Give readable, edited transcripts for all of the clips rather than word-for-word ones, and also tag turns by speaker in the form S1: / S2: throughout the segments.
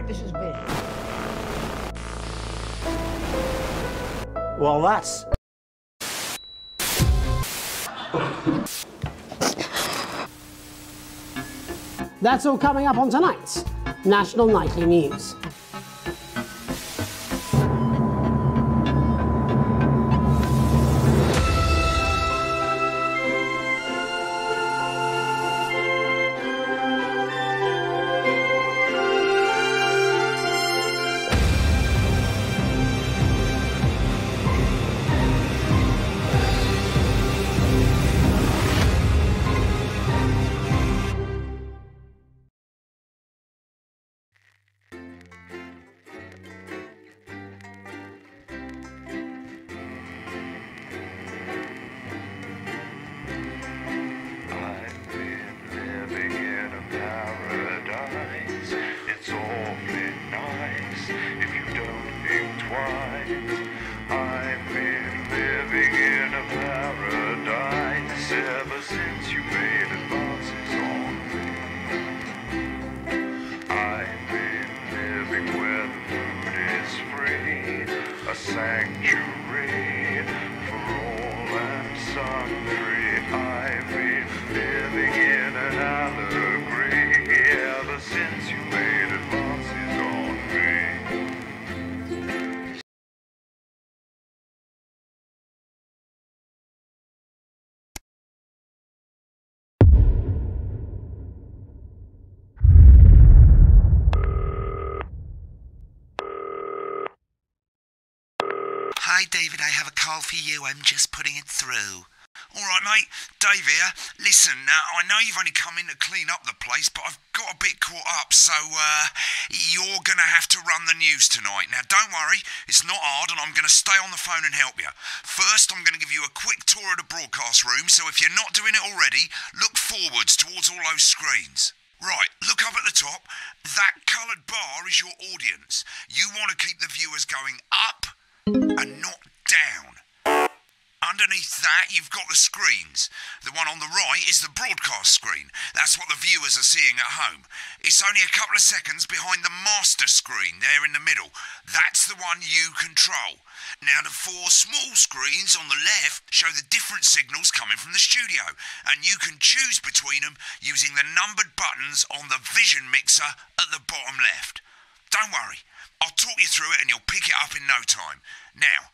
S1: great this has been. Well, that's...
S2: That's all coming up on tonight's National Nightly News.
S3: Sanctuary for all and sundry. I've been living in an allegory ever since you made advances on me.
S4: Hi, David, I have a call for you. I'm just putting it through. All right, mate. Dave here. Listen, I know you've only come in to clean up the place, but I've got a bit caught up, so you're going to have to run the news tonight. Now, don't worry. It's not hard, and I'm going to stay on the phone and help you. First, I'm going to give you a quick tour of the broadcast room, so if you're not doing it already, look forwards towards all those screens. Right, look up at the top. That coloured bar is your audience. You want to keep the viewers going up and not down. Underneath that, you've got the screens. The one on the right is the broadcast screen. That's what the viewers are seeing at home. It's only a couple of seconds behind the master screen there in the middle. That's the one you control. Now, the four small screens on the left show the different signals coming from the studio, and you can choose between them using the numbered buttons on the vision mixer at the bottom left. Don't worry, I'll talk you through it and you'll pick it up in no time. Now,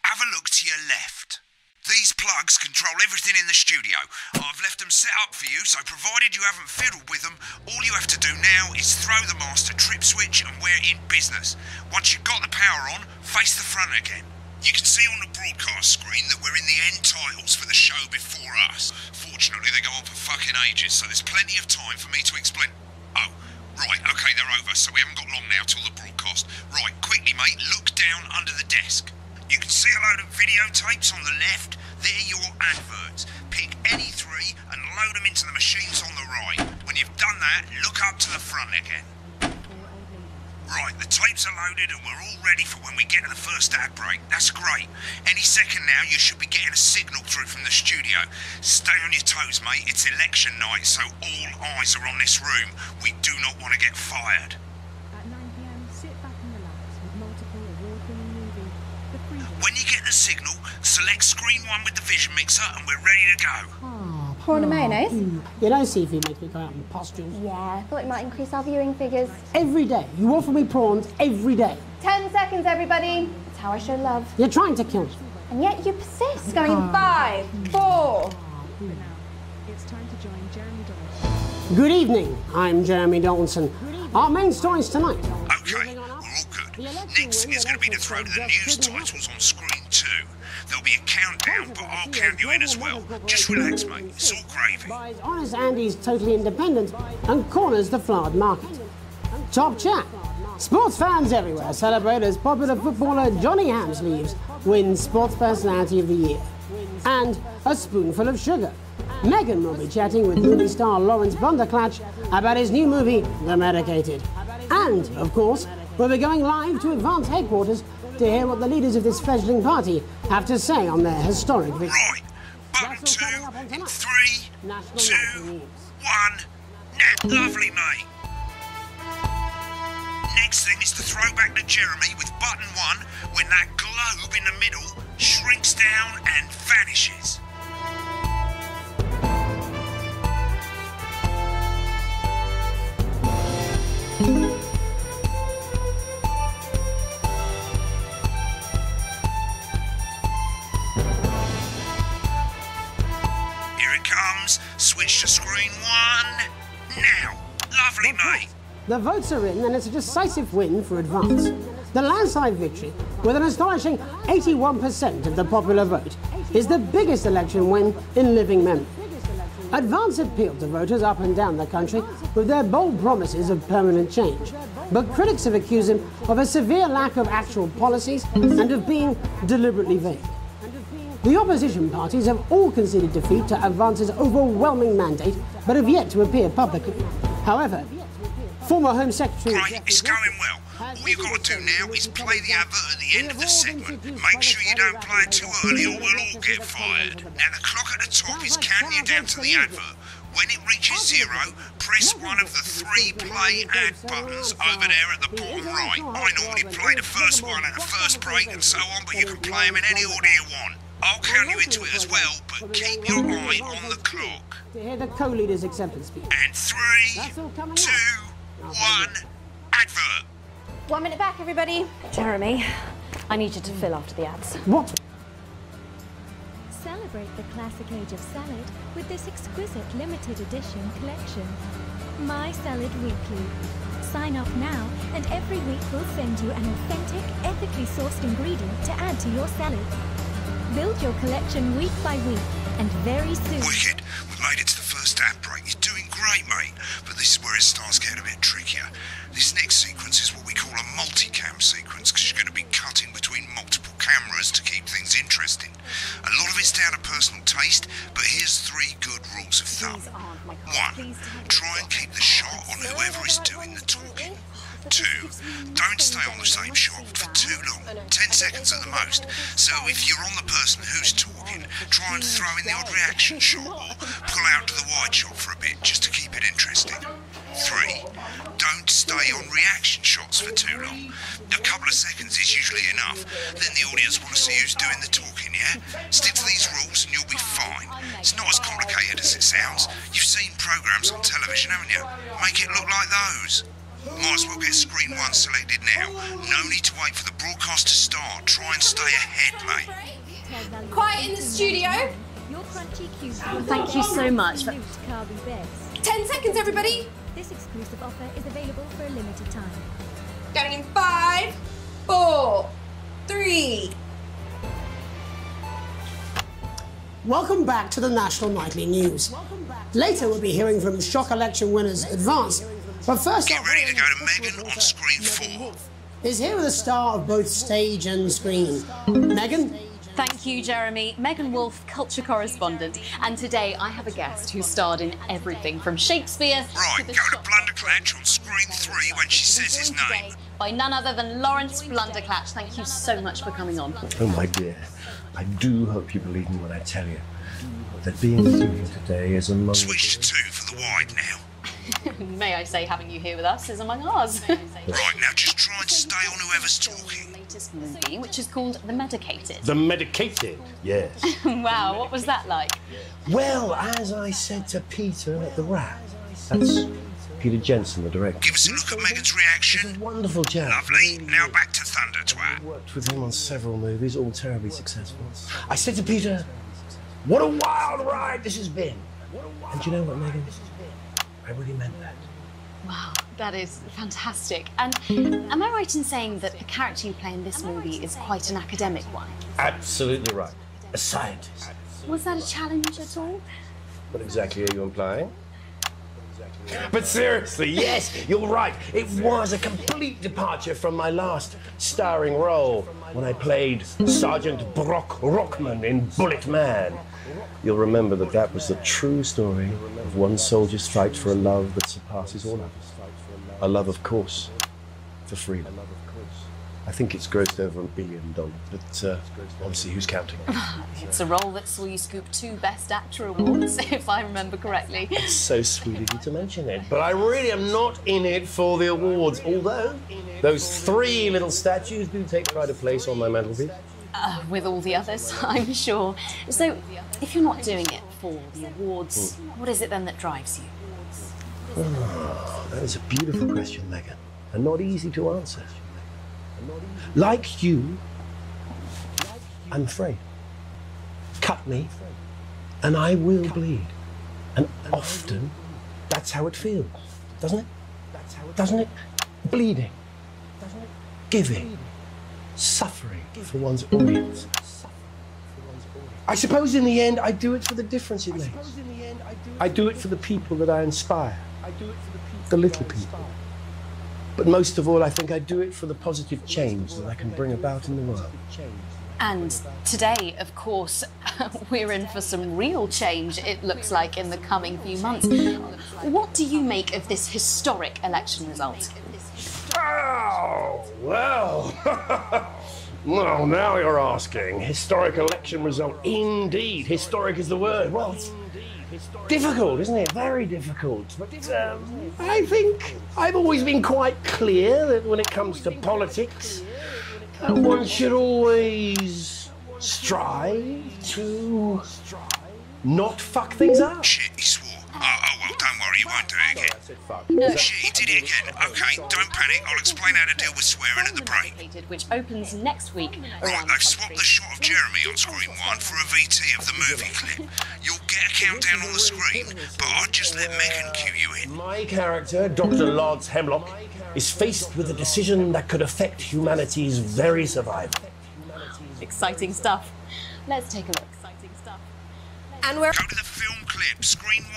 S4: have a look to your left. These plugs control everything in the studio. I've left them set up for you, so provided you haven't fiddled with them, all you have to do now is throw the master trip switch and we're in business. Once you've got the power on, face the front again. You can see on the broadcast screen that we're in the end titles for the show before us. Fortunately, they go on for fucking ages, so there's plenty of time for me to explain. Oh, right, okay, they're over, so we haven't got long now till the broadcast. Right, quickly, mate, look down under the desk. You can see a load of videotapes on the left. They're your adverts. Pick any three and load them into the machines on the right. When you've done that, look up to the front again. Right, the tapes are loaded and we're all ready for when we get to the first ad break. That's great. Any second now, you should be getting a signal through from the studio. Stay on your toes, mate. It's election night, so all eyes are on this room. We do not want to get fired.
S5: At 9 p.m, sit back and relax with multiple award-winning movie, The Freedom.
S4: When you get the signal, select screen 1 with the vision mixer and we're ready to go.
S6: Prawn and mayonnaise?
S2: You know, seafood makes me go out in pustules.
S6: Yeah, I thought it might increase our viewing figures.
S2: Every day. You offer me prawns every day.
S6: 10 seconds, everybody. That's how I show love.
S2: You're trying to kill me.
S6: And yet you persist, going in 5, 4.
S5: For now, it's time to join Jeremy Donaldson.
S2: Good evening. I'm Jeremy Donaldson. Our main stories tonight.
S4: Okay, we're all good. Next thing is going to be to throw the news titles on screen 2. There'll be a countdown, but I'll count you in as well. Just relax, mate. It's all gravy.
S2: Buys Honest Andy's Totally Independent and corners the flowered market. Top chat. Sports fans everywhere celebrate as popular footballer Johnny Hamsleeves wins Sports Personality of the Year. And a spoonful of sugar. Meghan will be chatting with movie star Lawrence Blunderclatch about his new movie, The Medicated. And, of course, we'll be going live to Advance Headquarters to hear what the leaders of this fledgling party have to say on their historic victory.
S4: Right. Button 2, in 3, 2, 1. Lovely, mate. Next thing is to throw back to Jeremy with button 1 when that globe in the middle shrinks down and vanishes. Here it comes. Switch to screen 1. Now. Lovely, mate.
S2: The votes are in, and it's a decisive win for Advance. The landslide victory, with an astonishing 81% of the popular vote, is the biggest election win in living memory. Advance appealed to voters up and down the country with their bold promises of permanent change. But critics have accused him of a severe lack of actual policies and of being deliberately vague. The opposition parties have all conceded defeat to Advance's overwhelming mandate, but have yet to appear publicly. However, former Home Secretary...
S4: Right, it's going well. All you've got to do now is play the advert at the end of the segment. Make sure you don't play it too early or we'll all get fired. Now the clock at the top is counting you down to the advert. When it reaches 0, press one of the 3 play ad buttons over there at the bottom right. I normally play the first one at the first break and so on, but you can play them in any order you want. I'll count you into it as well, but keep your eye on the clock.
S2: To hear the co-leader's acceptance speech.
S4: And 3, 2, 1, advert.
S6: 1 minute back, everybody.
S5: Jeremy, I need you to fill after the ads.
S2: What?
S5: Celebrate the classic age of salad with this exquisite limited edition collection. My Salad Weekly. Sign up now, and every week we'll send you an authentic, ethically sourced ingredient to add to your salad. Build your collection week by week, and very soon...
S4: Wicked. We've made it to the first ad break. You're doing great, mate. But this is where it starts getting a bit trickier. This next sequence is what we call a multicam sequence, because you're going to be cutting between multiple cameras to keep things interesting. A lot of it's down to personal taste, but here's 3 good rules of thumb. 1. Try and keep the shot on whoever is doing the talking. 2. Don't stay on the same shot for too long, 10 seconds at the most. So if you're on the person who's talking, try and throw in the odd reaction shot or pull out to the wide shot for a bit just to keep it interesting. 3. Don't stay on reaction shots for too long. A couple of seconds is usually enough. Then the audience want to see who's doing the talking, yeah? Stick to these rules and you'll be fine. It's not as complicated as it sounds. You've seen programmes on television, haven't you? Make it look like those. Might as well get screen 1 selected now. No need to wait for the broadcast to start. Try and stay ahead, mate.
S6: Quiet in the studio.
S5: Your crunchy cubes.
S1: Thank you so much.
S6: 10 seconds, everybody.
S5: This exclusive offer is available for a limited time.
S6: Going in 5, 4, 3.
S2: Welcome back to the National Nightly News. Later we'll be hearing from shock election winners Advance. But first,
S4: get ready to go to Megan on screen 4.
S2: Is here with a star of both stage and screen. Megan?
S1: Thank you, Jeremy. Megan Wolfe, culture correspondent. And today I have a guest who starred in everything from Shakespeare
S4: Right,
S1: to the
S4: go to Blunderclatch on screen 3 when she says his name.
S1: by none other than Lawrence Blunderclatch. Thank you so much for coming on.
S7: Oh, my dear. I do hope you believe me when I tell you that being with you here today is among...
S4: Switch to 2 for the wide now.
S1: May I say, having you here with us is among ours.
S4: Right, now just try and stay on whoever's talking.
S1: Latest movie, which is called The Medicated.
S7: The Medicated, yes.
S1: Wow, what was that like?
S7: Well, as I said to Peter at the Wrap, that's Peter Jensen, the director.
S4: Give us a look at Megan's reaction.
S7: Wonderful chap.
S4: Lovely. Now back to Thunder Twat.
S7: Worked with him on several movies, all terribly successful. I said to Peter, what a wild ride this has been. And you know what, Megan? I really meant that.
S1: Wow, that is fantastic. And am I right in saying that the character you play in this movie is quite an academic one?
S7: Absolutely right. A scientist.
S1: Was that a challenge at all?
S7: What exactly are you implying? But seriously, yes, you're right. It was a complete departure from my last starring role when I played Sergeant Brock Rockman in Bullet Man. You'll remember that that was the true story of one soldier's fight for a love that surpasses all others. A love, of course, for freedom. I think it's grossed over $1 billion, but obviously who's counting?
S1: It's a role that saw you scoop 2 Best Actor awards, if I remember correctly.
S7: It's so sweet of you to mention it, but I really am not in it for the awards, although those 3 little statues do take pride of place on my mantelpiece.
S1: With all the others, I'm sure. So, if you're not doing it for the awards, what is it then that drives you?
S7: Oh, that is a beautiful question, Megan, and not easy to answer. Like you, I'm afraid. Cut me, and I will bleed. And often, that's how it feels, doesn't it? Doesn't it? Bleeding, giving, suffering for one's audience. I suppose in the end, I do it for the difference it makes. I do it for the people that I inspire, the little people. But most of all, I think I do it for the positive change that I can bring about in the world.
S1: And today, of course, we're in for some real change, it looks like, in the coming few months. What do you make of this historic election result?
S7: Oh, well. Well, now you're asking. Historic election result. Indeed. Historic is the word. Well, it's difficult, isn't it? Very difficult. But I think I've always been quite clear that when it comes to politics, one should always strive to not fuck things up.
S4: Shit, he swore. Oh, well, don't worry, he won't do it again.
S1: No.
S4: Shit, he did it again. Okay, don't panic. I'll explain how to deal with swearing at the break.
S1: Which opens next week.
S4: Right, they've swapped the shot of Jeremy on screen 1 for a VT of the movie clip. You'll get a countdown on the screen, but I'll just let Megan cue you in.
S7: My character, Dr. Lod's Hemlock, is faced with a decision that could affect humanity's very survival.
S1: Exciting stuff. Let's take a look.
S6: And we're...
S4: Go to the film clip, screen 1.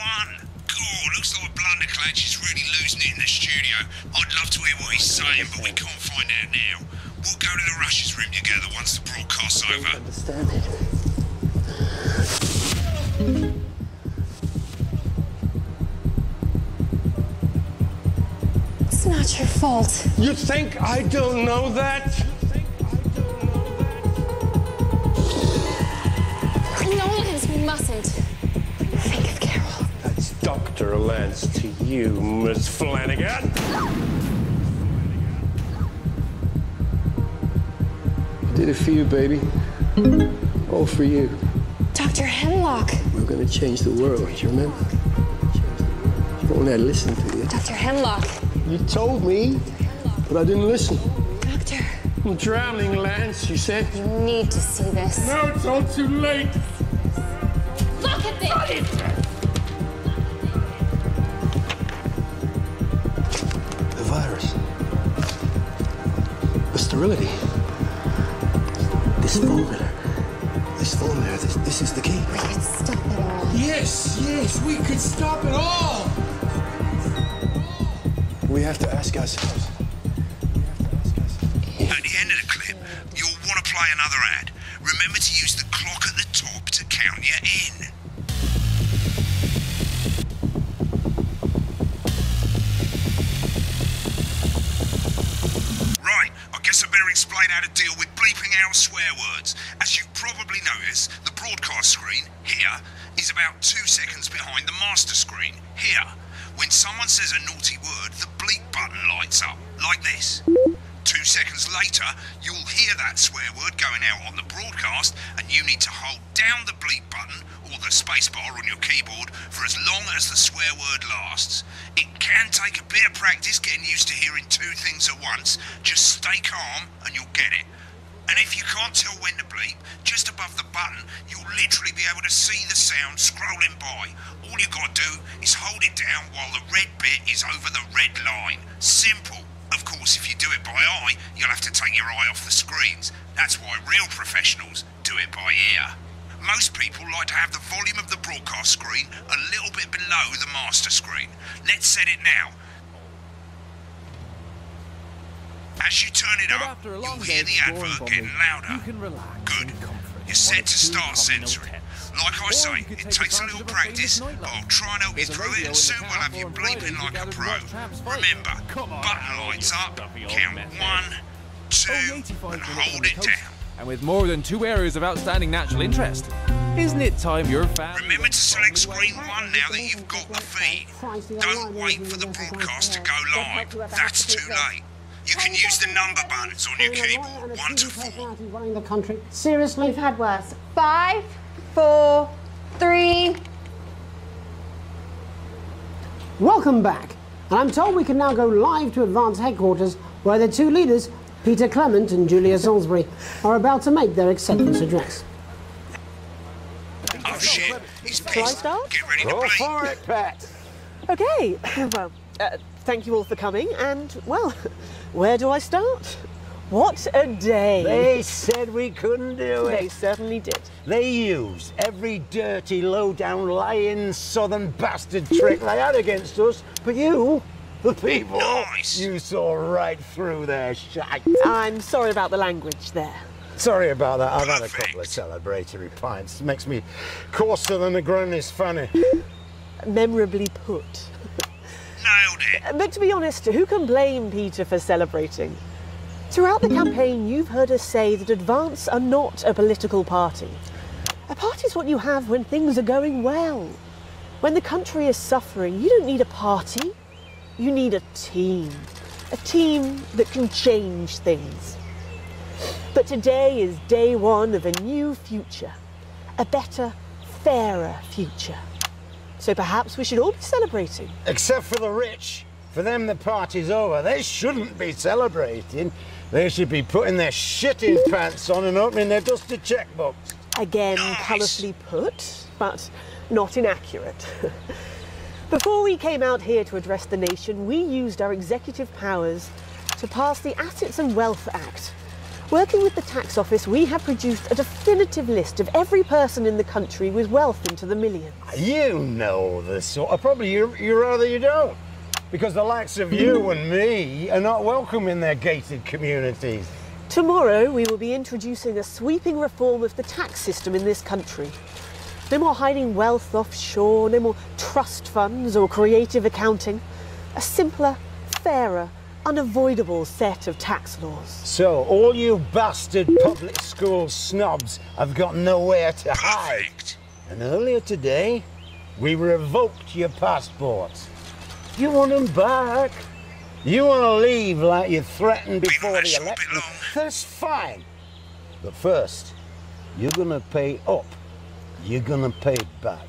S4: God, looks like Blunderclatch is really losing it in the studio. I'd love to hear what he's saying, but we can't find out now. We'll go to the Rush's room together once the broadcast's over.
S7: I understand it.
S6: It's not your fault.
S7: You think I don't know that?
S6: Nolans, we mustn't think of Carol.
S7: That's Dr. Lance to you, Miss Flanagan. I did it for you, baby. All for you.
S6: Dr. Hemlock.
S7: We're gonna change the world, you remember? If only I listened to you.
S6: Dr. Hemlock.
S7: You told me, but I didn't listen.
S6: Doctor.
S7: I'm drowning, Lance, you said.
S6: You need to see this.
S7: No, it's all too late.
S6: Look at this!
S7: The virus. The sterility. This formula, this is the key.
S6: We can stop it all.
S7: Yes, we could stop it all. We have to ask ourselves.
S4: At the end of the clip, you'll want to play another ad. Remember to use the clock at the top to count you in. Right, I guess I better explain how to deal with bleeping out swear words. As you've probably noticed, the broadcast screen, here, is about 2 seconds behind the master screen, here. When someone says a naughty word, the bleep button lights up, like this. 2 seconds later, you'll hear that swear word going out on the broadcast, and you need to hold down the bleep button or the spacebar on your keyboard for as long as the swear word lasts. It can take a bit of practice getting used to hearing 2 things at once. Just stay calm and you'll get it. And if you can't tell when to bleep, just above the button, you'll literally be able to see the sound scrolling by. All you gotta do is hold it down while the red bit is over the red line. Simple. Of course, if you do it by eye, you'll have to take your eye off the screens. That's why real professionals do it by ear. Most people like to have the volume of the broadcast screen a little bit below the master screen. Let's set it now. As you turn it up, you'll hear the advert getting louder. Good. You're set to start censoring. Like I say, it takes a little practice, but I'll try and help you through it, and soon we'll have you bleeping like a pro. Remember, button lights up, count 1, 2 and hold it down.
S8: And with more than 2 areas of outstanding natural interest, isn't it time your family...
S4: Remember to select screen 1 now that you've got the feed. Don't wait for the broadcast to go live. That's too late. You can use the number buttons on your keyboard, 1 to 4.
S2: Running the country. Seriously?
S6: We've had worse. 5, 4, 3.
S2: Welcome back. And I'm told we can now go live to Advance headquarters, where the two leaders, Peter Clement and Julia Salisbury, are about to make their acceptance address.
S4: Oh shit, he's
S9: Shall I
S4: pissed.
S9: start?
S4: Get ready to
S7: Go
S4: bleed.
S7: for it, Pat.
S9: Okay, well, thank you all for coming, and, well, where do I start? What a day!
S10: They said we couldn't do
S9: They
S10: it.
S9: certainly did.
S10: They used every dirty, low-down, lying, southern bastard trick they had against us. But you, the people,
S4: Nice.
S10: you saw right through their shite.
S9: I'm sorry about the language there.
S10: Sorry about that. I've had a
S4: Perfect.
S10: couple of celebratory pints. Makes me coarser than a granny's fanny.
S9: Memorably put.
S4: Nailed it.
S9: But to be honest, who can blame Peter for celebrating? Throughout the campaign, you've heard us say that Advance are not a political party. A party's what you have when things are going well. When the country is suffering, you don't need a party. You need a team. A team that can change things. But today is day 1 of a new future. A better, fairer future. So perhaps we should all be celebrating.
S10: Except for the rich. For them, the party's over. They shouldn't be celebrating. They should be putting their shitting pants on and opening their dusty checkbooks.
S9: Again,
S4: Nice.
S9: colourfully put, but not inaccurate. Before we came out here to address the nation, we used our executive powers to pass the Assets and Wealth Act. Working with the tax office, we have produced a definitive list of every person in the country with wealth into the millions.
S10: You know the sort of... Probably you rather you don't. Because the likes of you and me are not welcome in their gated communities.
S9: Tomorrow, we will be introducing a sweeping reform of the tax system in this country. No more hiding wealth offshore, no more trust funds or creative accounting. A simpler, fairer, unavoidable set of tax laws.
S10: So, all you bastard public school snobs have got nowhere to hide.
S4: Perfect.
S10: And earlier today, we revoked your passports. You want them back? You want to leave like you threatened before
S4: that
S10: the
S4: short bit
S10: election?
S4: long.
S10: That's fine. But first, you're going to pay up. You're going to pay back.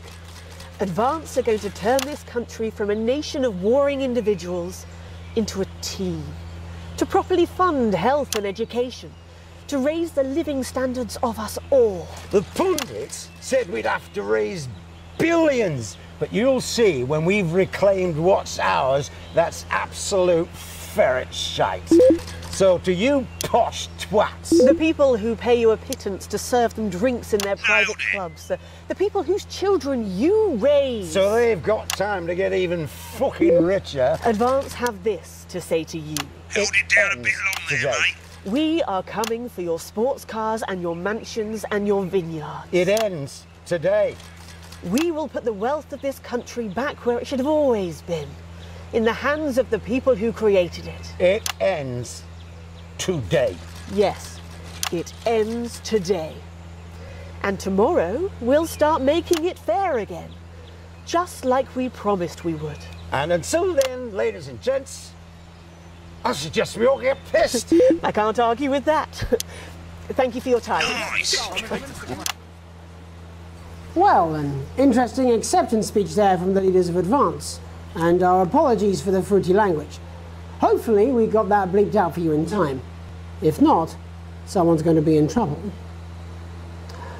S9: Advance are going to turn this country from a nation of warring individuals into a team. To properly fund health and education. To raise the living standards of us all.
S10: The pundits said we'd have to raise billions. But you'll see when we've reclaimed what's ours, that's absolute ferret shite. So to you posh twats,
S9: The people who pay you a pittance to serve them drinks in their private
S4: it.
S9: clubs. The people whose children you raise.
S10: so they've got time to get even fucking richer.
S9: Advance have this to say to you.
S4: Held it down a bit long there,
S10: today.
S4: mate.
S9: We are coming for your sports cars and your mansions and your vineyards.
S10: It ends today.
S9: We will put the wealth of this country back where it should have always been. In the hands of the people who created it.
S10: It ends today.
S9: Yes, it ends today. And tomorrow, we'll start making it fair again. Just like we promised we would.
S10: And until then, ladies and gents, I suggest we all get pissed.
S9: I can't argue with that. Thank you for your time.
S4: Nice.
S2: Well, an interesting acceptance speech there from the leaders of Advance, and our apologies for the fruity language. Hopefully we got that bleeped out for you in time. If not, someone's going to be in trouble.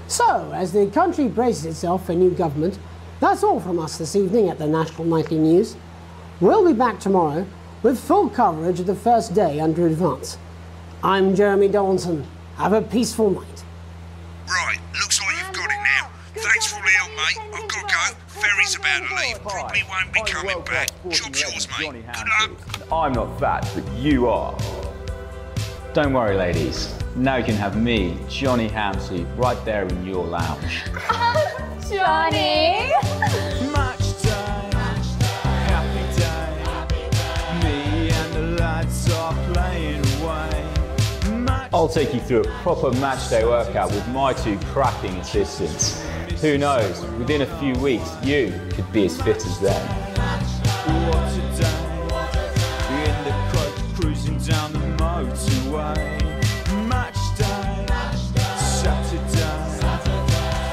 S2: So, as the country braces itself for new government, that's all from us this evening at the National Nightly News. We'll be back tomorrow with full coverage of the first day under Advance. I'm Jeremy Donaldson. Have a peaceful night.
S4: Right, looks like you've got it now. Thanks for all the help, mate. I've got to go. Ferry's about to leave. Probably won't be coming back. Job's yours, mate. Good luck.
S11: I'm not fat, but you are. Don't worry, ladies. Now you can have me, Johnny Hamsey, right there in your lounge.
S6: Johnny!
S8: Match day, happy day. Me and the lads are playing away.
S11: I'll take you through a proper match day workout with my two cracking assistants. Who knows, within a few weeks, you could be as fit as them.
S12: What a day, in the coach cruising down the motorway. Match day, Saturday,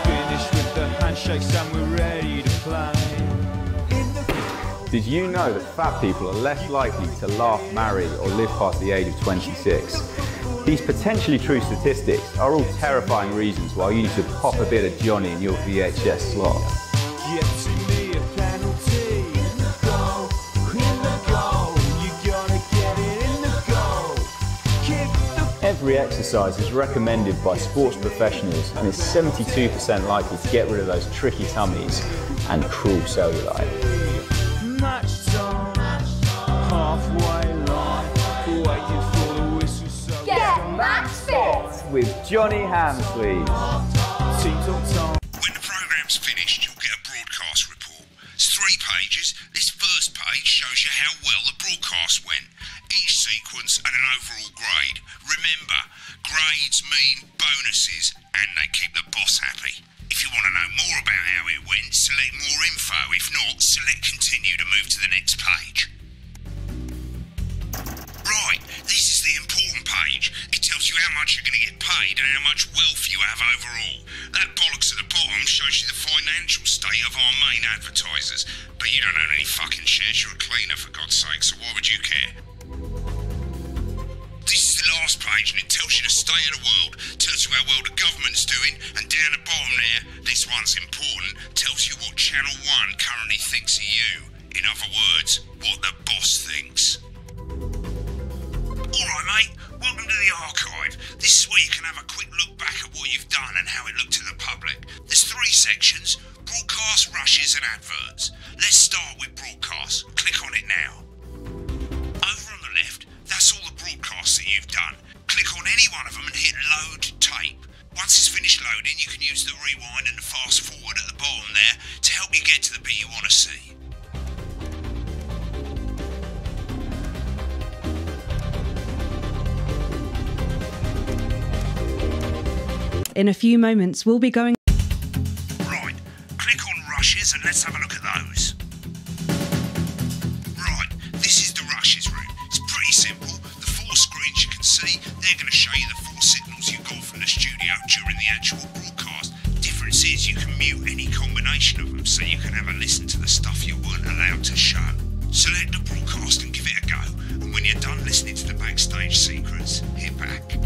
S12: finished with the handshakes and we're ready to play.
S11: Did you know that fat people are less likely to laugh, marry or live past the age of 26? These potentially true statistics are all terrifying reasons why you need to pop a bit of Johnny in your VHS slot.
S12: Getting me a penalty in the goal, you gotta get it in the goal. Kick the...
S11: Every exercise is recommended by sports professionals and is 72% likely to get rid of those tricky tummies and cruel cellulite.
S12: Match time, halfway line, waiting for the whistle, so
S6: Get match fit!
S11: With Johnny Hamsleys.
S4: When the programme's finished, you'll get a broadcast report. It's 3 pages. This first page shows you how well the broadcast went. Each sequence and an overall grade. Remember, grades mean bonuses and they keep the boss happy. If you want to know more about how it went, select more info. If not, select continue to move to the next page. Right, this is the important page. It tells you how much you're going to get paid and how much wealth you have overall. That bollocks at the bottom shows you the financial state of our main advertisers. But you don't own any fucking shares, you're a cleaner for God's sake, so why would you care? This is the last page and it tells you the state of the world, tells you how well the government's doing, and down the bottom there, this one's important, tells you what Channel 1 currently thinks of you. In other words, what the boss thinks. Alright mate, welcome to the archive. This is where you can have a quick look back at what you've done and how it looked to the public. There's 3 sections: broadcast, rushes and adverts. Let's start with broadcast. Click on it now. Over on the left, that's all the broadcasts that you've done. Click on any one of them and hit load tape. Once it's finished loading, you can use the rewind and the fast forward at the bottom there to help you get to the bit you want to see.
S13: In a few moments, we'll be going...
S4: Right, click on rushes and let's have a look at those. Right, this is the rushes route. It's pretty simple. The 4 screens you can see, they're going to show you the 4 signals you got from the studio during the actual broadcast. Difference is you can mute any combination of them so you can have a listen to the stuff you weren't allowed to show. Select the broadcast and give it a go, and when you're done listening to the backstage secrets, hit back.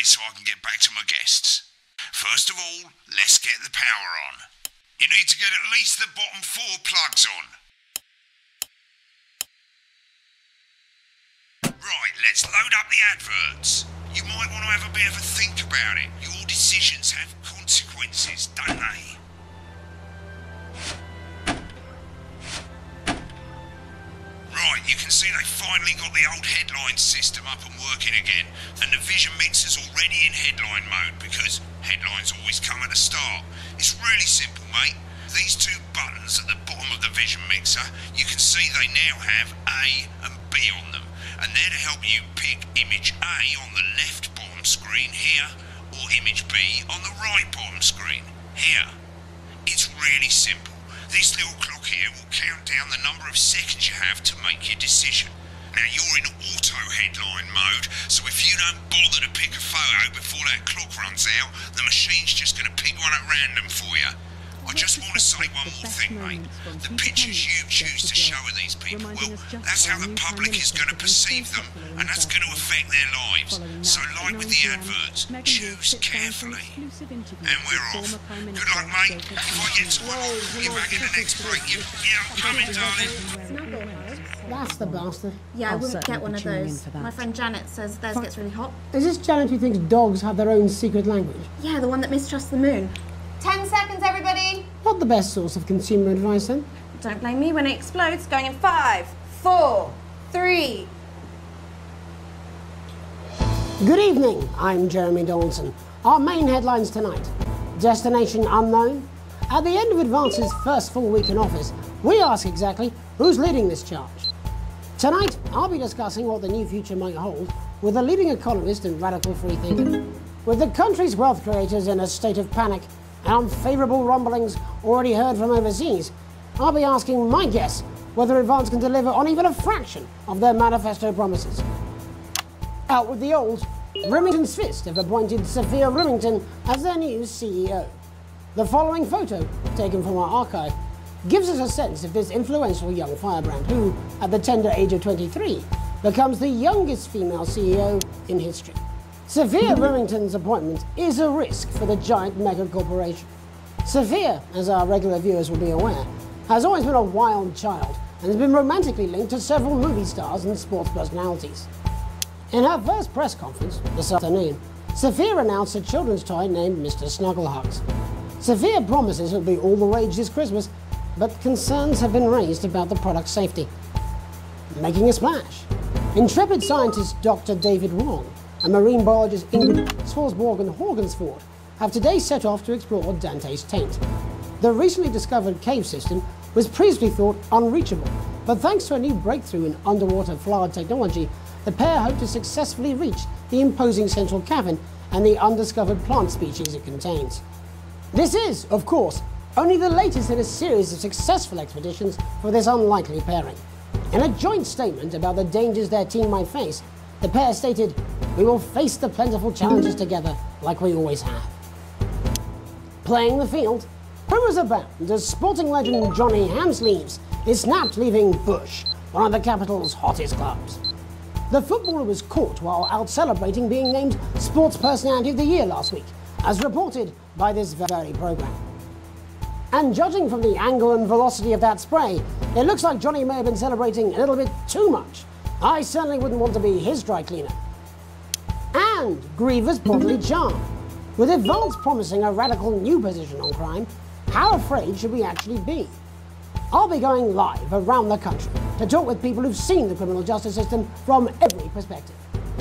S4: So I can get back to my guests. First of all, let's get the power on. You need to get at least the bottom 4 plugs on. Right, let's load up the adverts. You might want to have a bit of a think about it. Your decisions have consequences, don't they? Right, you can see they finally got the old headline system up and working again, and the vision mixer's already in headline mode because headlines always come at the start. It's really simple, mate. These 2 buttons at the bottom of the vision mixer, you can see they now have A and B on them, and they're to help you pick image A on the left bottom screen here, or image B on the right bottom screen here. It's really simple. This little clock here will count down the number of seconds you have to make your decision. Now you're in auto headline mode, so if you don't bother to pick a photo before that clock runs out, the machine's just going to pick one at random for you. I just want to say one more thing, mate. The pictures you choose to show of these people, well, that's how the public is going to perceive them, and that's going to affect their lives. So like with the adverts, choose carefully. And we're off. Good luck, mate. If I get to one, I'll be back in the next break. Yeah, I'm coming, darling.
S2: That's the bastard.
S6: Yeah, I wouldn't get one of those. My friend Janet says theirs gets really hot.
S2: Is this Janet who thinks dogs have their own secret language?
S6: Yeah, the one that mistrusts the moon. 10 seconds, everybody.
S2: Not the best source of consumer advice, then.
S6: Don't blame me when it explodes. Going in 5, 4, 3.
S2: Good evening, I'm Jeremy Dawson. Our main headlines tonight. Destination unknown. At the end of Advance's first full week in office, we ask exactly who's leading this charge. Tonight, I'll be discussing what the new future might hold with a leading economist and radical free thinker. With the country's wealth creators in a state of panic and unfavourable rumblings already heard from overseas, I'll be asking my guests whether Advance can deliver on even a fraction of their manifesto promises. Out with the old, Remington's Fist have appointed Sophia Remington as their new CEO. The following photo, taken from our archive, gives us a sense of this influential young firebrand who, at the tender age of 23, becomes the youngest female CEO in history. Sophia Remington's appointment is a risk for the giant mega corporation. Sophia, as our regular viewers will be aware, has always been a wild child and has been romantically linked to several movie stars and sports personalities. In her first press conference this afternoon, Sophia announced a children's toy named Mr. Snugglehugs. Sophia promises it'll be all the rage this Christmas, but concerns have been raised about the product's safety. Making a splash, intrepid scientist Dr. David Wong and marine biologist Ingrid Swarsborg-Horgensford have today set off to explore Dante's taint. The recently discovered cave system was previously thought unreachable, but thanks to a new breakthrough in underwater flood technology, the pair hope to successfully reach the imposing central cavern and the undiscovered plant species it contains. This is, of course, only the latest in a series of successful expeditions for this unlikely pairing. In a joint statement about the dangers their team might face, the pair stated, "We will face the plentiful challenges together like we always have." Playing the field, rumours abound as sporting legend Johnny Hamsleeves is snapped leaving Bush, one of the capital's hottest clubs. The footballer was caught while out celebrating being named Sports Personality of the Year last week, as reported by this very programme. And judging from the angle and velocity of that spray, it looks like Johnny may have been celebrating a little bit too much. I certainly wouldn't want to be his dry cleaner. And Grievous bodily charm. With Advance promising a radical new position on crime, how afraid should we actually be? I'll be going live around the country to talk with people who've seen the criminal justice system from every perspective.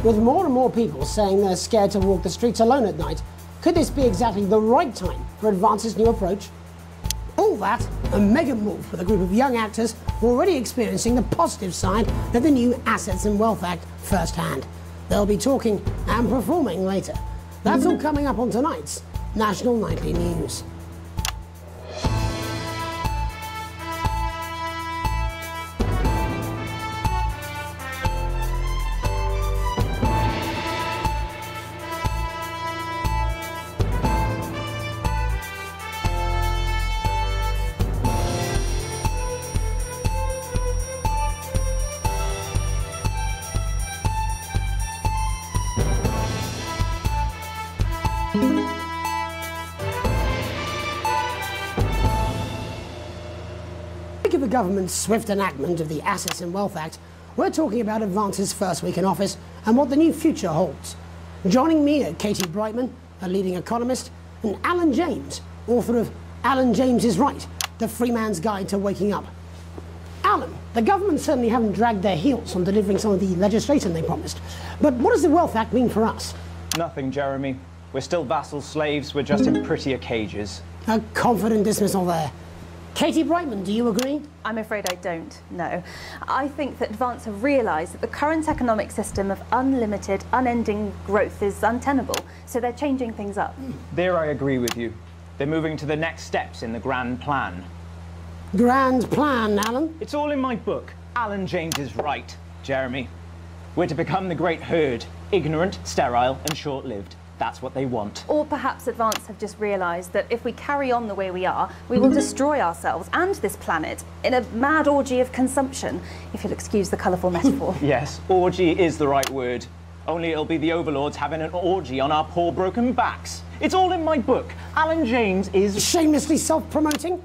S2: With more and more people saying they're scared to walk the streets alone at night, could this be exactly the right time for Advance's new approach? All that and mega move with a group of young actors already experiencing the positive side of the new Assets and Wealth Act firsthand. They'll be talking and performing later. That's all coming up on tonight's National Nightly News. Of the government's swift enactment of the Assets and Wealth Act, we're talking about Advance's first week in office and what the new future holds. Joining me are Katie Brightman, a leading economist, and Alan James, author of Alan James is Right, The Free Man's Guide to Waking Up. Alan, the government certainly haven't dragged their heels on delivering some of the legislation they promised, but what does the Wealth Act mean for us?
S14: Nothing, Jeremy. We're still vassal slaves, we're just in prettier cages.
S2: A confident dismissal there. Katie Brightman, do you agree?
S6: I'm afraid I don't, no. I think that Advance have realised that the current economic system of unlimited, unending growth is untenable, so they're changing things up.
S14: There I agree with you. They're moving to the next steps in the grand plan.
S2: Grand plan, Alan?
S14: It's all in my book. Alan James is Right, Jeremy. We're to become the great herd, ignorant, sterile and short-lived. That's what they want.
S6: Or perhaps Advance have just realised that if we carry on the way we are, we will destroy ourselves and this planet in a mad orgy of consumption, if you'll excuse the colourful metaphor.
S14: Yes, orgy is the right word. Only it'll be the overlords having an orgy on our poor broken backs. It's all in my book. Alan James is...
S2: Shamelessly self-promoting?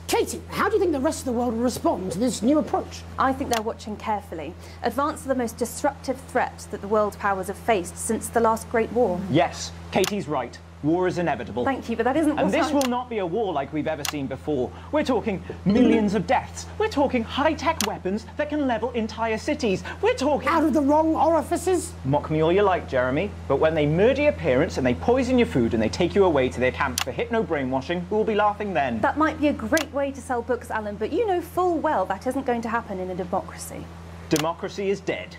S2: Katie, how do you think the rest of the world will respond to this new approach?
S6: I think they're watching carefully. Advance are the most disruptive threat that the world powers have faced since the last Great War.
S14: Yes, Katie's right. War is inevitable.
S6: Thank you, but that isn't what
S14: And this will not be a war like we've ever seen before. We're talking millions of deaths. We're talking high-tech weapons that can level entire cities. We're talking...
S2: Out of the wrong orifices?
S14: Mock me all you like, Jeremy, but when they murder your parents and they poison your food and they take you away to their camps for hypno-brainwashing, we'll be laughing then.
S6: That might be a great way to sell books, Alan, but you know full well that isn't going to happen in a democracy.
S14: Democracy is dead.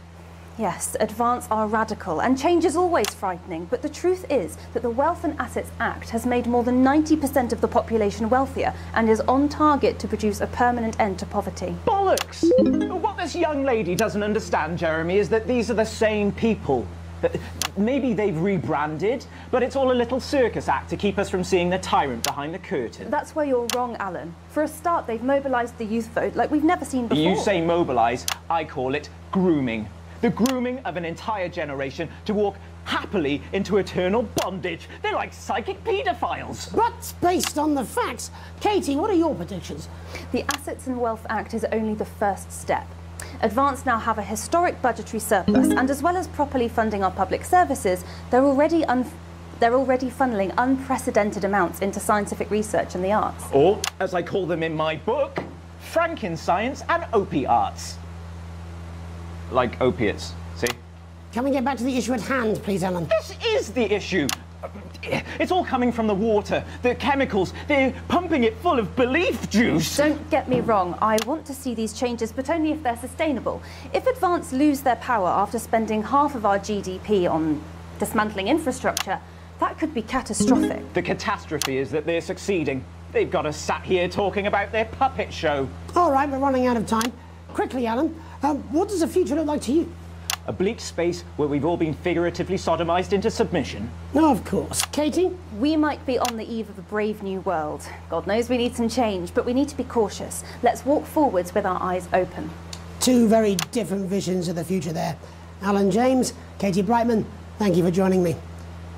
S6: Yes, Advance are radical, and change is always frightening, but the truth is that the Wealth and Assets Act has made more than 90% of the population wealthier and is on target to produce a permanent end to poverty.
S14: Bollocks! What this young lady doesn't understand, Jeremy, is that these are the same people. Maybe they've rebranded, but it's all a little circus act to keep us from seeing the tyrant behind the curtain.
S6: That's where you're wrong, Alan. For a start, they've mobilised the youth vote like we've never seen before.
S14: You say mobilise, I call it grooming. The grooming of an entire generation to walk happily into eternal bondage. They're like psychic paedophiles.
S2: But based on the facts, Katie, what are your predictions?
S6: The Assets and Wealth Act is only the first step. Advance now have a historic budgetary surplus, and as well as properly funding our public services, they're already funneling unprecedented amounts into scientific research and the arts.
S14: Or, as I call them in my book, Frankenscience and opiates. Like opiates, see?
S2: Can we get back to the issue at hand, please, Alan?
S14: This is the issue. It's all coming from the water, the chemicals. They're pumping it full of belief juice.
S6: Don't get me wrong. I want to see these changes, but only if they're sustainable. If Advance lose their power after spending half of our GDP on dismantling infrastructure, that could be catastrophic.
S14: The catastrophe is that they're succeeding. They've got us sat here talking about their puppet show.
S2: All right, we're running out of time. Quickly, Alan, what does the future look like to you?
S14: A bleak space where we've all been figuratively sodomized into submission.
S2: No, of course. Katie?
S6: We might be on the eve of a brave new world. God knows we need some change, but we need to be cautious. Let's walk forwards with our eyes open.
S2: Two very different visions of the future there. Alan James, Katie Brightman, thank you for joining me.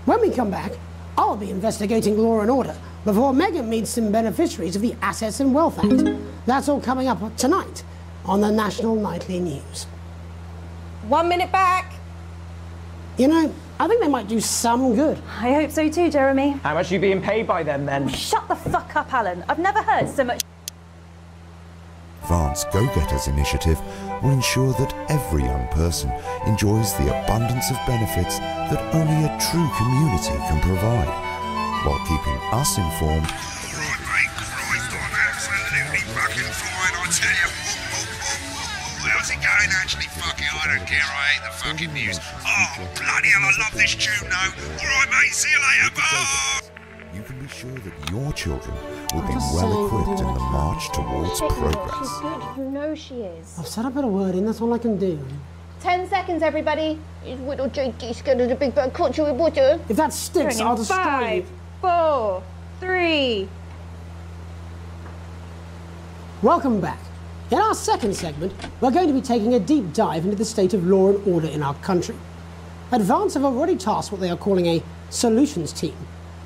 S2: When we come back, I'll be investigating law and order before Megan meets some beneficiaries of the Assets and Wealth Act. That's all coming up tonight on the National Nightly News.
S6: 1 minute back.
S2: You know, I think they might do some good.
S6: I hope so too, Jeremy.
S14: How much are you being paid by them then?
S6: Shut the fuck up, Alan. I've never heard so much.
S15: Advanced Go-Getters initiative will ensure that every young person enjoys the abundance of benefits that only a true community can provide, while keeping us informed.
S4: Right, mate, Christ, I'm absolutely fucking fine, I tell you. How's it going, actually? Fucking, I don't care, I hate the fucking news. Oh, bloody hell, I love this tune, though. All right, mate, see you later, bye.
S15: You can be sure that your children will be well equipped in the march towards progress.
S16: She's good. You know she is.
S2: I've said a bit of word in, that's all I can do.
S16: 10 seconds, everybody. Is little JD scared of the big bad culture with water?
S2: If that sticks, I'll destroy you.
S16: 5, 4, 3.
S2: Welcome back. In our second segment, we're going to be taking a deep dive into the state of law and order in our country. Advance have already tasked what they are calling a solutions team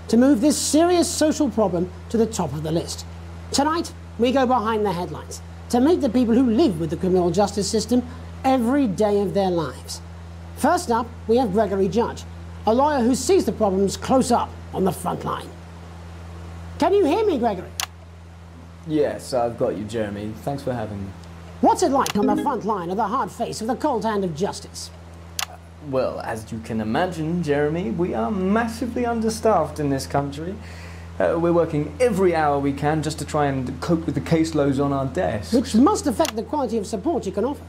S2: to move this serious social problem to the top of the list. Tonight, we go behind the headlines to meet the people who live with the criminal justice system every day of their lives. First up, we have Gregory Judge, a lawyer who sees the problems close up on the front line. Can you hear me, Gregory?
S17: Yes, I've got you, Jeremy. Thanks for having me.
S2: What's it like on the front line of the hard face of the cold hand of justice?
S17: Well, as you can imagine, Jeremy, we are massively understaffed in this country. We're working every hour we can just to try and cope with the caseloads on our desks.
S2: Which must affect the quality of support you can offer.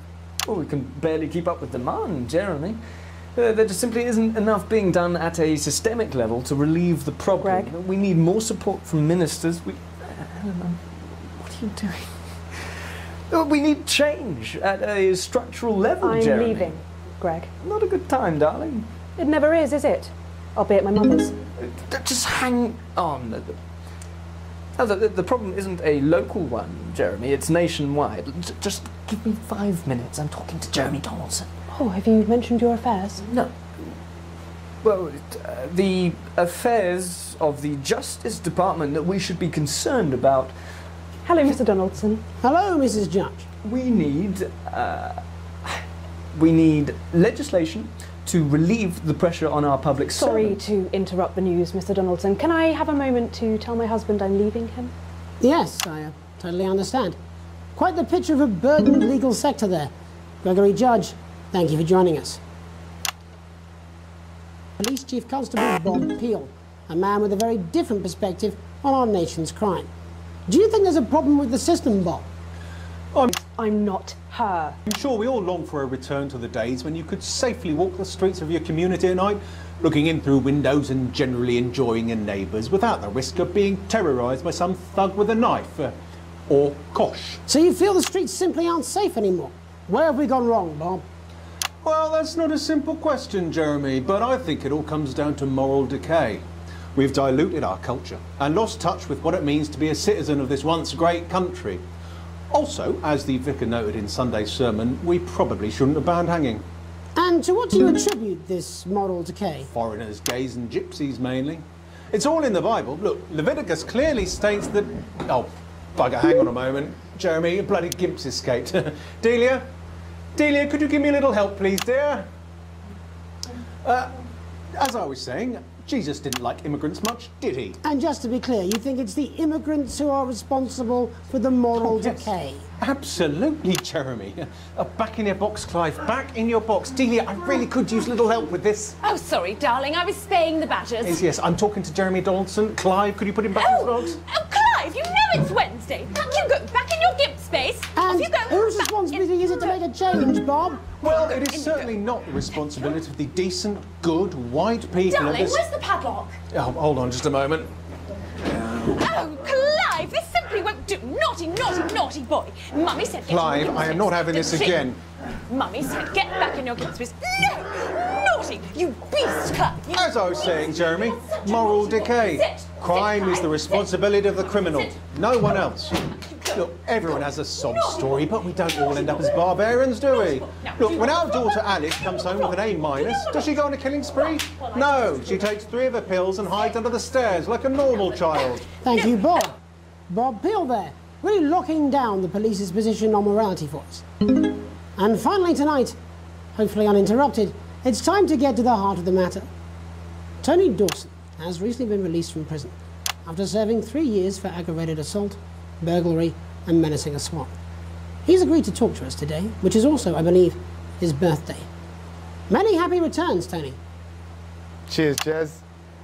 S17: Well, we can barely keep up with demand, Jeremy. There just simply isn't enough being done at a systemic level to relieve the problem.
S9: Greg?
S17: We need more support from ministers. What are you doing? We need change at a structural level, Jeremy.
S9: I'm leaving, Greg.
S17: Not a good time, darling.
S9: It never is it? I'll be at my mother's.
S17: Just hang on. The problem isn't a local one, Jeremy. It's nationwide. Just give me 5 minutes. I'm talking to Jeremy Donaldson.
S9: Oh, have you mentioned your affairs?
S17: No. Well, the affairs of the Justice Department that we should be concerned about.
S9: Hello, Mr. Donaldson.
S2: Hello, Mrs. Judge.
S17: We need legislation to relieve the pressure on our public
S9: Sorry
S17: servants.
S9: to interrupt the news, Mr. Donaldson. Can I have a moment to tell my husband I'm leaving him?
S2: Yes, I totally understand. Quite the picture of a burdened legal sector there. Gregory Judge, thank you for joining us. Police Chief Constable Bob Peel, a man with a very different perspective on our nation's crime. Do you think there's a problem with the system, Bob?
S9: I'm not her.
S18: I'm sure we all long for a return to the days when you could safely walk the streets of your community at night, looking in through windows and generally enjoying your neighbours without the risk of being terrorised by some thug with a knife. Or kosh.
S2: So you feel the streets simply aren't safe anymore? Where have we gone wrong, Bob?
S18: Well, that's not a simple question, Jeremy, but I think it all comes down to moral decay. We've diluted our culture and lost touch with what it means to be a citizen of this once great country. Also, as the vicar noted in Sunday's sermon, we probably shouldn't have banned hanging.
S2: And to what do you attribute this moral decay?
S18: Foreigners, gays and gypsies mainly. It's all in the Bible. Look, Leviticus clearly states that... Oh, bugger, hang on a moment. Jeremy, a bloody gimp's escaped. Delia, could you give me a little help, please, dear? As I was saying, Jesus didn't like immigrants much, did he?
S2: And just to be clear, you think it's the immigrants who are responsible for the moral decay?
S18: Absolutely, Jeremy. Back in your box, Clive. Back in your box. Delia, I really could use a little help with this.
S19: Oh, sorry, darling. I was spaying the badgers.
S18: Yes, I'm talking to Jeremy Donaldson. Clive, could you put him back in his box?
S19: Oh, Clive, you know it's Wednesday. You go back in your gimp space.
S2: And
S19: you go
S2: whose responsibility is it to make a change, Bob?
S18: Well, it is certainly not the responsibility of the decent, good, white people
S19: Darling,
S18: of this...
S19: where's the padlock?
S18: Oh, hold on just a moment.
S19: Oh, naughty, naughty boy. Mummy said...
S18: Clive, I am not having this again.
S19: Mummy said get back in your classmates. No! Naughty! You beast, Clive!
S18: As I was saying, Jeremy, moral decay. Crime is the responsibility of the criminal, no one else. Look, everyone has a sob story, but we don't all end up as barbarians, do we? Look, when our daughter Alice comes home with an A-, does she go on a killing spree? No, she takes 3 of her pills and hides under the stairs like a normal child.
S2: Thank you, Bob. Bob Peel there, really locking down the police's position on morality for us. And finally tonight, hopefully uninterrupted, it's time to get to the heart of the matter. Tony Dawson has recently been released from prison after serving 3 years for aggravated assault, burglary and menacing a SWAT. He's agreed to talk to us today, which is also, I believe, his birthday. Many happy returns, Tony.
S20: Cheers, Jez.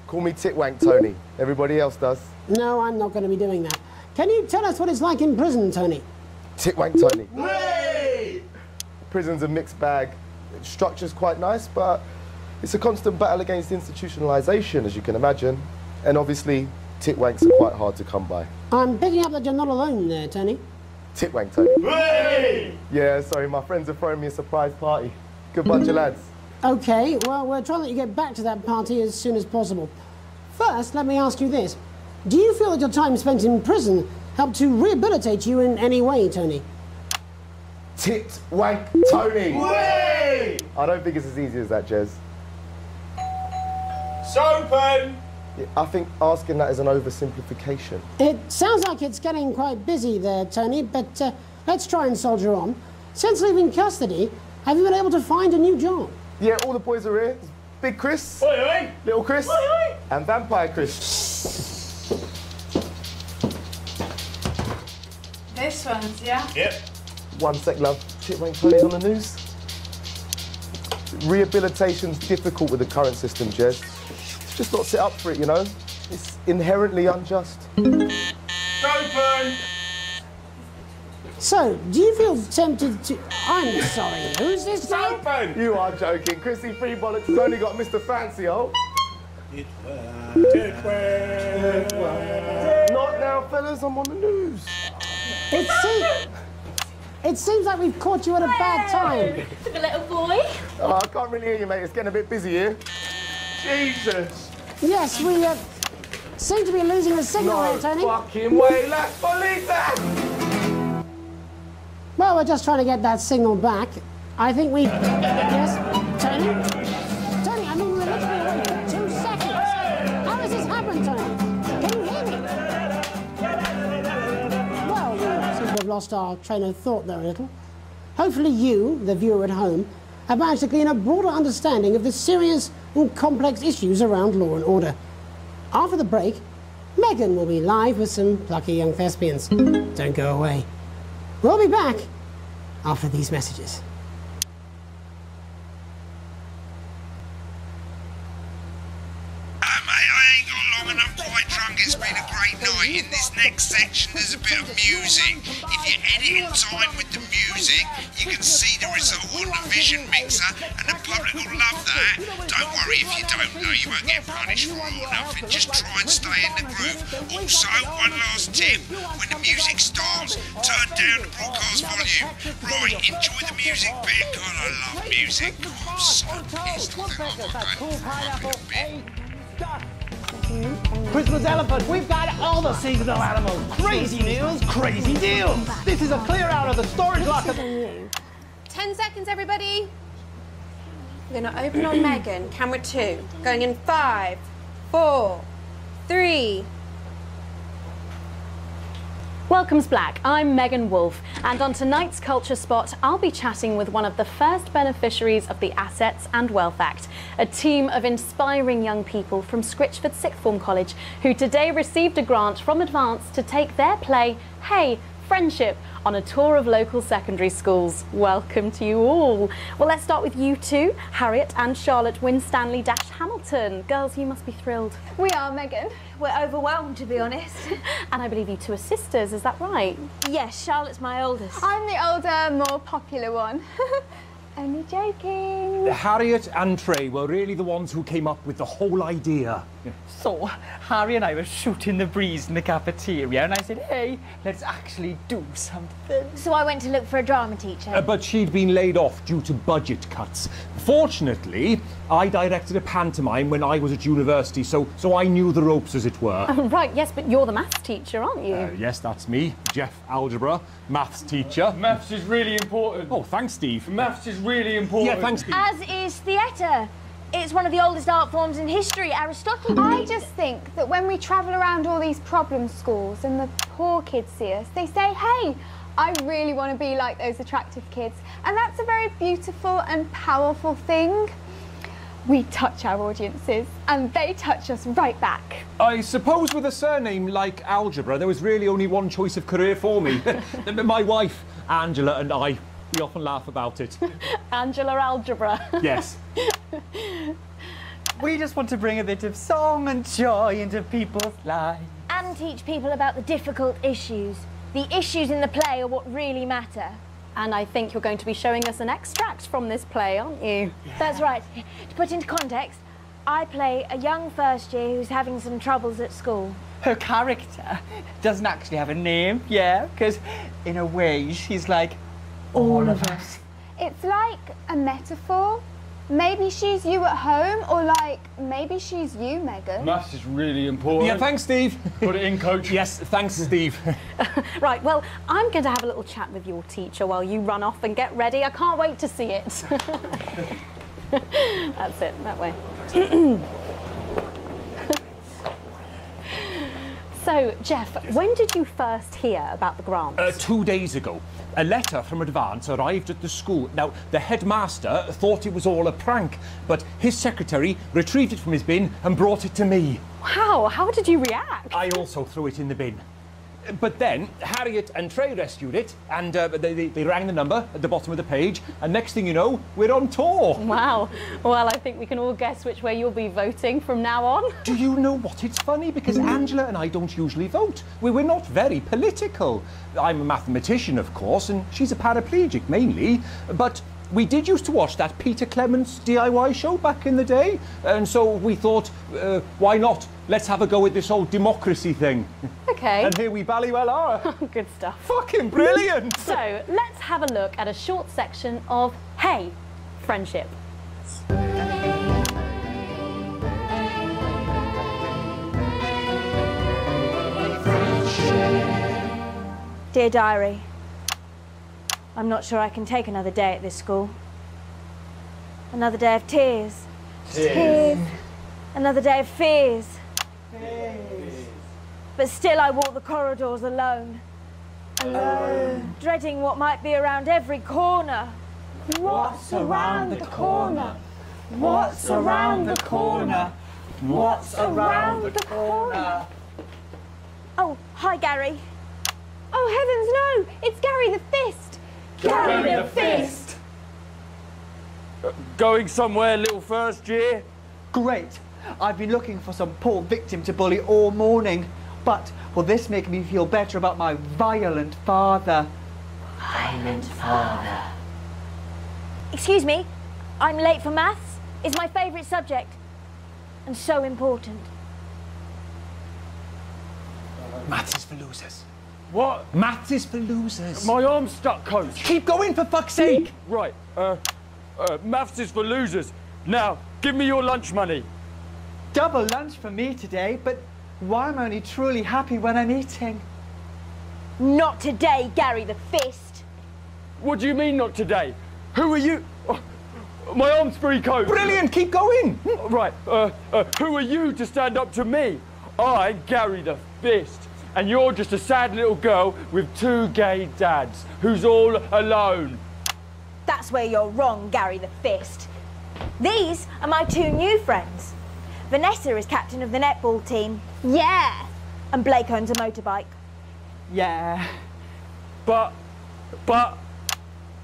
S20: Call me Titwank Tony. Everybody else does.
S2: No, I'm not going to be doing that. Can you tell us what it's like in prison, Tony?
S20: Titwank Tony. Way! Prison's a mixed bag. Structure's quite nice, but it's a constant battle against institutionalisation, as you can imagine. And obviously, titwanks are quite hard to come by.
S2: I'm picking up that you're not alone there, Tony.
S20: Titwank Tony. Way! Yeah, sorry, my friends are throwing me a surprise party. Good bunch of lads.
S2: OK, well, we're trying to let you get back to that party as soon as possible. First, let me ask you this. Do you feel that your time spent in prison helped to rehabilitate you in any way, Tony?
S20: Titwank Tony. Way! I don't think it's as easy as that, Jez.
S7: Sopen!
S20: I think asking that is an oversimplification.
S2: It sounds like it's getting quite busy there, Tony, but let's try and soldier on. Since leaving custody, have you been able to find a new job?
S20: Yeah, all the boys are here. Big Chris,
S7: Oi, oi.
S20: Little Chris,
S7: Oi, oi.
S20: and Vampire Chris.
S21: This one's, yeah?
S7: Yep.
S20: One sec, love. Titwank Tony's on the news. Rehabilitation's difficult with the current system, Jez. Just not set up for it, you know? It's inherently unjust.
S7: Open!
S2: So, do you feel tempted to... I'm sorry, who's this now?
S7: Open!
S20: You are joking. Chrissy Free Bollocks has only got Mr. Fancy, oh. Not now, fellas, I'm on the news.
S2: It seems like we've caught you at a bad time.
S19: For the little boy.
S20: Oh, I can't really hear you, mate. It's getting a bit busy here. Jesus.
S2: Yes, we seem to be losing the signal here, Tony.
S20: Fucking way, let's believe that!
S2: Well, we're just trying to get that signal back. I think we... Yes, Tony? Tony, I mean, we're literally away for 2 seconds. How has this happened, Tony? Can you hear me? Well, we seem to have lost our train of thought there a little. Hopefully you, the viewer at home, have managed to glean a broader understanding of the serious and complex issues around law and order. After the break, Megan will be live with some plucky young thespians. Don't go away. We'll be back after these messages.
S4: It's been a great night. In this next section there's a bit of music. If you edit in time with the music, you can see the result on the Vision Mixer and the public will love that. Don't worry if you don't know, you won't get punished for it or nothing. Just try and stay in the groove. Also, one last tip, when the music starts, turn down the broadcast volume. Right, enjoy the music bit. God, I love music. God, I'm so pissed. I think I might go a bit.
S14: Christmas elephant, we've got all the seasonal animals. Crazy news, crazy deals. This is a clear out of the storage locker.
S21: 10 seconds, everybody. We're going to open on Megan. Camera 2. Going in 5, 4, 3.
S1: Welcome's Black. I'm Megan Wolfe, and on tonight's Culture Spot, I'll be chatting with one of the first beneficiaries of the Assets and Wealth Act, a team of inspiring young people from Scritchford Sixth Form College who today received a grant from Advance to take their play, Hey, Friendship, on a tour of local secondary schools. Welcome to you all. Well, let's start with you two, Harriet and Charlotte Winstanley-Hamilton. Girls, you must be thrilled.
S21: We are, Megan. We're overwhelmed, to be honest.
S1: And I believe you two are sisters, is that right?
S21: Yes, Charlotte's my oldest.
S16: I'm the older, more popular one. Only joking.
S14: Harriet and Trey were really the ones who came up with the whole idea.
S3: So, Harry and I were shooting the breeze in the cafeteria, and I said, hey, let's actually do something.
S22: So I went to look for a drama teacher.
S14: But she'd been laid off due to budget cuts. Fortunately, I directed a pantomime when I was at university, so I knew the ropes, as it were.
S1: Oh, right, yes, but you're the maths teacher, aren't you?
S14: Yes, that's me, Jeff Algebra, maths teacher.
S23: Maths is really important.
S14: Oh, thanks, Steve.
S23: Maths is really important.
S14: Yeah, thanks, Steve.
S22: As is theatre. It's one of the oldest art forms in history, Aristotle.
S16: I just think that when we travel around all these problem schools and the poor kids see us, they say, hey, I really want to be like those attractive kids. And that's a very beautiful and powerful thing. We touch our audiences and they touch us right back.
S14: I suppose with a surname like Algebra, there was really only one choice of career for me. My wife, Angela, and I, we often laugh about it.
S1: Angela Algebra.
S14: Yes.
S3: We just want to bring a bit of song and joy into people's lives.
S22: And teach people about the difficult issues. The issues in the play are what really matter.
S1: And I think you're going to be showing us an extract from this play, aren't you?
S22: Yeah. That's right. To put into context, I play a young first year who's having some troubles at school.
S3: Her character doesn't actually have a name, yeah, because in a way she's like all of us.
S16: It's like a metaphor. Maybe she's you at home, or like, maybe she's you, Megan.
S23: Maths is really important.
S14: Yeah, thanks, Steve.
S23: Put it in, Coach.
S14: Yes, thanks, Steve.
S1: Right, well, I'm going to have a little chat with your teacher while you run off and get ready. I can't wait to see it. That's it, that way. So, Jeff, when did you first hear about the grants?
S14: 2 days ago. A letter from Advance arrived at the school. Now, the headmaster thought it was all a prank, but his secretary retrieved it from his bin and brought it to me.
S1: Wow, how did you react?
S14: I also threw it in the bin. But then Harriet and Trey rescued it, and they rang the number at the bottom of the page, and next thing you know, we're on tour.
S1: Wow. Well, I think we can all guess which way you'll be voting from now on.
S14: Do you know what? It's funny, because Angela and I don't usually vote. We're not very political. I'm a mathematician, of course, and she's a paraplegic, mainly, but we did used to watch that Peter Clements DIY show back in the day, and so we thought, why not? Let's have a go at this whole democracy thing.
S1: Okay.
S14: And here we bally well are.
S1: Good stuff.
S14: Fucking brilliant!
S1: So, let's have a look at a short section of Hey, Friendship.
S22: Dear Diary, I'm not sure I can take another day at this school. Another day of tears.
S12: Tears.
S22: Another day of fears. But still I walk the corridors alone. Alone. Dreading what might be around every corner.
S12: What's around the corner? What's around the corner? What's around the corner?
S22: Oh, hi, Gary.
S16: Oh, heavens, no! It's Gary the Fist!
S12: Gary the Fist!
S23: Going somewhere, little first year?
S3: Great. I've been looking for some poor victim to bully all morning. But will this make me feel better about my violent father?
S12: Violent father.
S22: Excuse me, I'm late for maths. It's my favourite subject. And so important.
S14: Maths is for losers.
S23: What?
S14: Maths is for losers.
S23: My arm's stuck, Coach.
S14: Keep going, for fuck's sake.
S23: Right, maths is for losers. Now, give me your lunch money.
S3: Double lunch for me today, but why am I only truly happy when I'm eating?
S22: Not today, Gary the Fist.
S23: What do you mean, not today? Who are you? Oh, my arm's free, Coach.
S14: Brilliant, keep going.
S23: Right, who are you to stand up to me? I'm Gary the Fist, and you're just a sad little girl with 2 gay dads who's all alone.
S22: That's where you're wrong, Gary the Fist. These are my 2 new friends. Vanessa is captain of the netball team. Yeah. And Blake owns a motorbike.
S3: Yeah.
S23: But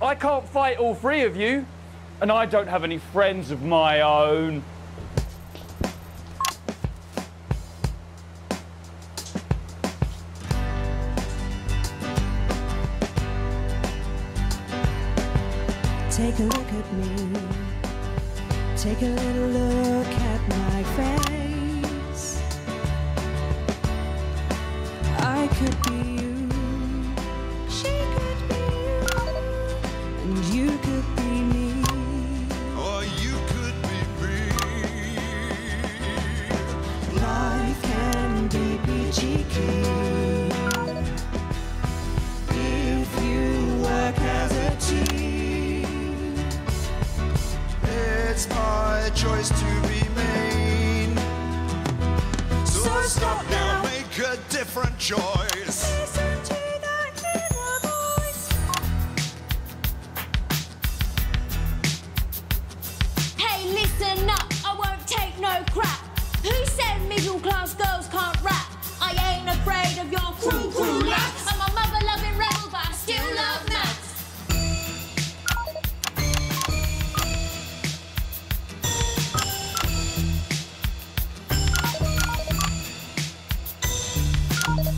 S23: I can't fight all 3 of you, and I don't have any friends of my own.
S24: Take a look at me. Take a little look at my face. I could be you, she could be you, and you could be me,
S12: or you could be me.
S24: Life can be peachy keen if you work as a team.
S12: It's my choice to be mean. So stop now, make a different choice.
S24: Listen to that inner voice.
S22: Hey, listen up, I won't take no crap. Who said middle class girls can't rap? I ain't afraid of your cruel lads. I'm a mother-loving rebel, but I still love maths.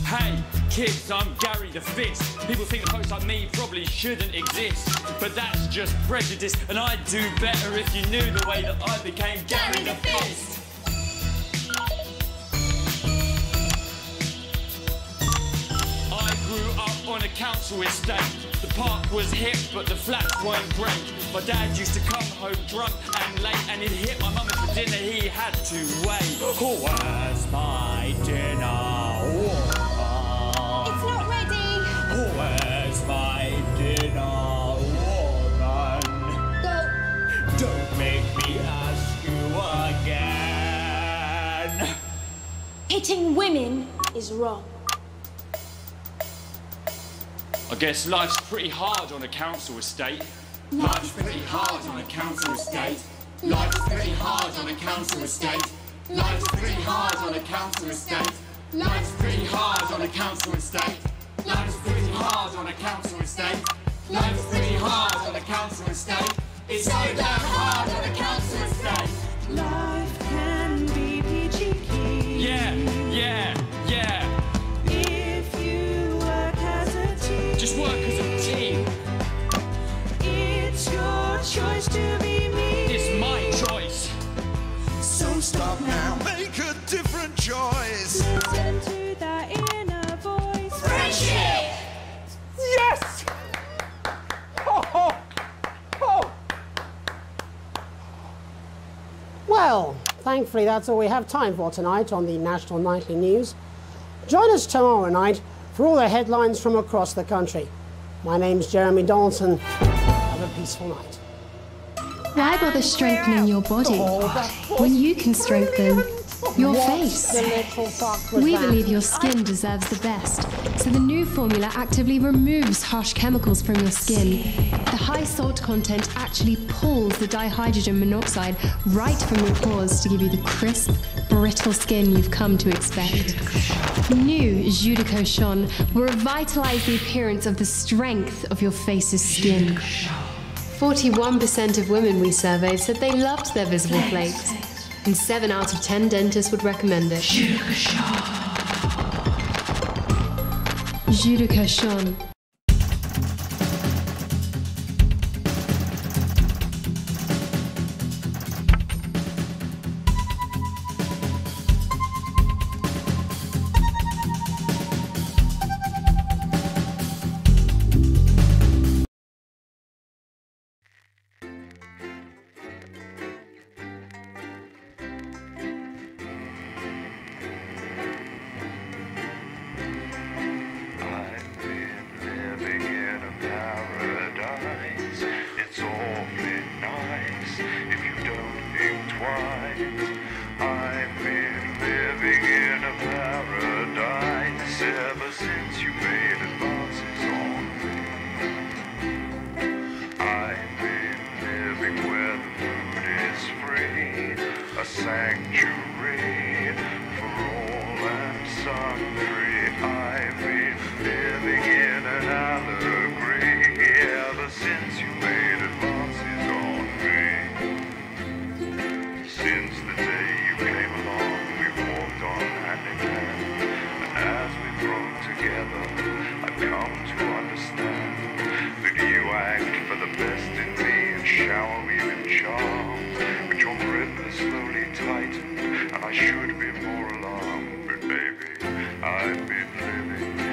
S23: Hey, kids, I'm Gary the Fist. People think that folks like me probably shouldn't exist, but that's just prejudice, and I'd do better if you knew the way that I became Gary the Fist. I grew up on a council estate. The park was hip, but the flats weren't great. My dad used to come home drunk and late, and he'd hit my mum for dinner, he had to wait. Oh, where's my dinner?
S22: It's not ready.
S23: Where's my dinner, woman?
S22: Go.
S23: Don't make me ask you again.
S22: Hitting women is wrong.
S23: I guess life's pretty hard on a council estate. Life's pretty hard on a council estate. Life's pretty hard on a council estate. Life's pretty hard on a council estate. Life's pretty hard on a council estate. Life's pretty hard on a council estate. Life's pretty hard on a council estate. It's so damn hard on a council estate.
S24: Life can be peachy keen.
S23: Yeah.
S24: If you work as a team.
S23: Just work as a team.
S24: It's your choice to be me.
S23: It's my choice.
S12: So stop now, make a different choice.
S24: Listen to that inner voice.
S22: Friendship!
S14: Yes! Oh.
S2: Well, thankfully that's all we have time for tonight on the National Nightly News. Join us tomorrow night for all the headlines from across the country. My name's Jeremy Donaldson. Have a peaceful night.
S5: Why bother strengthening your body when you can strengthen your face? We believe your skin deserves the best, so the new formula actively removes harsh chemicals from your skin. The high salt content actually pulls the dihydrogen monoxide right from your pores to give you the crisp, brittle skin you've come to expect. New Judico Shon will revitalize the appearance of the strength of your face's skin. 41% of women we surveyed said they loved their visible flakes, and 7 out of 10 dentists would recommend it. Judico Shon.
S12: Sanctuary for all and sundry. I've been living in an allegory ever since you made advances on me. Since the day you came along, we've walked on hand in hand, and as we've grown together, I've come to understand that you act for the best in me and shower me with charm. But your grip has slowly tightened, and I should be more alarmed. But baby, I've been living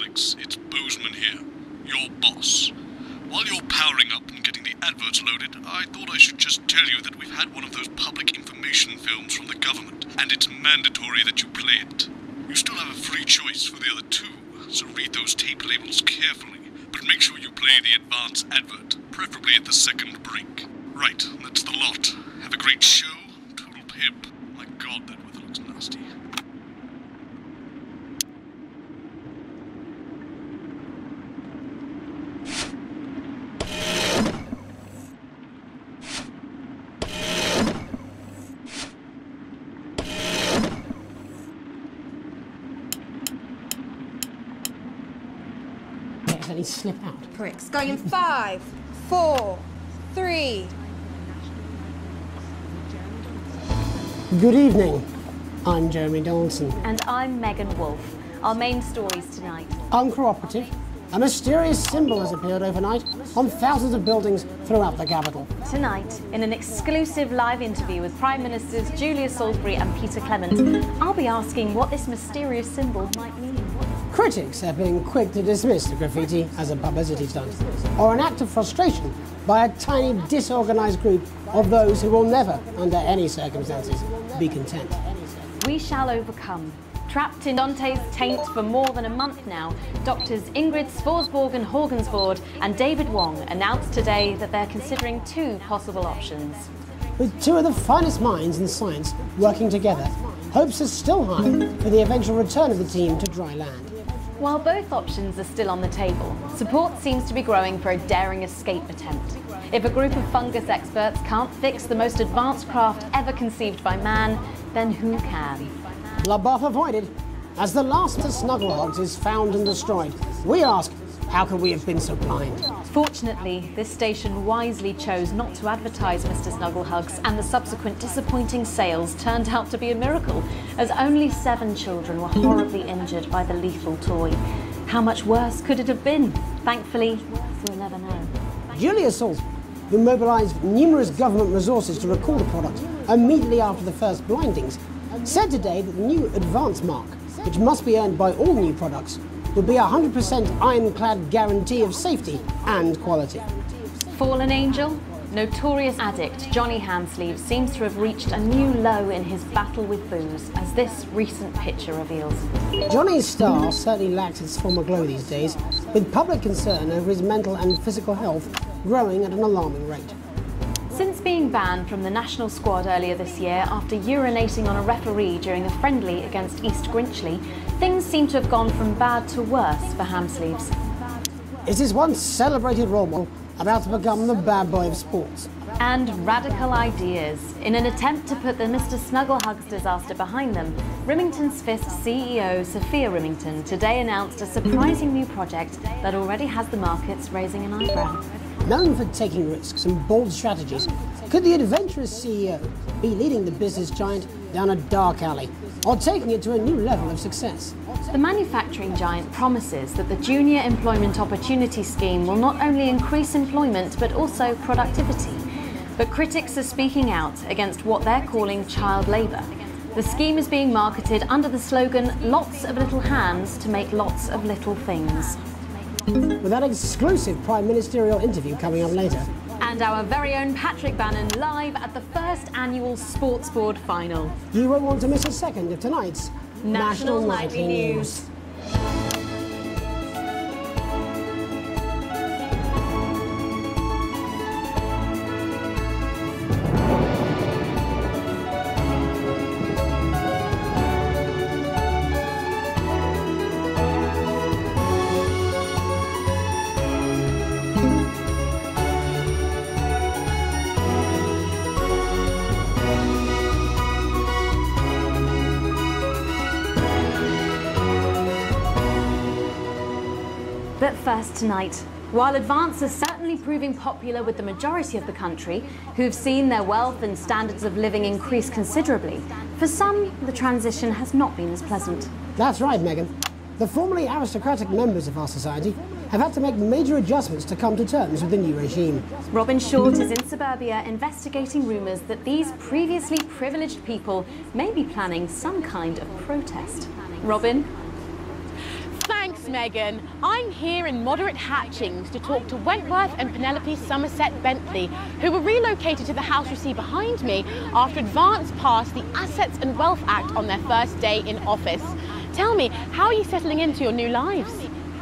S8: Alex, it's Bozeman here, your boss. While you're powering up and getting the adverts loaded, I thought I should just tell you that we've had one of those public information films from the government, and it's mandatory that you play it. You still have a free choice for the other two, so read those tape labels carefully, but make sure you play the advance advert, preferably at the second break. Right, that's the lot. Have a great show. Total pimp. My God, that weather looks nasty.
S2: Any slip out.
S21: Pricks. Going in 5, 4, 3.
S2: Good evening. I'm Jeremy Dawson.
S1: And I'm Megan Wolf. Our main stories tonight.
S2: Uncooperative. A mysterious symbol has appeared overnight on thousands of buildings throughout the capital.
S1: Tonight, in an exclusive live interview with Prime Ministers Julia Salisbury and Peter Clement, I'll be asking what this mysterious symbol might mean.
S2: Critics have been quick to dismiss the graffiti as a publicity stunt, or an act of frustration by a tiny, disorganised group of those who will never, under any circumstances, be content.
S1: We shall overcome. Trapped in Dante's taint for more than a month now, doctors Ingrid Svorsborg-Horgensvoord and David Wong announced today that they're considering 2 possible options.
S2: With 2 of the finest minds in science working together, hopes are still high for the eventual return of the team to dry land.
S1: While both options are still on the table, support seems to be growing for a daring escape attempt. If a group of fungus experts can't fix the most advanced craft ever conceived by man, then who can?
S2: Bloodbath avoided. As the last of the Snugglehogs is found and destroyed, we ask, how could we have been so blind?
S1: Fortunately, this station wisely chose not to advertise Mr. Snugglehugs, and the subsequent disappointing sales turned out to be a miracle, as only 7 children were horribly injured by the lethal toy. How much worse could it have been? Thankfully, we'll never know.
S2: Julia Salisbury, who mobilised numerous government resources to recall the product immediately after the first blindings, said today that the new advance mark, which must be earned by all new products, would be a 100% ironclad guarantee of safety and quality.
S1: Fallen angel? Notorious addict Johnny Handsleeves seems to have reached a new low in his battle with booze, as this recent picture reveals.
S2: Johnny's star certainly lacks its former glow these days, with public concern over his mental and physical health growing at an alarming rate.
S1: Since being banned from the national squad earlier this year after urinating on a referee during a friendly against East Grinchley, things seem to have gone from bad to worse for Handsleeves.
S2: Is his once celebrated role model about to become the bad boy of sports?
S1: And radical ideas. In an attempt to put the Mr. Snugglehugs disaster behind them, Remington's Fist CEO Sophia Remington today announced a surprising new project that already has the markets raising an eyebrow.
S2: Known for taking risks and bold strategies, could the adventurous CEO be leading the business giant down a dark alley, or taking it to a new level of success?
S1: The manufacturing giant promises that the Junior Employment Opportunity Scheme will not only increase employment but also productivity. But critics are speaking out against what they're calling child labour. The scheme is being marketed under the slogan, "Lots of little hands to make lots of little things."
S2: With that exclusive Prime Ministerial interview coming up later.
S1: And our very own Patrick Bannon live at the first annual Sports Board final.
S2: You won't want to miss a second of tonight's
S1: National Nightly News. But first tonight, while Advance is certainly proving popular with the majority of the country, who've seen their wealth and standards of living increase considerably, for some, the transition has not been as pleasant.
S2: That's right, Megan. The formerly aristocratic members of our society have had to make major adjustments to come to terms with the new regime.
S1: Robin Short is in suburbia investigating rumours that these previously privileged people may be planning some kind of protest. Robin?
S10: Thanks,
S6: Megan. I'm here in Moderate Hatchings to talk to Wentworth and Penelope Somerset Bentley, who were relocated to the house you see behind me after Advance passed the Assets and Wealth Act on their first day in office. Tell me, how are you settling into your new lives?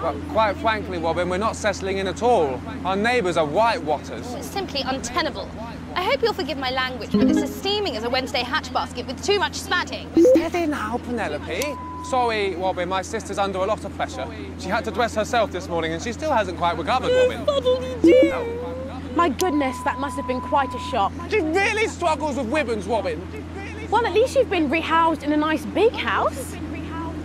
S10: Well, quite frankly, Robin, we're not settling in at all. Our neighbours are whitewatters.
S11: It's simply untenable. I hope you'll forgive my language, but it's as steaming as a Wednesday hatch basket with too much spatting.
S10: Steady now, Penelope. Sorry, Robin, my sister's under a lot of pressure. She had to dress herself this morning and she still hasn't quite recovered, Robin.
S6: My goodness, that must have been quite a shock.
S10: She really struggles with ribbons, Robin.
S6: Well, at least you've been rehoused in a nice big house.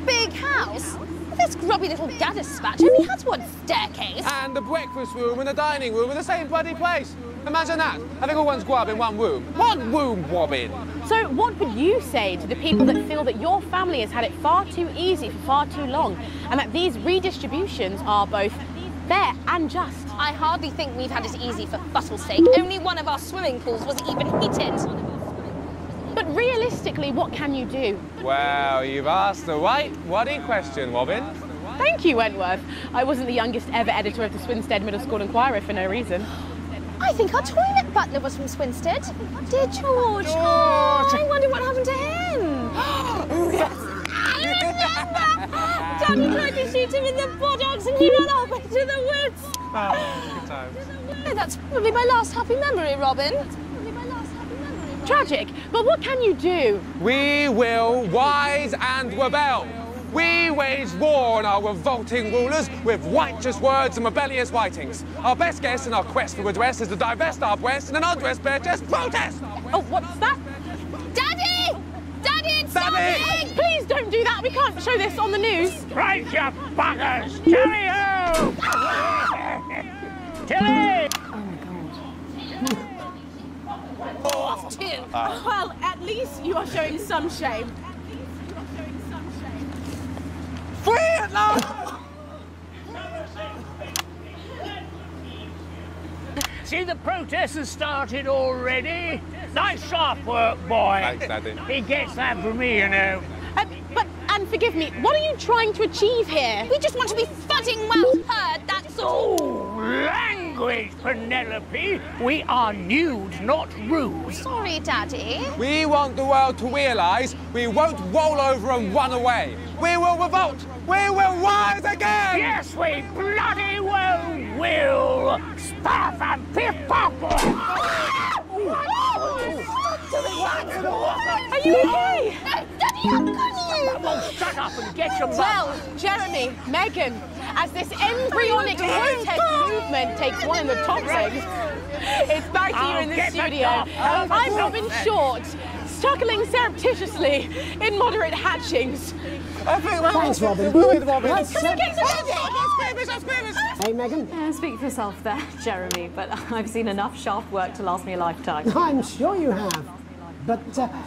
S11: Big house? This grubby little gaddis spatch only has one staircase.
S10: And the breakfast room and the dining room in the same bloody place. Imagine that, having all one's grub in one room. One room, Robin.
S6: So what would you say to the people that feel that your family has had it far too easy for far too long, and that these redistributions are both fair and just?
S11: I hardly think we've had it easy for fussle's sake. Only one of our swimming pools was even heated.
S6: But realistically, what can you do?
S10: Well, you've asked the right bloody question, Robin.
S6: Thank you, Wentworth. I wasn't the youngest ever editor of the Swinstead Middle School Inquirer for no reason.
S11: I think our toilet butler was from Swinstead. Dear George. Oh, I wonder what happened to him. Yes, I remember. Daddy tried to shoot him in the buttocks and he ran off into the woods.
S10: Oh, good times.
S11: Oh, that's probably my last happy memory, Robin.
S6: Tragic, but what can you do?
S10: We will rise and rebel. We wage war on our revolting rulers with righteous words and rebellious writings. Our best guess in our quest for redress is to divest our breasts in an undressed bare chest protest.
S6: Oh, what's that?
S11: Daddy! Daddy, it's
S10: Daddy!
S11: starting!
S6: Please don't do that. We can't show this on the news.
S13: Right, you buggers! Cheerio! Tilly!
S11: Off too.
S6: Well, at least you are showing some shame.
S10: Free at last!
S13: See, the protest has started already. Nice sharp work, boy.
S10: Thanks, Daddy.
S13: He gets that from me, you know.
S6: And forgive me, what are you trying to achieve here?
S11: We just want to be fudding well heard, that's all.
S13: Oh, language, Penelope. We are nude, not rude.
S11: Sorry, Daddy.
S10: We want the world to realise we won't roll over and run away. We will revolt. We will rise again.
S13: Yes, we bloody well will. Stuff and piff pop.
S6: Are you okay?
S11: No, Daddy, how could you?
S13: Well, shut up and get your
S6: Well, Jeremy, Megan, as this embryonic protest movement takes one in the top legs, it's back here in the studio. I'm Robin Short, struggling surreptitiously in Moderate Hatchings.
S2: Thanks, Robin. Hey, Megan.
S1: Speak for yourself there, Jeremy, but I've seen enough shaft work to last me a lifetime.
S2: I'm sure you have. But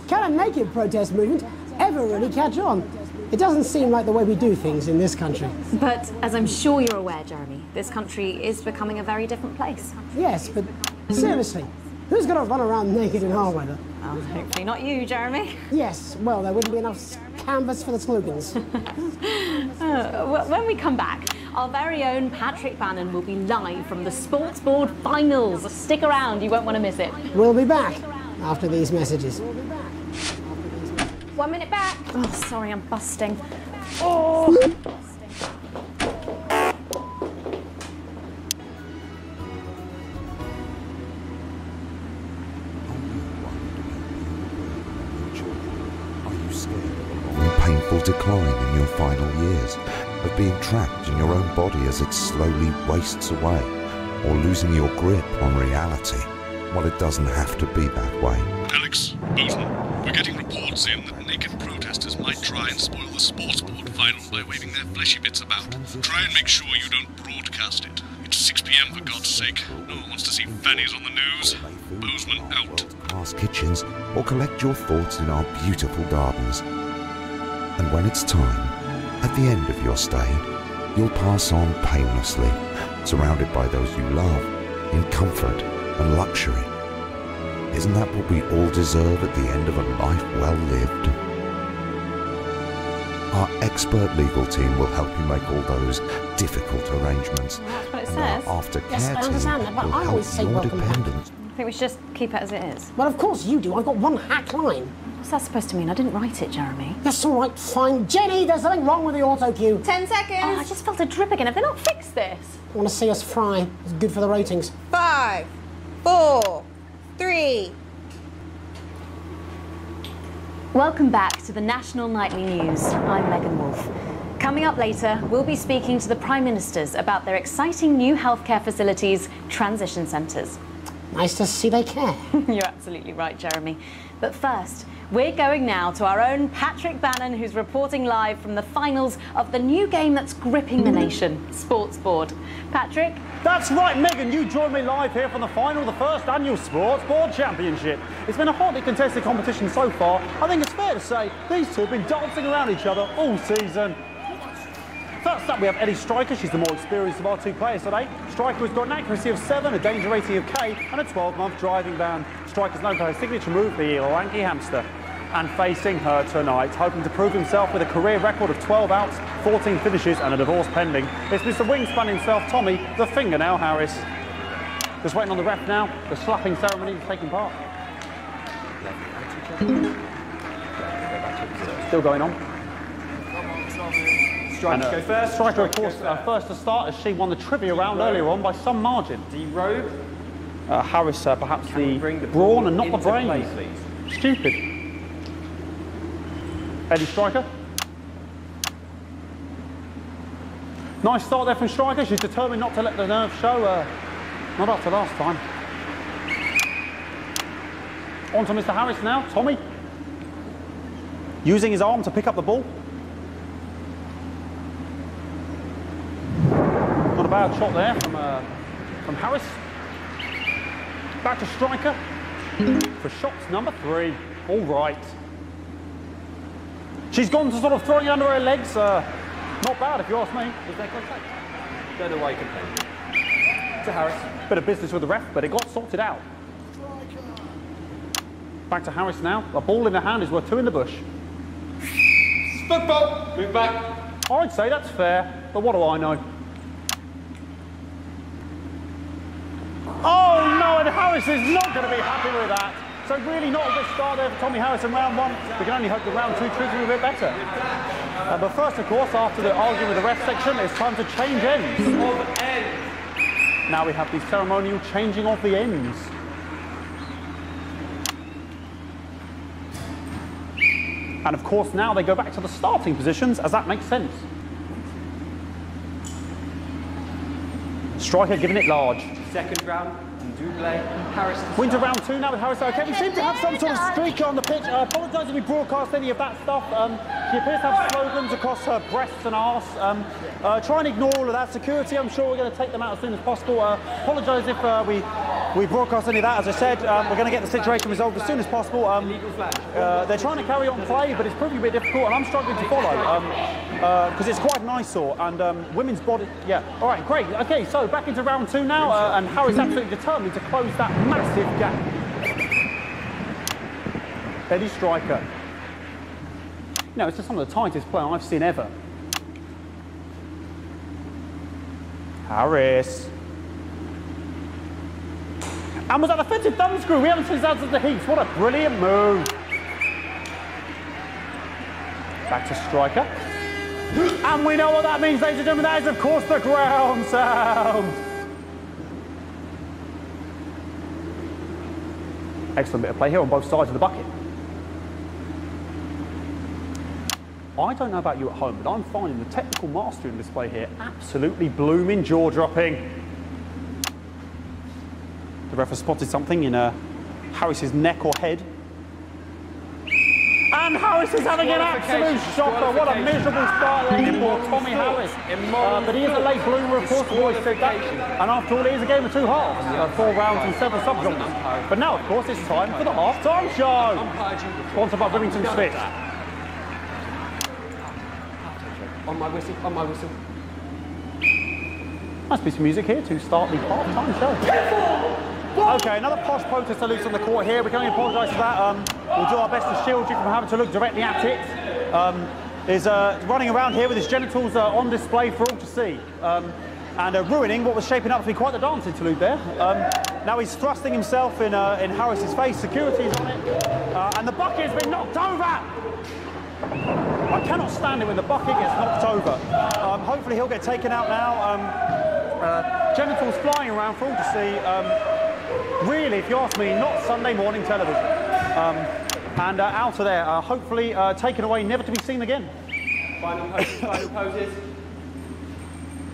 S2: can a naked protest movement ever really catch on? It doesn't seem like the way we do things in this country.
S1: But as I'm sure you're aware, Jeremy, this country is becoming a very different place.
S2: Yes, but seriously, who's going to run around naked in our weather?
S1: Well, hopefully not you, Jeremy.
S2: Yes, well, there wouldn't be enough canvas for the slogans.
S1: When we come back, our very own Patrick Bannon will be live from the Sports Board Finals. Stick around, you won't want to miss it.
S2: We'll be back after these messages.
S11: 1 minute back.
S1: Oh, sorry, I'm busting. Oh!
S15: Painful decline in your final years, of being trapped in your own body as it slowly wastes away, or losing your grip on reality. Well, it doesn't have to be that way.
S8: Alex, Bozeman, we're getting reports in that naked protesters might try and spoil the sports board final by waving their fleshy bits about. Try and make sure you don't broadcast it. It's 6 p.m. for God's sake. No one wants to see fannies on the news. Bozeman out.
S15: Past kitchens, or collect your thoughts in our beautiful gardens. And when it's time, at the end of your stay, you'll pass on painlessly, surrounded by those you love, in comfort and luxury. Isn't that what we all deserve at the end of a life well lived? Our expert legal team will help you make all those difficult arrangements.
S1: That's what it
S15: And our
S1: says.
S15: aftercare
S2: Yes, I understand that,
S15: team
S2: but
S15: will
S2: I always
S15: help
S2: say
S15: your
S2: welcome back.
S15: dependents.
S1: I think we should just keep it as it is.
S2: Well, of course you do. I've got one hack line.
S1: What's that supposed to mean? I didn't write it, Jeremy.
S2: That's all right, fine. Jenny, there's something wrong with the auto cue.
S21: 10 seconds.
S1: Oh, I just felt a drip again. Have they not fixed this?
S2: I want to see us fry. It's good for the ratings.
S21: 5, 4, 3.
S1: Welcome back to the National Nightly News. I'm Megan Wolf. Coming up later, we'll be speaking to the Prime Ministers about their exciting new healthcare facilities, transition centres.
S2: Nice to see they care.
S1: You're absolutely right, Jeremy. But first, we're going now to our own Patrick Bannon, who's reporting live from the finals of the new game that's gripping the nation, Sports Board. Patrick?
S7: That's right, Megan. You join me live here from the final of the first annual Sports Board Championship. It's been a hotly contested competition so far. I think it's fair to say these two have been dancing around each other all season. First up, we have Eddie Striker. She's the more experienced of our two players today. Striker has got an accuracy of 7, a danger rating of K, and a 12-month driving ban. Striker's known for her signature move, the lanky hamster. And facing her tonight, hoping to prove himself with a career record of 12 outs, 14 finishes, and a divorce pending, it's Mr. Wingspan himself, Tommy, the Fingernail Harris. Just waiting on the ref now. The slapping ceremony is taking part. Still going on. Striker go first. Striker, of course, first to start, as she won the trivia round earlier on by some margin.
S9: D-Robe.
S7: Harris, perhaps the brawn and not the brains. Stupid. Eddie Striker. Nice start there from Striker. She's determined not to let the nerves show. Not after last time. On to Mr. Harris now. Tommy. Using his arm to pick up the ball. Not a bad shot there from Harris. Back to Striker for shots number 3. All right. She's gone to sort of throwing under her legs. Not bad if you ask me.
S9: Was there contact? Don't know why you complain. To Harris.
S7: Bit of business with the ref, but it got sorted out. Back to Harris now. A ball in the hand is worth 2 in the bush.
S9: Football. Move back.
S7: I'd say that's fair, but what do I know? Oh no, and Harris is not going to be happy with that. So really not a good start there for Tommy Harris in round 1. We can only hope that round 2 treats him a bit better. But first, of course, after the argument with the ref section, it's time to change ends. Now we have the ceremonial changing of the ends. And of course, now they go back to the starting positions, as that makes sense. Striker giving it large.
S9: Second round. Harris.
S7: Winter round 2 now with Harris. Okay, we seem to have some sort of streak on the pitch. I apologise if we broadcast any of that stuff. She appears to have slogans across her breasts and arse. Try and ignore all of that. Security, I'm sure we're going to take them out as soon as possible. Apologise if we broadcast any of that. As I said, we're going to get the situation resolved as soon as possible. They're trying to carry on play, but it's proving a bit difficult, and I'm struggling to follow because it's quite an eyesore. And women's body, yeah. All right, great. Okay, so back into round 2 now, and Harris absolutely determined to close that massive gap. Eddie Striker. You know, it's just some of the tightest play I've seen ever. Harris. And was that a fitted thumb screw? We haven't seen that since the heats. What a brilliant move. Back to Striker. And we know what that means, ladies and gentlemen. That is, of course, the ground sound. Excellent bit of play here on both sides of the bucket. I don't know about you at home, but I'm finding the technical mastery in this play here absolutely blooming jaw-dropping. The ref has spotted something in Harris's neck or head. And Harris is having an absolute shocker. What a miserable start there for Tommy Harris. But he is a late bloomer, of course, the boys said that. And after all, it is a game of 2 halves. 4 rounds and 7 subgenres. But now, of course, it's time for the half-time show. Sponsored by Remington Smith.
S9: On my whistle, on my whistle.
S7: Nice piece of music here to start the half-time show. Okay, another posh protester loose on the court here. We can only apologise for that. We'll do our best to shield you from having to look directly at it. is running around here with his genitals on display for all to see. And ruining what was shaping up to be quite the dance interlude there. Now he's thrusting himself in Harris's face, security's on it, and the bucket has been knocked over! I cannot stand it when the bucket gets knocked over. Hopefully he'll get taken out now. Genitals flying around for all to see. Really, if you ask me, not Sunday morning television. And out of there, hopefully taken away, never to be seen again.
S9: Final poses, final poses.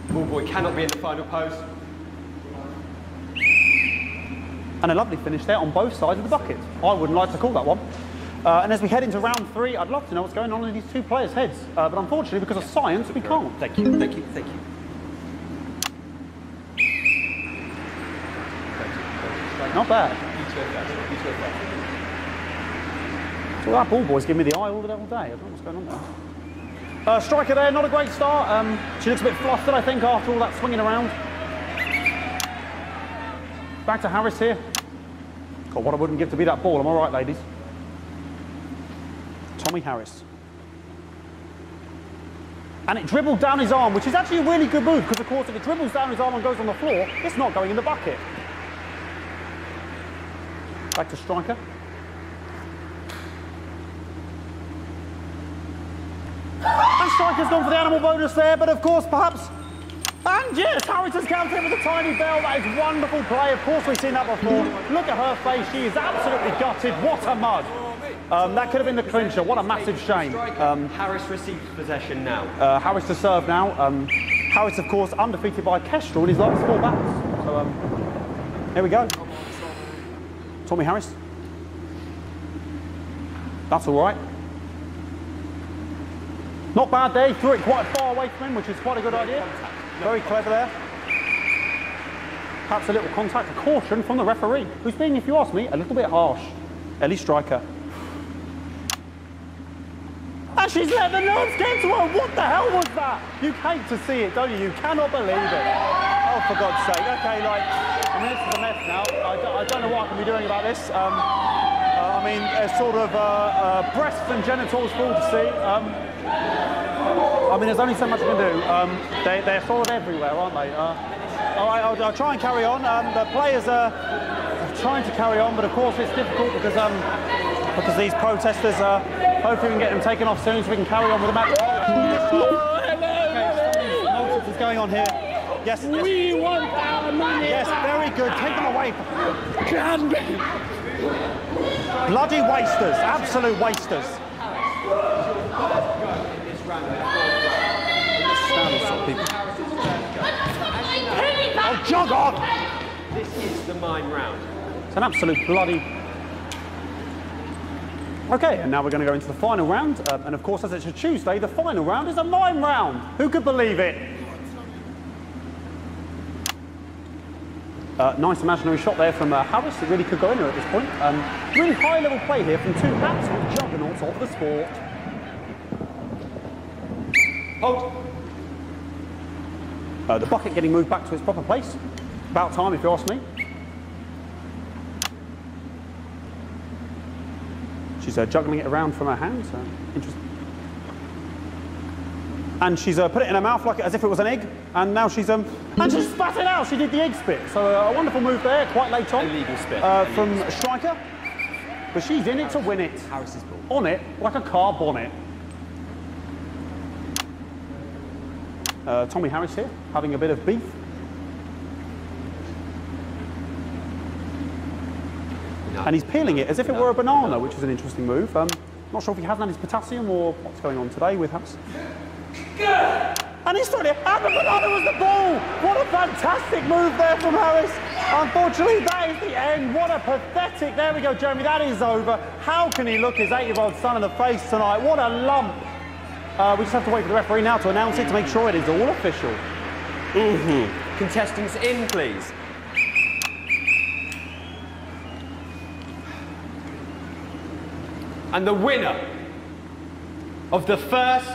S9: Ball boy cannot be in the final pose.
S7: And a lovely finish there on both sides of the bucket. I wouldn't like to call that one. And as we head into round 3, I'd love to know what's going on in these two players' heads. But unfortunately, because of science, we can't.
S9: Thank you, thank you, thank you.
S7: Not bad. So that ball boy's giving me the eye all day. I don't know what's going on there. Striker there, not a great start. She looks a bit flustered, I think, after all that swinging around. Back to Harris here. God, what I wouldn't give to be that ball. Am I right, ladies? Tommy Harris. And it dribbled down his arm, which is actually a really good move, because, of course, if it dribbles down his arm and goes on the floor, it's not going in the bucket. Back to Striker. And Striker's gone for the animal bonus there, but of course, perhaps... And yes, Harris has counted with a tiny bell. That is wonderful play. Of course, we've seen that before. Look at her face. She is absolutely gutted. What a mud. That could have been the clincher. What a massive shame.
S9: Harris receives possession now.
S7: Harris to serve now. Harris, of course, undefeated by Kestrel in his last 4 bats. So, here we go. Tommy Harris. That's all right. Not bad there. He threw it quite far away from him, which is quite a good idea. Very clever there. Perhaps a little contact, a caution from the referee, who's being, if you ask me, a little bit harsh. Ellie Striker. And she's let the nerves get to her. What the hell was that? You hate to see it, don't you? You cannot believe it. Oh, for God's sake. Okay, like, I mean, this is a mess now. I don't know what I can be doing about this. I mean, sort of breasts and genitals for all to see. I mean, there's only so much I can do. They're sort of everywhere, aren't they? All right, I'll try and carry on. The players are trying to carry on, but of course it's difficult because these protesters, hopefully we can get them taken off soon so we can carry on with the match. Nonsense is going on here. Yes, yes.
S13: We want our money.
S7: Yes, very good. Take them away. Bloody wasters, absolute wasters. Oh, jog on!
S9: This is the mime round.
S7: It's an absolute bloody... Okay, and now we're going to go into the final round. And of course, as it's a Tuesday, the final round is a mime round. Who could believe it? Nice imaginary shot there from Harris. It really could go anywhere at this point. Really high-level play here from 2 absolute juggernauts of the sport.
S9: Hold.
S7: The bucket getting moved back to its proper place. About time, if you ask me. She's juggling it around from her hands. Interesting. And she's put it in her mouth like as if it was an egg. And now she's and she spat it out. She did the egg spit. So a wonderful move there, quite late on.
S9: Illegal spit.
S7: From Striker. But she's in it to win it.
S9: Harris's ball.
S7: On it like a car bonnet. Tommy Harris here, having a bit of beef.
S9: No.
S7: And he's peeling it as if it were a banana, which is an interesting move. Not sure if he hasn't had his potassium or what's going on today with Harris. And he's throwing it, and the banana was the ball! What a fantastic move there from Harris. Unfortunately, that is the end. What a pathetic, there we go, Jeremy, that is over. How can he look his 8-year-old son in the face tonight? What a lump. We just have to wait for the referee now to announce it to make sure it is all official.
S9: Contestants in, please. And the winner of the first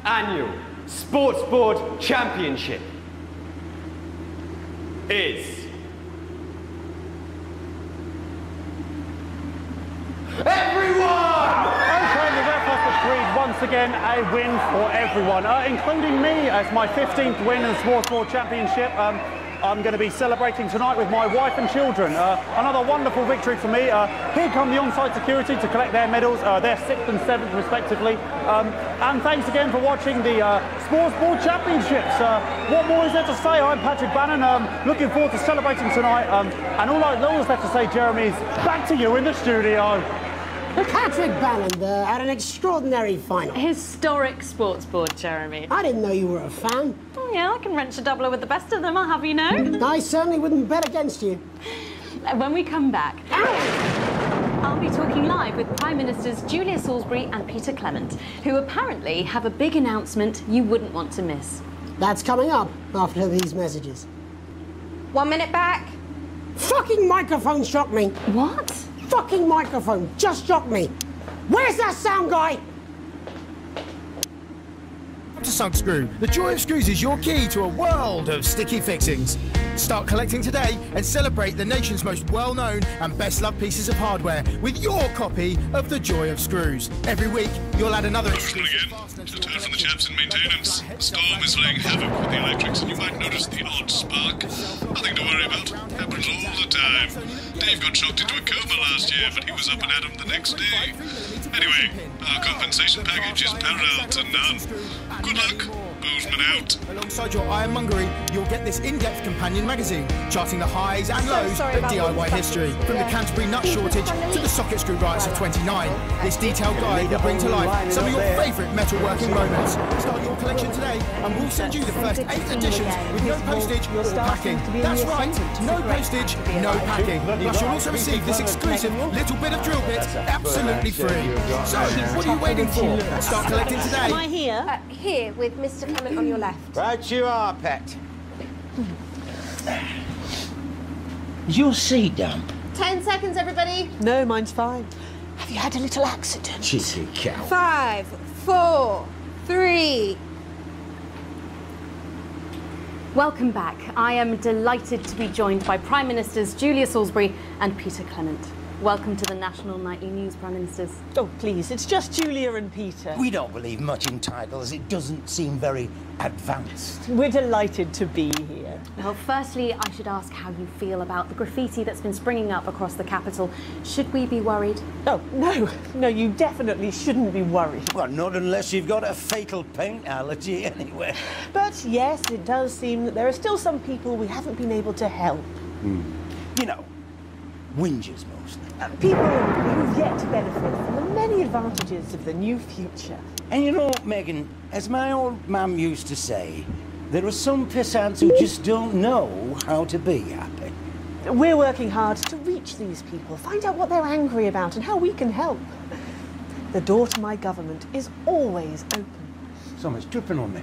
S9: annual Sports Board Championship is... everyone!
S7: Okay, the ref has decreed once once again a win for everyone, including me as my 15th win in the Sports Board Championship. I'm going to be celebrating tonight with my wife and children. Another wonderful victory for me. Here come the on-site security to collect their medals, their 6th and 7th respectively. And thanks again for watching the Sports Board Championships. What more is there to say? I'm Patrick Bannon, looking forward to celebrating tonight. And all that's left to say, Jeremy, is back to you in the studio.
S2: Patrick Bannon had an extraordinary final.
S1: Historic sports board, Jeremy.
S2: I didn't know you were a fan.
S1: Oh, yeah, I can wrench a doubler with the best of them, I'll have you know.
S2: I certainly wouldn't bet against you.
S1: When we come back, I'll be talking live with Prime Ministers Julia Salisbury and Peter Clement, who apparently have a big announcement you wouldn't want to miss.
S2: That's coming up after these messages.
S21: 1 minute back.
S2: Fucking microphone struck me.
S1: What?
S2: Fucking microphone just struck me. Where's that sound guy?
S17: To Sugscrew. The joy of screws is your key to a world of sticky fixings. Start collecting today and celebrate the nation's most well-known and best-loved pieces of hardware with your copy of The Joy of Screws. Every week, you'll add another exclusive fastener to
S8: Just heard from the chaps in maintenance. The storm is laying havoc with the electrics, and you might notice the odd spark. Nothing to worry about. Happens all the time. Dave got shocked into a coma last year, but he was up and at 'em the next day. Anyway, our compensation package is parallel to none. Good luck. Bozeman out.
S17: Alongside your ironmongery, you'll get this in-depth companion magazine, charting the highs and lows of DIY history. From the Canterbury nut shortage to the socket screw riots of '29. This detailed guide will bring to life some of your favourite metalworking moments. Start your collection today and we'll send you the first 8 editions with no postage or packing. That's right, no postage, no packing. Plus you'll also receive this exclusive little bit of drill bit absolutely free. So, what are you waiting for? Start collecting today.
S21: Am I here? Here with Mr. Clement on your left.
S18: Right you are, pet. Is your seat damp?
S21: 10 seconds, everybody.
S6: No, mine's fine. Have you had a little accident?
S18: Cheeky cow.
S21: 5, 4, 3.
S1: Welcome back. I am delighted to be joined by Prime Ministers Julia Salisbury and Peter Clement. Welcome to the National Nightly News, Prime Ministers.
S6: Oh, please, it's just Julia and Peter.
S18: We don't believe much in titles. It doesn't seem very advanced.
S6: We're delighted to be here.
S1: Well, firstly, I should ask how you feel about the graffiti that's been springing up across the capital. Should we be worried?
S6: Oh, no, you definitely shouldn't be worried.
S18: Well, not unless you've got a fatal paint allergy anyway.
S6: But yes, it does seem that there are still some people we haven't been able to help.
S18: You know, whingers mostly.
S6: People who've yet to benefit from the many advantages of the new future.
S18: And you know, Megan, as my old mum used to say, there are some pissants who just don't know how to be happy.
S6: We're working hard to reach these people, find out what they're angry about and how we can help. The door to my government is always open.
S18: Someone's dripping on me.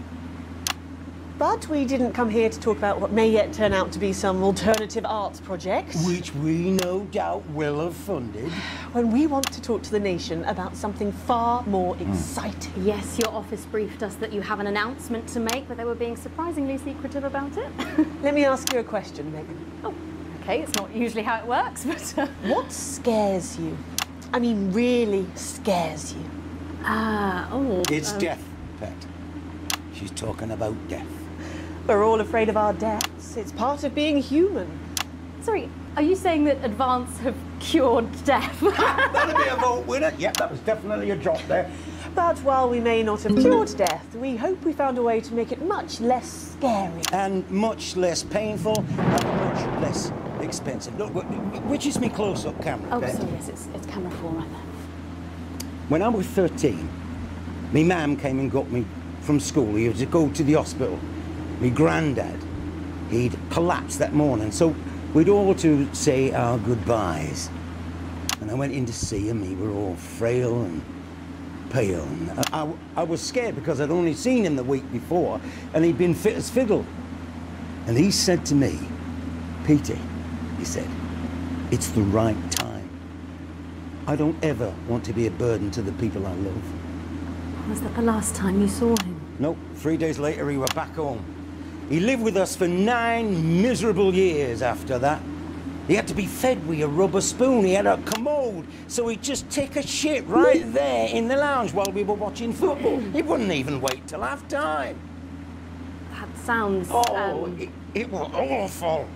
S6: But we didn't come here to talk about what may yet turn out to be some alternative arts project.
S18: Which we no doubt will have funded.
S6: When we want to talk to the nation about something far more exciting.
S1: Yes, your office briefed us that you have an announcement to make, but they were being surprisingly secretive about it.
S6: Let me ask you a question, Megan.
S1: Oh, okay, it's not usually how it works, but...
S6: What scares you? I mean, really scares you?
S18: It's death, Pet. She's talking about death.
S6: We're all afraid of our deaths. It's part of being human.
S1: Sorry, are you saying that Advance have cured death?
S18: That'll be a vote winner. Yep, that was definitely a drop there.
S6: But while we may not have cured death, we hope we found a way to make it much less scary.
S18: And much less painful and much less expensive. Look, which is me close-up camera?
S1: Oh,
S18: Pet?
S1: sorry, yes, it's camera 4 right there.
S18: When I was 13, my mum came and got me from school. He had to go to the hospital. My granddad, he'd collapsed that morning, so we'd all to say our goodbyes. And I went in to see him. He were all frail and pale. And I was scared because I'd only seen him the week before, and he'd been fit as fiddle. And he said to me, Peter, he said, it's the right time. I don't ever want to be a burden to the people I love.
S1: Was that the last time you saw him?
S18: Nope. 3 days later, he were back home. He lived with us for 9 miserable years after that. He had to be fed with a rubber spoon. He had a commode, so he'd just take a shit right there in the lounge while we were watching football. He wouldn't even wait till half-time.
S1: That sounds...
S18: It was awful.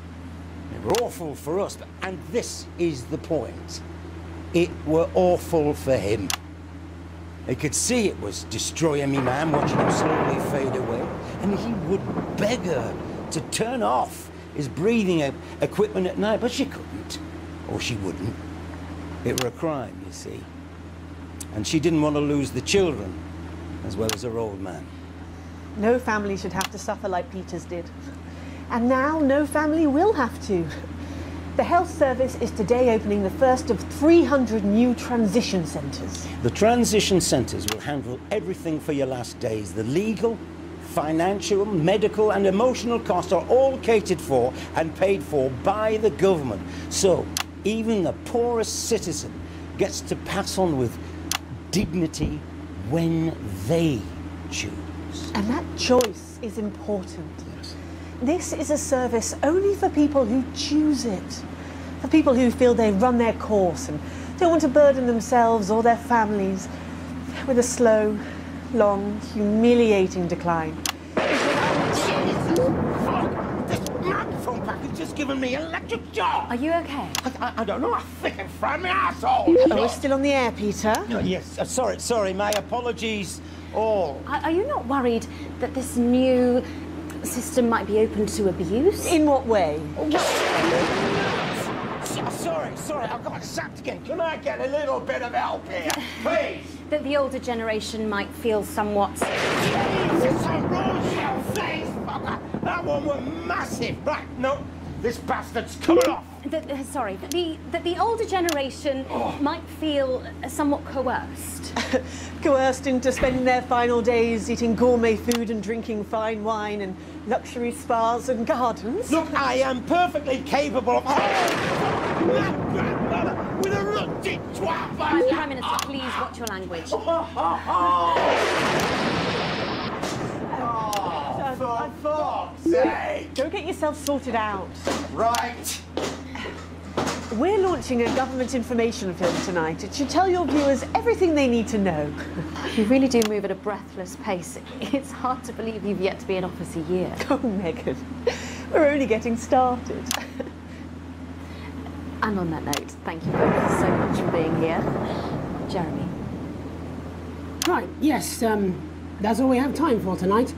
S18: It were awful for us, and this is the point. It were awful for him. He could see it was destroying me, man, watching him slowly fade away, and he would beg her to turn off his breathing equipment at night, but she couldn't, or she wouldn't. It were a crime, you see. And she didn't want to lose the children, as well as her old man.
S4: No family should have to suffer like Peter's did. And now no family will have to. The health service is today opening the first of 300 new transition centres.
S18: The transition centres will handle everything for your last days. The legal, financial, medical and emotional costs are all catered for and paid for by the government. So even the poorest citizen gets to pass on with dignity when they choose.
S4: And that choice is important. Yes. This is a service only for people who choose it. For people who feel they've run their course and don't want to burden themselves or their families with a slow, long, humiliating decline.
S18: This microphone pack has just given me an electric shock.
S1: Are you okay?
S18: I don't know. I think it fried my asshole.
S4: Oh, we're still on the air, Peter.
S18: Oh, yes. Sorry. My apologies all.
S1: Are you not worried that this new system might be open to abuse?
S4: In what way?
S18: Sorry, I've got sacked again. Can I get a little bit of help here, please?
S1: That the older generation might feel somewhat...
S18: Jesus, a roadshell face, fucker! That one was massive. Right, no, this bastard's coming off.
S1: That the older generation might feel somewhat coerced.
S4: Coerced into spending their final days eating gourmet food and drinking fine wine and luxury spas and gardens.
S18: Look, I am perfectly capable of... with a rutty twat.
S1: Prime Minister, please watch your language.
S18: For fuck's sake!
S4: Go get yourself sorted out.
S18: Right.
S4: We're launching a government information film tonight. It should tell your viewers everything they need to know.
S1: You really do move at a breathless pace. It's hard to believe you've yet to be in office a year.
S4: Oh, Megan, we're only getting started.
S1: And on that note, thank you both so much for being here. Jeremy.
S2: Right, yes, that's all we have time for tonight.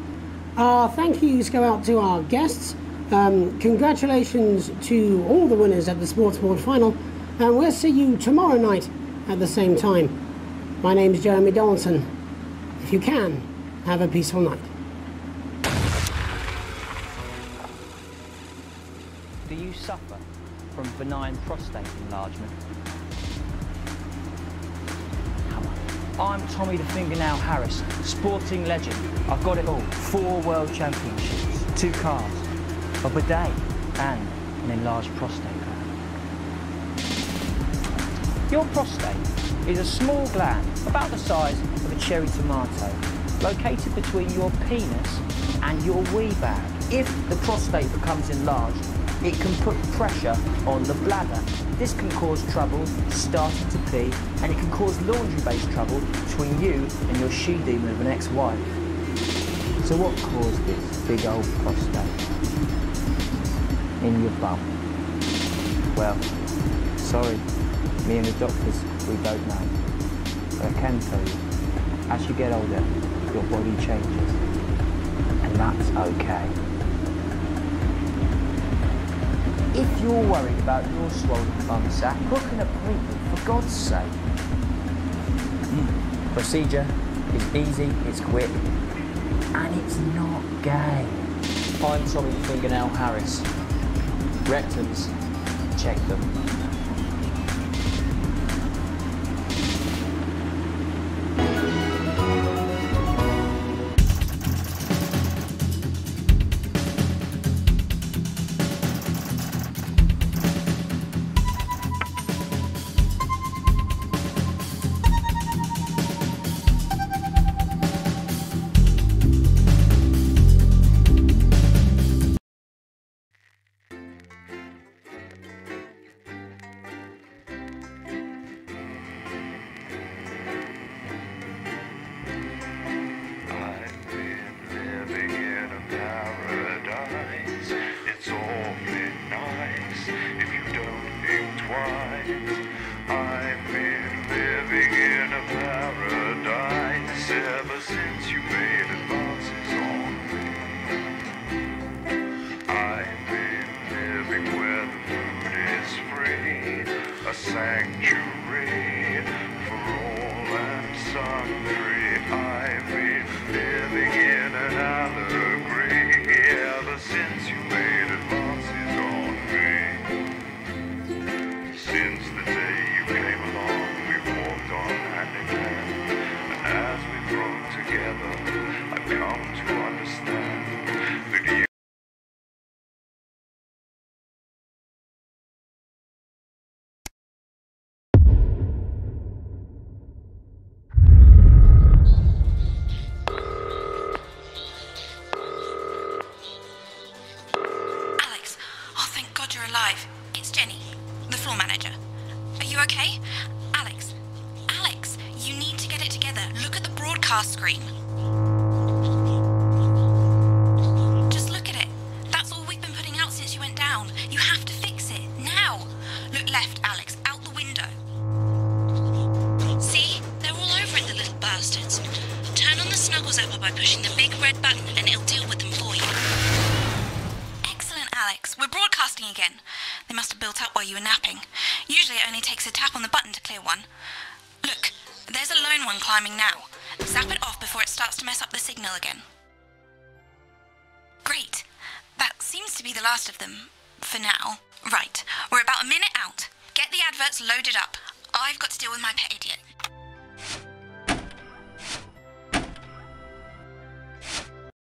S2: Thank yous go out to our guests. Congratulations to all the winners at the Sports Board Final, and we'll see you tomorrow night at the same time. My name's Jeremy Donaldson. If you can, have a peaceful night.
S16: Do you suffer from benign prostate enlargement? I'm Tommy the Fingernail Harris, sporting legend. I've got it all. 4 world championships, 2 cars, a bidet, and an enlarged prostate gland. Your prostate is a small gland, about the size of a cherry tomato, located between your penis and your wee bag. If the prostate becomes enlarged, it can put pressure on the bladder. This can cause trouble starting to pee, and it can cause laundry-based trouble between you and your she-demon of an ex-wife. So what caused this big old prostate in your bum? Well, sorry, me and the doctors, we don't know. But I can tell you, as you get older, your body changes, and that's okay. If you're worried about your swollen bum sack, book an appointment, for God's sake. Procedure is easy, it's quick, and it's not gay. I'm Tommy Fingernail Harris. Rectums, check them.
S12: if you don't think twice. I've been living in a paradise ever since you made advances on me. I've been living where the food is free, a sanctuary for all and sundry. I've been living in an allegory ever since you made advances on me. Since the day you came along, we've walked on hand in hand, and as we've grown together, I've come to understand that you.
S3: Alex, oh thank God you're alive. It's Jenny, the floor manager. Are you okay? Alex, you need to get it together. Look at the broadcast screen. Just look at it. That's all we've been putting out since you went down. You have to fix it, now. Look left, Alex, out the window. See? They're all over it, the little bastards. Turn on the Snuggles app by pushing the big red button and it'll deal with them for you. Excellent, Alex. We're broadcasting again. They must have built up while you were napping. Usually it only takes a tap on the button to clear one. Look, there's a lone one climbing now. Zap it off before it starts to mess up the signal again. Great. That seems to be the last of them, for now. Right, we're about a minute out. Get the adverts loaded up. I've got to deal with my pet idiot.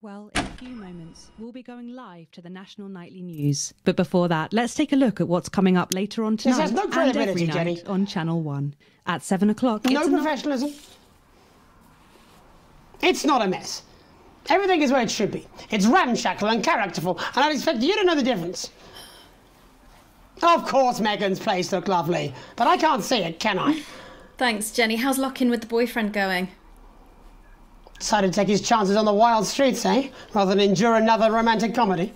S19: Well, in a few moments, we'll be going live to the National Nightly News. But before that, let's take a look at what's coming up later on tonight.
S2: This has no credibility,
S19: and every night
S2: Jenny.
S19: on Channel 1 at 7 o'clock.
S2: No professionalism. It's not a mess. Everything is where it should be. It's ramshackle and characterful, and I expect you to know the difference. Of course Megan's place looked lovely, but I can't see it, can I?
S1: Thanks, Jenny. How's lock-in with the boyfriend going?
S2: Decided to take his chances on the wild streets, eh? Rather than endure another romantic comedy.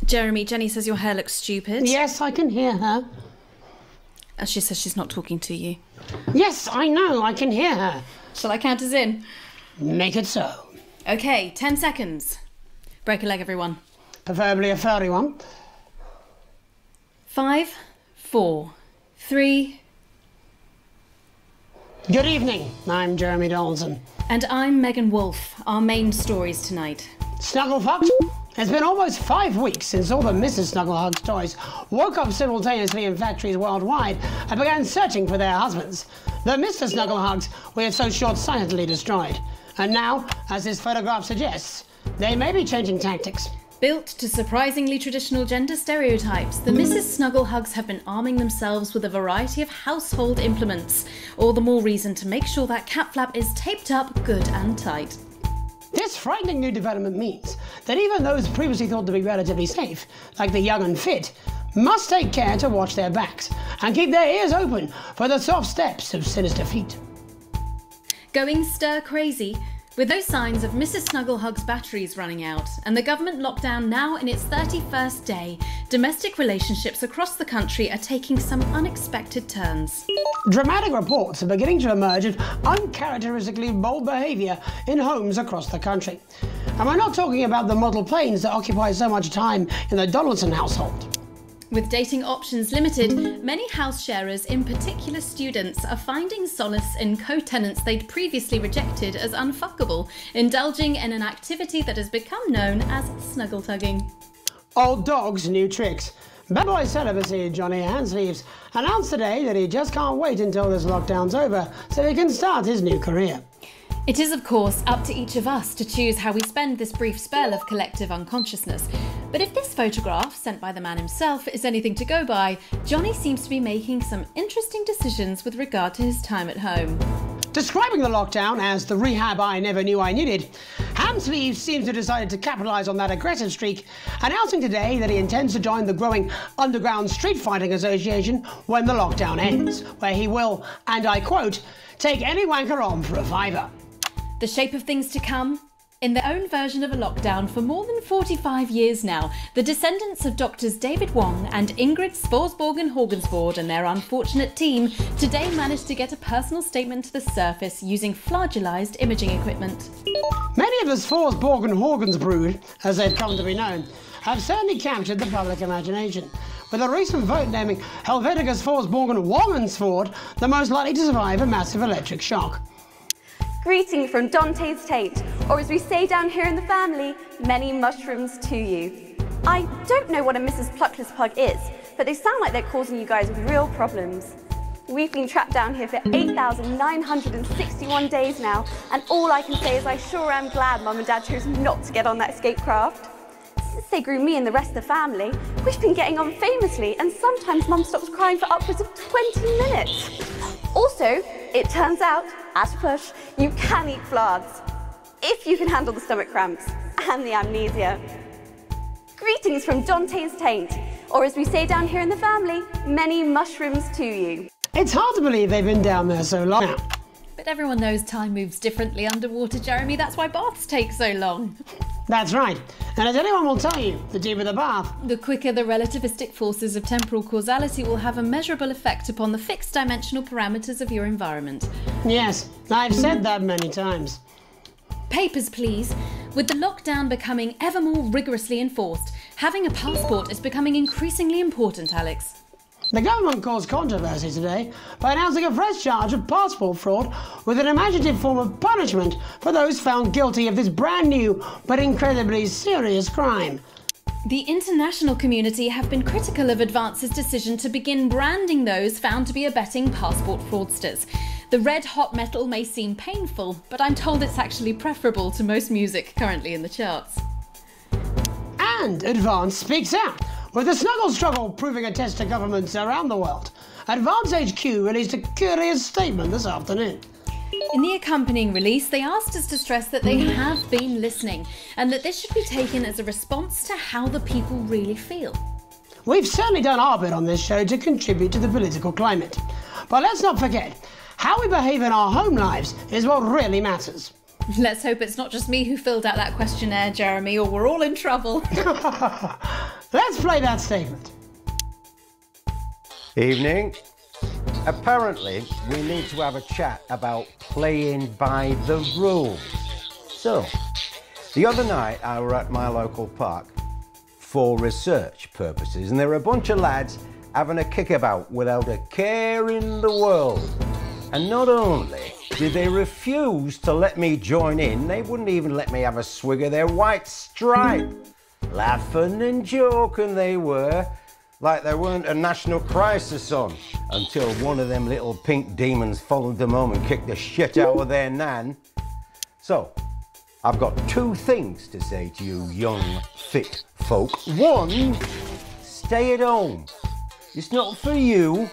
S1: Jeremy, Jenny says your hair looks stupid.
S2: Yes, I can hear her.
S1: She says she's not talking to you.
S2: Yes, I know, I can hear her.
S1: Shall I count us in?
S2: Make it so.
S1: Okay, 10 seconds. Break a leg, everyone.
S2: Preferably a furry one.
S1: 5, 4, 3...
S2: Good evening, I'm Jeremy Donaldson.
S1: And I'm Megan Wolfe. Our main stories tonight.
S2: Snugglefucked? It's been almost 5 weeks since all the Mrs. Snugglehugs toys woke up simultaneously in factories worldwide and began searching for their husbands. The Mr. Snugglehugs we have so short-sightedly destroyed. And now, as this photograph suggests, they may be changing tactics.
S1: Built to surprisingly traditional gender stereotypes, the Mrs. Snugglehugs have been arming themselves with a variety of household implements. All the more reason to make sure that cat flap is taped up good and tight.
S2: This frightening new development means that even those previously thought to be relatively safe, like the young and fit, must take care to watch their backs and keep their ears open for the soft steps of sinister feet.
S1: Going stir crazy, with those signs of Mrs. Snugglehug's batteries running out and the government lockdown now in its 31st day, domestic relationships across the country are taking some unexpected turns.
S2: Dramatic reports are beginning to emerge of uncharacteristically bold behaviour in homes across the country. And we're not talking about the model planes that occupy so much time in the Donaldson household.
S1: With dating options limited, many house sharers, in particular students, are finding solace in co-tenants they'd previously rejected as unfuckable, indulging in an activity that has become known as snuggle tugging.
S2: Old dogs, new tricks. Bad boy celibacy Johnny Handsleeves announced today that he just can't wait until this lockdown's over so he can start his new career.
S1: It is, of course, up to each of us to choose how we spend this brief spell of collective unconsciousness. But if this photograph, sent by the man himself, is anything to go by, Johnny seems to be making some interesting decisions with regard to his time at home.
S2: Describing the lockdown as the rehab I never knew I needed, Handsleeves seems to have decided to capitalise on that aggressive streak, announcing today that he intends to join the growing underground street fighting association when the lockdown ends, where he will, and I quote, take any wanker on for a fiver.
S1: The shape of things to come? In their own version of a lockdown for more than 45 years now, the descendants of Doctors David Wong and Ingrid Svorsborgen-Horgensvoord and their unfortunate team today managed to get a personal statement to the surface using flagellized imaging equipment.
S2: Many of the Svorsborgen-Horgensvoord, as they've come to be known, have certainly captured the public imagination, with a recent vote naming Helvetica Svorsborgen-Wongensvoord the most likely to survive a massive electric shock.
S20: Greeting from Dante's Taint, or as we say down here in the family, many mushrooms to you. I don't know what a Mrs. Pluckless Pug is, but they sound like they're causing you guys real problems. We've been trapped down here for 8,961 days now, and all I can say is I sure am glad Mum and Dad chose not to get on that escape craft. Since they grew me and the rest of the family, we've been getting on famously, and sometimes Mum stops crying for upwards of 20 minutes. Also, it turns out, at a push, you can eat flards, if you can handle the stomach cramps and the amnesia. Greetings from Dante's Taint, or as we say down here in the family, many mushrooms to you.
S2: It's hard to believe they've been down there so long now.
S1: But everyone knows time moves differently underwater, Jeremy. That's why baths take so long.
S2: That's right. And as anyone will tell you, the deeper the bath,
S1: the quicker the relativistic forces of temporal causality will have a measurable effect upon the fixed dimensional parameters of your environment.
S2: Yes, I've said that many times.
S1: Papers, please. With the lockdown becoming ever more rigorously enforced, having a passport is becoming increasingly important, Alex.
S2: The government caused controversy today by announcing a fresh charge of passport fraud with an imaginative form of punishment for those found guilty of this brand new but incredibly serious crime.
S1: The international community have been critical of Advance's decision to begin branding those found to be abetting passport fraudsters. The red hot metal may seem painful, but I'm told it's actually preferable to most music currently in the charts.
S2: And Advance speaks out, with the snuggle struggle proving a test to governments around the world. Advance HQ released a curious statement this afternoon.
S1: In the accompanying release, they asked us to stress that they have been listening and that this should be taken as a response to how the people really feel.
S2: We've certainly done our bit on this show to contribute to the political climate. But let's not forget, how we behave in our home lives is what really matters.
S1: Let's hope it's not just me who filled out that questionnaire, Jeremy, or we're all in trouble.
S2: Let's play that statement.
S18: Evening. Apparently, we need to have a chat about playing by the rules. So, the other night I were at my local park for research purposes, and there were a bunch of lads having a kickabout without a care in the world. And not only did they refuse to let me join in, they wouldn't even let me have a swig of their white stripe. Laughing and joking they were, like there weren't a national crisis on, until one of them little pink demons followed them home and kicked the shit out of their nan. So, I've got two things to say to you young, fit folk. One, stay at home. It's not for you,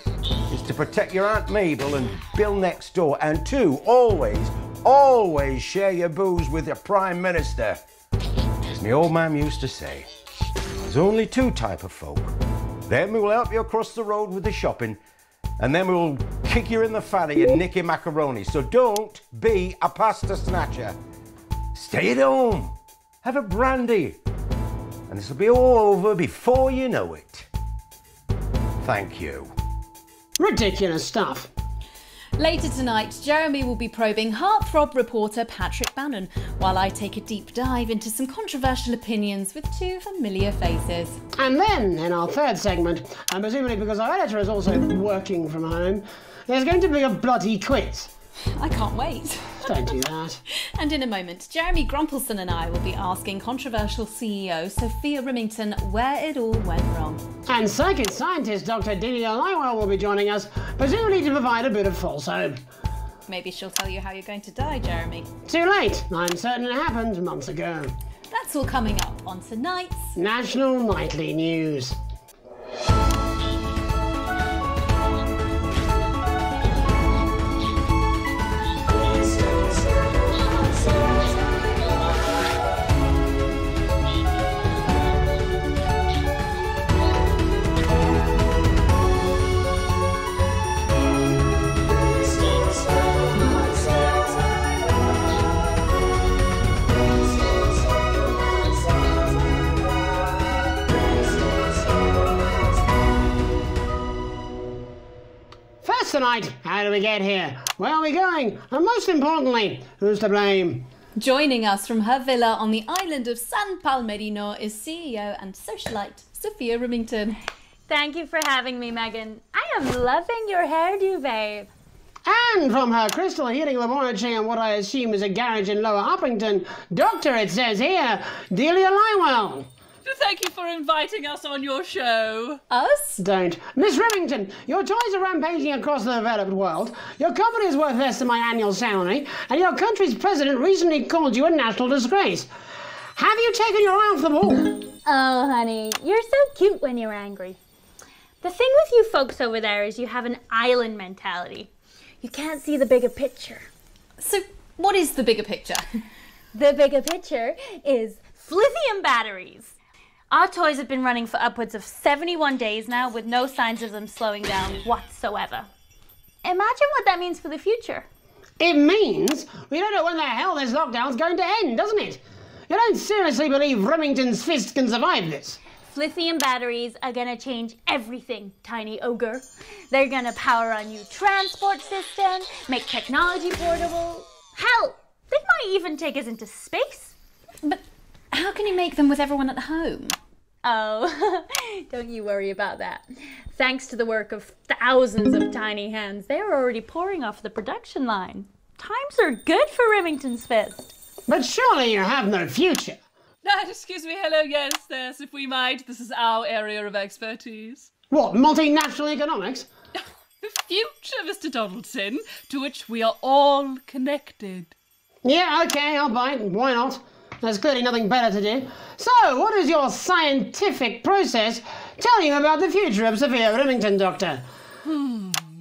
S18: it's to protect your Aunt Mabel and Bill next door. And two, always share your booze with your Prime Minister. As my old man used to say, there's only two type of folk. Them who will help you across the road with the shopping, and them who will kick you in the fanny and nick your macaroni. So don't be a pasta snatcher. Stay at home, have a brandy, and this will be all over before you know it. Thank you.
S2: Ridiculous stuff.
S1: Later tonight, Jeremy will be probing heartthrob reporter Patrick Bannon, while I take a deep dive into some controversial opinions with two familiar faces.
S2: And then, in our third segment, and presumably because our editor is also working from home, there's going to be a bloody quiz.
S1: I can't wait.
S2: Don't do that.
S1: And in a moment, Jeremy Grumpelson and I will be asking controversial CEO Sophia Remington where it all went wrong.
S2: And psychic scientist Dr. Dini Aliwell will be joining us, presumably to provide a bit of false hope.
S1: Maybe she'll tell you how you're going to die, Jeremy.
S2: Too late. I'm certain it happened months ago.
S1: That's all coming up on tonight's
S2: National Nightly News. tonight? How did we get here? Where are we going? And most importantly, who's to blame?
S1: Joining us from her villa on the island of San Palmerino is CEO and socialite Sophia Remington.
S14: Thank you for having me, Megan. I am loving your hairdo, babe.
S2: And from her crystal heating laboratory in what I assume is a garage in Lower Uppington, Doctor, it says here, Delia Lywell.
S22: Thank you for inviting us on your show.
S1: Us?
S2: Don't. Miss Remington, your toys are rampaging across the developed world, your company is worth less than my annual salary, and your country's president recently called you a national disgrace. Have you taken your eye off the ball?
S14: Oh, honey, you're so cute when you're angry. The thing with you folks over there is you have an island mentality. You can't see the bigger picture.
S1: So, what is the bigger picture?
S14: The bigger picture is lithium batteries. Our toys have been running for upwards of 71 days now with no signs of them slowing down whatsoever. Imagine what that means for the future.
S2: It means we don't know when the hell this lockdown's going to end, doesn't it? You don't seriously believe Remington's fist can survive this?
S14: Lithium batteries are gonna change everything, tiny ogre. They're gonna power our new transport system, make technology portable. Hell, they might even take us into space.
S1: But how can you make them with everyone at home?
S14: Oh, don't you worry about that. Thanks to the work of thousands of tiny hands, they're already pouring off the production line. Times are good for Remington's fist.
S2: But surely you have no future.
S22: Excuse me, hello, yes, if we might. This is our area of expertise.
S2: What, multinational economics?
S22: The future, Mr. Donaldson, to which we are all connected.
S2: Yeah, okay, I'll bite. Why not? There's clearly nothing better to do. So, what does your scientific process tell you about the future of Sophia Remington, Doctor?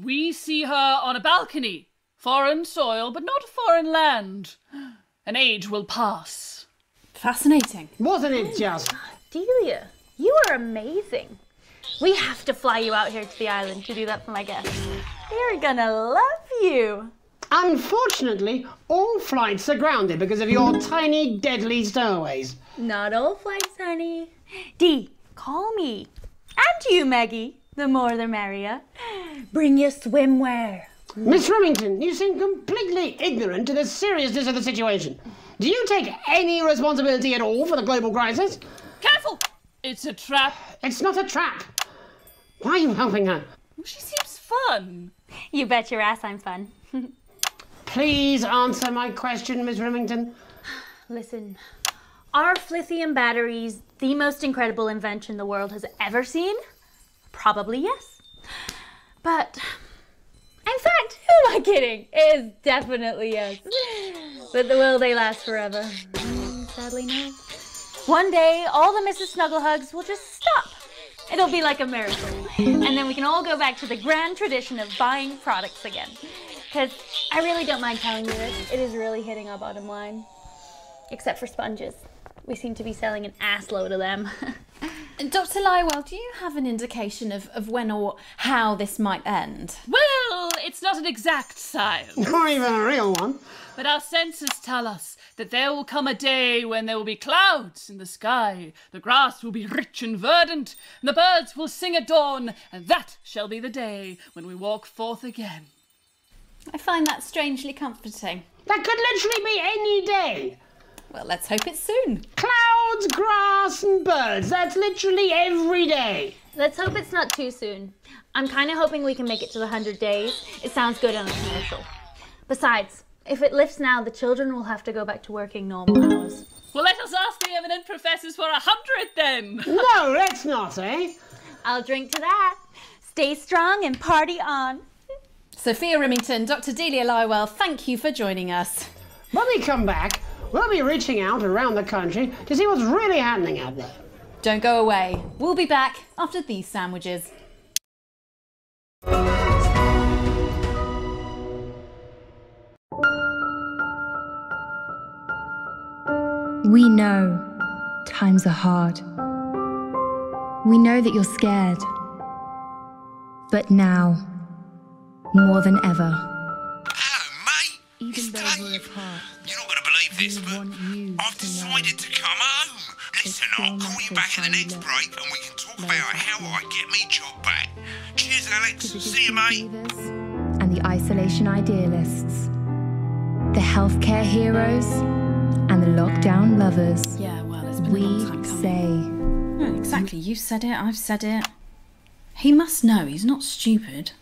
S22: We see her on a balcony. Foreign soil, but not foreign land. An age will pass.
S1: Fascinating.
S2: Wasn't it just?
S14: Delia, you are amazing. We have to fly you out here to the island to do that for my guests. They're gonna love you.
S2: Unfortunately, all flights are grounded because of your tiny, deadly stowaways.
S14: Not all flights, honey. Dee, call me. And you, Maggie. The more the merrier. Bring your swimwear.
S2: Miss Remington, you seem completely ignorant to the seriousness of the situation. Do you take any responsibility at all for the global crisis?
S22: Careful! It's a trap.
S2: It's not a trap. Why are you helping her?
S22: She seems fun.
S14: You bet your ass I'm fun.
S2: Please answer my question, Miss Remington.
S14: Listen, are lithium batteries the most incredible invention the world has ever seen? Probably yes. But, in fact, who am I kidding? It is definitely yes. But will they last forever? Sadly, no. One day, all the Mrs. Snugglehugs will just stop. It'll be like a miracle. And then we can all go back to the grand tradition of buying products again. Because I really don't mind telling you this, it is really hitting our bottom line. Except for sponges. We seem to be selling an ass load of them.
S1: Dr. Lywell, do you have an indication of when or how this might end?
S22: Well, it's not an exact science.
S2: Not even a real one.
S22: But our senses tell us that there will come a day when there will be clouds in the sky, the grass will be rich and verdant, and the birds will sing at dawn, and that shall be the day when we walk forth again.
S1: I find that strangely comforting.
S2: That could literally be any day.
S1: Well, let's hope it's soon.
S2: Clouds, grass and birds. That's literally every day.
S14: Let's hope it's not too soon. I'm kind of hoping we can make it to the 100 days. It sounds good on a commercial. Besides, if it lifts now, the children will have to go back to working normal hours.
S22: Well, let us ask the eminent professors for 100 then.
S2: No, let's not, eh?
S14: I'll drink to that. Stay strong and party on.
S1: Sophia Remington, Dr. Delia Lywell, thank you for joining us.
S2: When we come back, we'll be reaching out around the country to see what's really happening out there.
S1: Don't go away. We'll be back after these sandwiches.
S5: We know times are hard. We know that you're scared. But now, more than ever.
S23: Hello, mate.
S5: Even though we're apart,
S23: you're not going to believe this, but I've decided to come home. Listen, I'll call you back in the next break and we can talk about how I get me job back. Cheers, Alex. See you, mate.
S10: isolation idealists, the healthcare heroes, and the lockdown lovers.
S11: Yeah, well, it's been a long time coming.
S10: Say.
S11: No, exactly. You said it, I've said it. He must know, he's not stupid.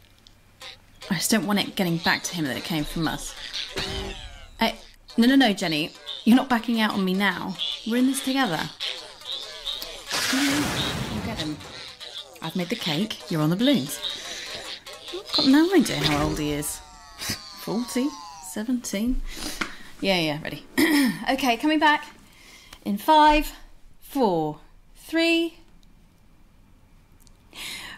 S11: I just don't want it getting back to him that it came from us. No, Jenny. You're not backing out on me now. We're in this together. You'll get him. I've made the cake, you're on the balloons. I've got no idea how old he is. 40? 17? Yeah, ready. Okay, coming back. In 5, 4, 3...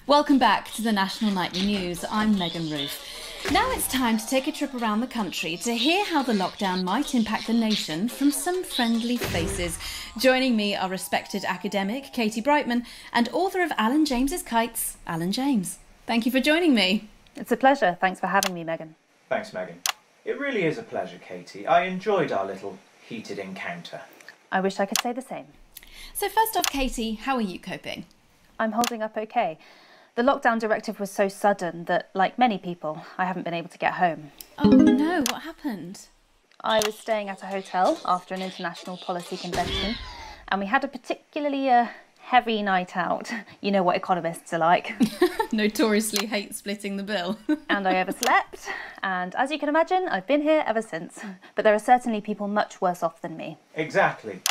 S11: Welcome back to the National Nightly News. I'm Megan Roof. Now it's time to take a trip around the country to hear how the lockdown might impact the nation from some friendly faces. Joining me are respected academic Katie Brightman and author of Alan James's Kites, Alan James. Thank you for joining me.
S15: It's a pleasure. Thanks for having me, Megan.
S24: Thanks, Megan. It really is a pleasure, Katie. I enjoyed our little heated encounter.
S15: I wish I could say the same.
S11: So first off, Katie, how are you coping?
S15: I'm holding up okay. The lockdown directive was so sudden that, like many people, I haven't been able to get home.
S11: Oh no, what happened?
S15: I was staying at a hotel after an international policy convention, and we had a particularly heavy night out. You know what economists are like.
S11: Notoriously hate splitting the bill.
S15: And I overslept, and as you can imagine, I've been here ever since. But there are certainly people much worse off than me.
S24: Exactly.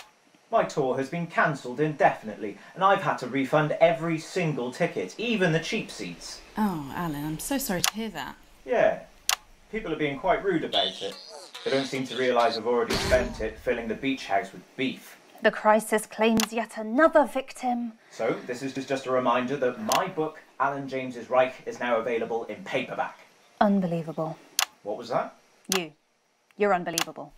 S24: My tour has been cancelled indefinitely, and I've had to refund every single ticket, even the cheap seats.
S11: Oh, Alan, I'm so sorry to hear that.
S24: Yeah, people are being quite rude about it. They don't seem to realise I've already spent it filling the beach house with beef.
S15: The crisis claims yet another victim.
S24: So, this is just a reminder that my book, Alan James's Reich, is now available in paperback.
S15: Unbelievable.
S24: What was that?
S15: You're unbelievable.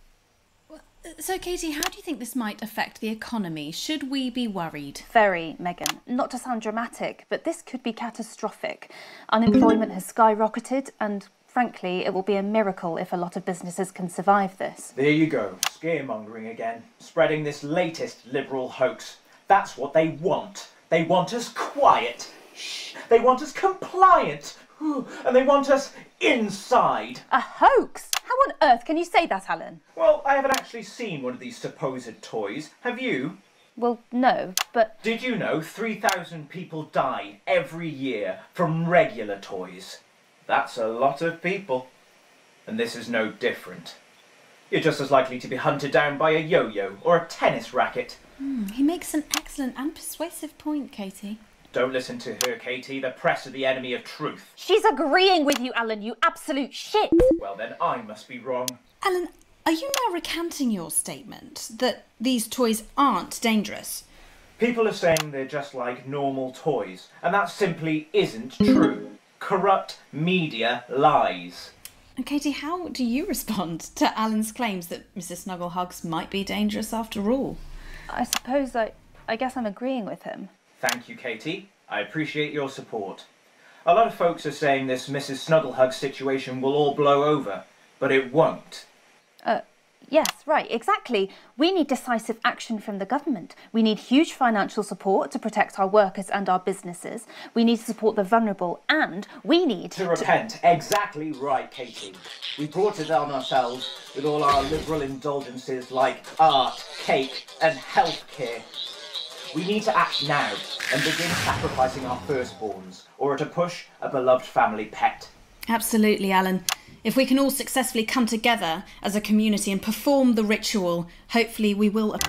S11: So, Katie, how do you think this might affect the economy? Should we be worried?
S15: Very, Megan. Not to sound dramatic, but this could be catastrophic. Unemployment has skyrocketed, and frankly, it will be a miracle if a lot of businesses can survive this.
S24: There you go, scaremongering again, spreading this latest liberal hoax. That's what they want. They want us quiet. Shh. They want us compliant. And they want us inside.
S15: A hoax? How on earth can you say that, Alan?
S24: Well, I haven't actually seen one of these supposed toys. Have you?
S15: Well, no, but...
S24: Did you know 3,000 people die every year from regular toys? That's a lot of people. And this is no different. You're just as likely to be hunted down by a yo-yo or a tennis racket.
S11: He makes an excellent and persuasive point, Katie.
S24: Don't listen to her, Katie. The press are the enemy of truth.
S15: She's agreeing with you, Alan, you absolute shit.
S24: Well, then I must be wrong.
S11: Alan, are you now recanting your statement that these toys aren't dangerous?
S24: People are saying they're just like normal toys, and that simply isn't true. Corrupt media lies.
S11: And Katie, how do you respond to Alan's claims that Mrs. Snugglehugs might be dangerous after all?
S15: I suppose I guess I'm agreeing with him.
S24: Thank you, Katie. I appreciate your support. A lot of folks are saying this Mrs. Snugglehug situation will all blow over, but it won't.
S15: Yes, right, exactly. We need decisive action from the government. We need huge financial support to protect our workers and our businesses. We need to support the vulnerable, and we need
S24: to repent. Exactly right, Katie. We brought it on ourselves with all our liberal indulgences like art, cake and healthcare. We need to act now and begin sacrificing our firstborns, or at a push, a beloved family pet.
S11: Absolutely, Alan. If we can all successfully come together as a community and perform the ritual, hopefully we will...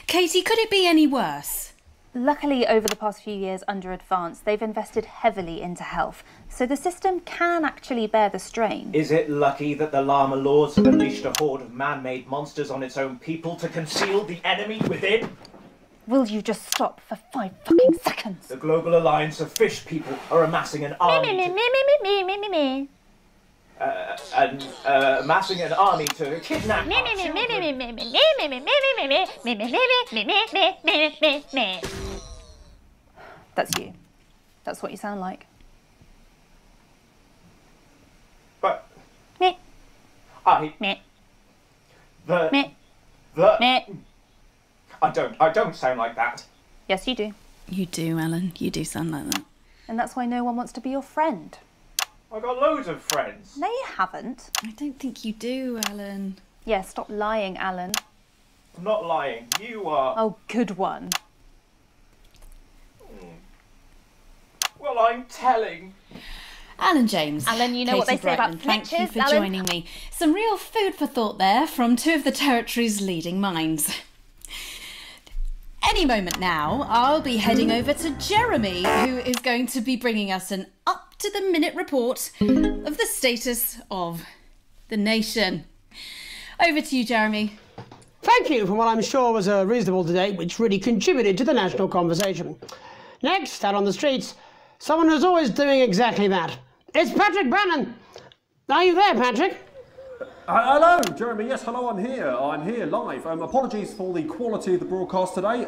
S11: Katie, could it be any worse?
S15: Luckily, over the past few years under Advance, they've invested heavily into health, so the system can actually bear the strain.
S24: Is it lucky that the Llama Lords have unleashed a horde of man-made monsters on its own people to conceal the enemy within?
S15: Will you just stop for 5 fucking seconds?
S24: The Global Alliance of Fish People are amassing an army amassing an army to kidnap our children.
S15: That's you. That's what you sound like.
S24: But
S15: me.
S24: I don't sound like that.
S15: Yes, you do.
S11: You do, Alan. You do sound like that.
S15: And that's why no one wants to be your friend.
S24: I've got loads of friends.
S15: No, you haven't.
S11: I don't think you do, Alan.
S15: Yeah, stop lying, Alan.
S24: I'm not lying. You are.
S15: Oh, good one.
S24: Well, I'm telling.
S11: Alan James.
S15: Alan, you know what they say about
S11: Thank you
S15: snitches,
S11: for
S15: Alan?
S11: joining me. Some real food for thought there from two of the territory's leading minds. Any moment now, I'll be heading over to Jeremy, who is going to be bringing us an up-to-the-minute report of the status of the nation. Over to you, Jeremy.
S2: Thank you for what I'm sure was a reasonable debate which really contributed to the national conversation. Next, out on the streets, someone who's always doing exactly that. It's Patrick Bannon. Are you there, Patrick?
S7: Hello, Jeremy. Yes, hello, I'm here. I'm here live. Apologies for the quality of the broadcast today.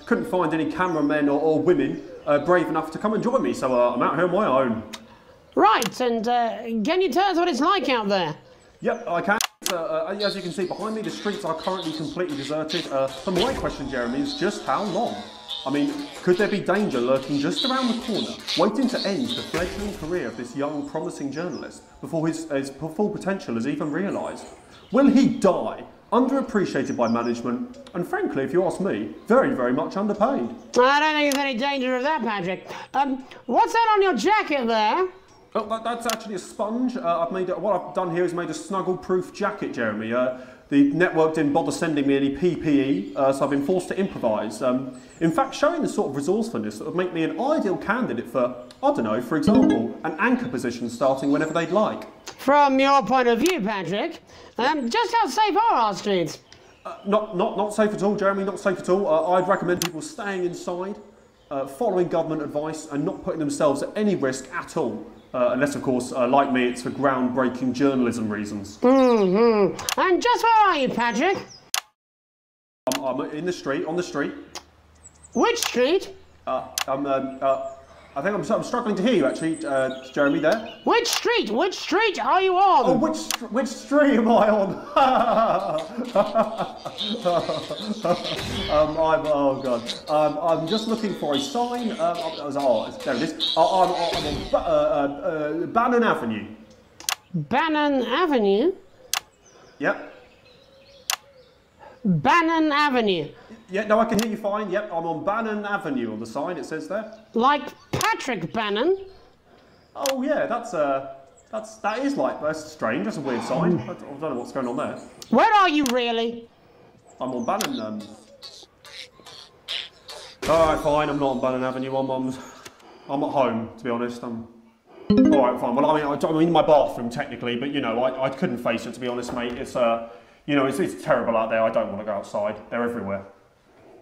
S7: Couldn't find any cameramen or women brave enough to come and join me, so I'm out here on my own.
S2: Right, and can you tell us what it's like out there?
S7: Yep, I can. As you can see behind me, the streets are currently completely deserted. So my question, Jeremy, is just how long? I mean, could there be danger lurking just around the corner, waiting to end the fledgling career of this young, promising journalist before his full potential is even realised? Will he die, underappreciated by management, and frankly, if you ask me, very, very much underpaid?
S2: I don't think there's any danger of that, Patrick. What's that on your jacket there?
S7: Oh, that's actually a sponge. What I've done here is made a snuggle-proof jacket, Jeremy. The network didn't bother sending me any PPE, so I've been forced to improvise. In fact, showing the sort of resourcefulness that would make me an ideal candidate for, I don't know, for example, an anchor position starting whenever they'd like.
S2: From your point of view, Patrick, just how safe are our streets?
S7: Not safe at all, Jeremy, not safe at all. I'd recommend people staying inside, following government advice and not putting themselves at any risk at all. Unless, of course, like me, it's for groundbreaking journalism reasons.
S2: Mm-hmm. And just where are you, Patrick?
S7: I'm in the street, on the street.
S2: Which street?
S7: I think I'm struggling to hear you, actually, Jeremy, there.
S2: Which street? Which street are you on?
S7: Oh, which street am I on? Oh, God. I'm just looking for a sign. There it is. I'm on Bannon Avenue.
S2: Bannon Avenue?
S7: Yep.
S2: Bannon Avenue.
S7: Yeah, no, I can hear you fine. Yep, I'm on Bannon Avenue on the sign, it says there.
S2: Like Patrick Bannon?
S7: Oh, yeah, that's strange. That's a weird sign. I don't know what's going on there.
S2: Where are you, really?
S7: I'm on Bannon, Alright, fine, I'm not on Bannon Avenue. I'm at home, to be honest. Alright, fine. Well, I'm in my bathroom, technically, but, you know, I couldn't face it, to be honest, mate. It's, you know, it's terrible out there. I don't want to go outside. They're everywhere.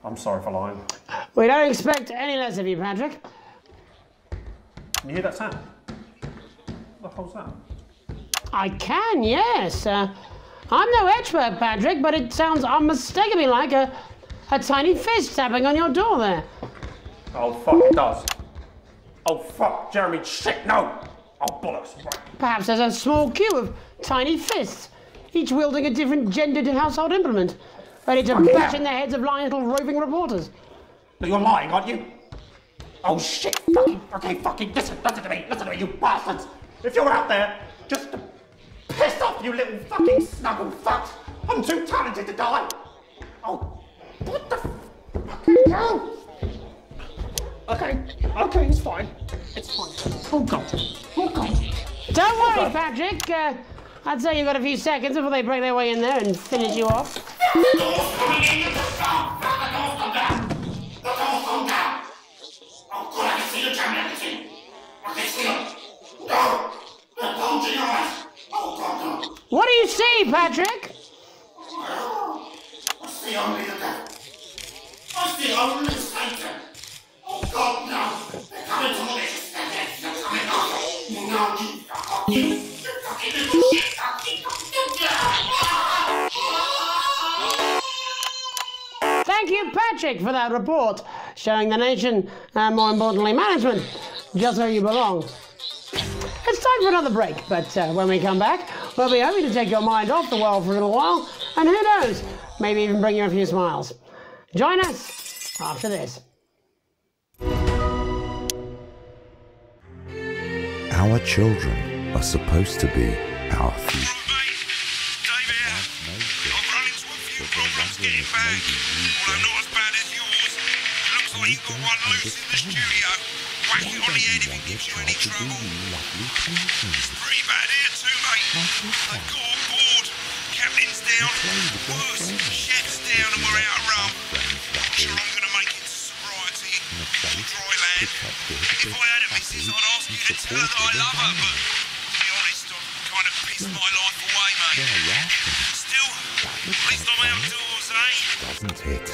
S7: I'm sorry for lying.
S2: We don't expect any less of you, Patrick.
S7: Can you hear that sound? What the hell's that?
S2: I can, yes. I'm no expert, Patrick, but it sounds unmistakably like a tiny fist tapping on your door there.
S7: Oh, fuck, it does. Oh, fuck, Jeremy, shit, no! Oh, bollocks. Right.
S2: Perhaps there's a small queue of tiny fists, each wielding a different gendered household implement, ready to bash in the heads of lying little roving reporters.
S7: No, you're lying, aren't you? Oh, shit, fucking, listen to me, you bastards! If you're out there, just to piss off, you little fucking snuggle fucks! I'm too talented to die! Oh, what the fucking hell? Okay, it's fine. It's fine. Oh, God.
S2: Don't worry, Patrick. I'd say you've got a few seconds before they break their way in there and finish you off. What do you see, Patrick?
S23: I see only the devil. I see only Satan. Oh God, no! They're coming to malicious. They're coming off. No, you fucking little shit.
S2: Thank you, Patrick, for that report, showing the nation, and more importantly, management, just where you belong. It's time for another break, but when we come back, we'll be happy to take your mind off the world for a little while, and who knows, maybe even bring you a few smiles. Join us after this.
S8: Our children are supposed to be our future.
S23: Getting back, although not as bad as yours. Looks like you've got one loose in the studio. Whack it on the head if it gives you any trouble. It's pretty bad here too, mate. They've got on board. Captain's down. Worse, chef's down and we're out of rum. Not sure I'm going to make it to sobriety or dry land. If I had a missus, I'd ask you to tell her that I love her, but to be honest, I've kind of pissed my life away, mate. Still, at least I'm outdoors, eh?
S8: Doesn't it?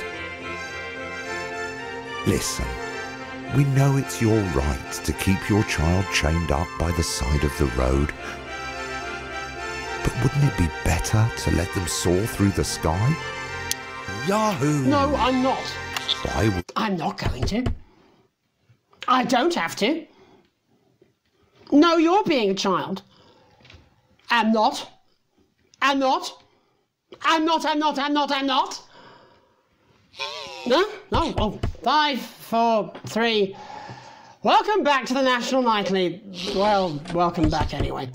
S8: Listen, we know it's your right to keep your child chained up by the side of the road. But wouldn't it be better to let them soar through the sky? Yahoo!
S2: No, I'm not.
S8: Why would...
S2: I'm not going to. I don't have to. No, you're being a child. I'm not. I'm not. I'm not. No? No? Oh, 5, 4, 3. Welcome back to the National Nightly. Well, welcome back anyway.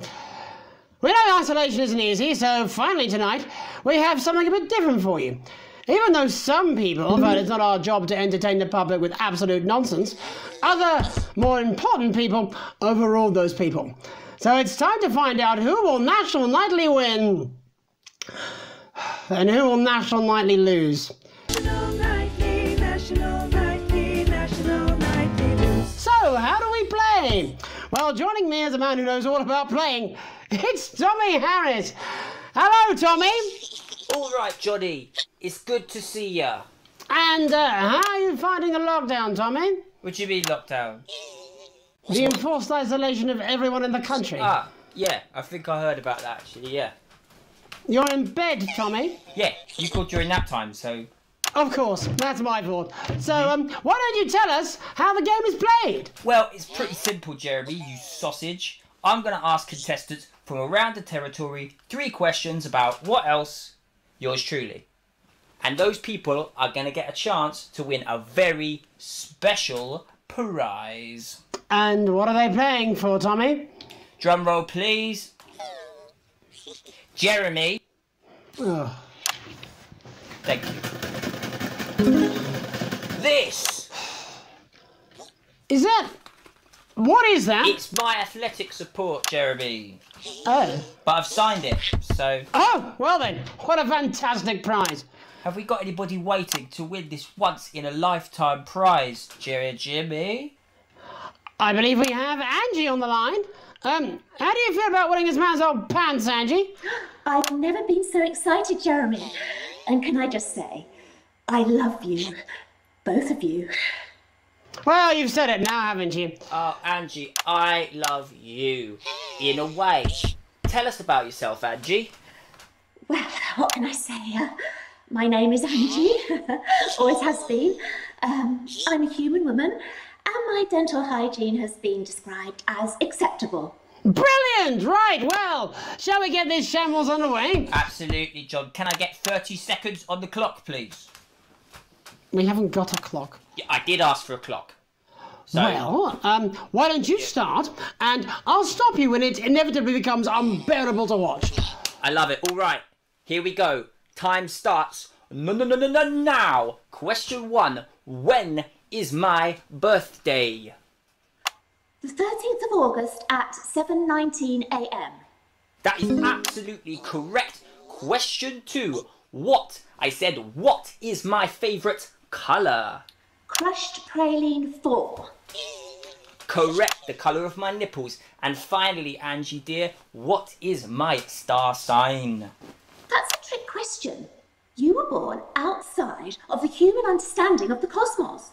S2: We know isolation isn't easy, so finally tonight we have something a bit different for you. Even though some people felt it's not our job to entertain the public with absolute nonsense, other, more important people overruled those people. So it's time to find out who will National Nightly win and who will National Nightly lose. So, how do we play? Well, joining me is a man who knows all about playing. It's Tommy Harris. Hello, Tommy.
S9: All right, Johnny. It's good to see ya.
S2: And how are you finding the lockdown, Tommy?
S9: What do you mean, lockdown?
S2: The enforced isolation of everyone in the country.
S9: Ah, yeah. I think I heard about that, actually, yeah.
S2: You're in bed, Tommy?
S9: Yeah, you called during nap time, so...
S2: Of course, that's my fault. So, why don't you tell us how the game is played?
S9: Well, it's pretty simple, Jeremy, you sausage. I'm going to ask contestants from around the territory 3 questions about what else? Yours truly. And those people are going to get a chance to win a very special prize.
S2: And what are they playing for, Tommy?
S9: Drum roll, please. Jeremy.
S2: Oh.
S9: Thank you. This.
S2: Is that... What is that?
S9: It's my athletic support, Jeremy.
S2: Oh.
S9: But I've signed it, so...
S2: Oh, well then, what a fantastic prize.
S9: Have we got anybody waiting to win this once-in-a-lifetime prize, Jimmy?
S2: I believe we have Angie on the line. How do you feel about winning this man's old pants, Angie?
S13: I've never been so excited, Jeremy. And can I just say, I love you. Both of you.
S2: Well, you've said it now, haven't you?
S9: Oh, Angie, I love you. In a way. Tell us about yourself, Angie.
S13: Well, what can I say? My name is Angie. Always has been. I'm a human woman, and my dental hygiene has been described as acceptable.
S2: Brilliant! Right, well, shall we get this shambles underway?
S9: Absolutely, John. Can I get 30 seconds on the clock, please?
S2: We haven't got a clock.
S9: Yeah, I did ask for a clock. So...
S2: Well, why don't you start, and I'll stop you when it inevitably becomes unbearable to watch.
S9: I love it. All right, here we go. Time starts now. Question 1. When is my birthday?
S13: The 13th of August at 7:19 a.m.
S9: That is absolutely correct. Question 2. What? I said, what is my favourite colour?
S13: Crushed praline 4.
S9: Correct, the colour of my nipples. And finally, Angie dear, what is my star sign?
S13: That's a trick question. You were born outside of the human understanding of the cosmos.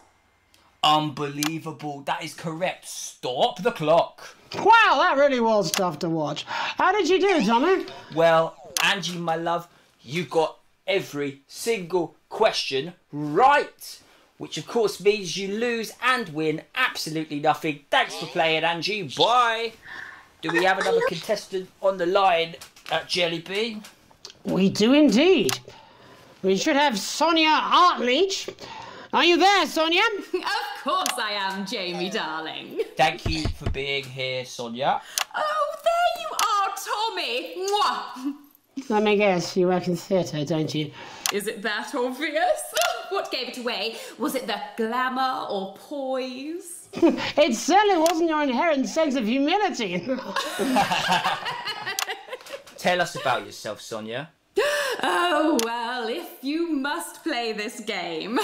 S9: Unbelievable, that is correct. Stop the clock.
S2: Wow, that really was tough to watch. How did you do, Tommy?
S9: Well, Angie, my love, you got every single question right. Which of course means you lose and win absolutely nothing. Thanks for playing, Angie. Bye. Do we have another contestant on the line at Jelly Bean?
S2: We do indeed. We should have Sonia Artleach. Are you there, Sonia?
S11: Of course I am, Jamie, darling.
S9: Thank you for being here, Sonia.
S11: Oh, there you are, Tommy. Mwah.
S2: Let me guess, you work in theatre, don't you?
S11: Is it that obvious? What gave it away? Was it the glamour or poise?
S2: It certainly wasn't your inherent sense of humility.
S9: Tell us about yourself, Sonia.
S11: Oh, well, if you must play this game.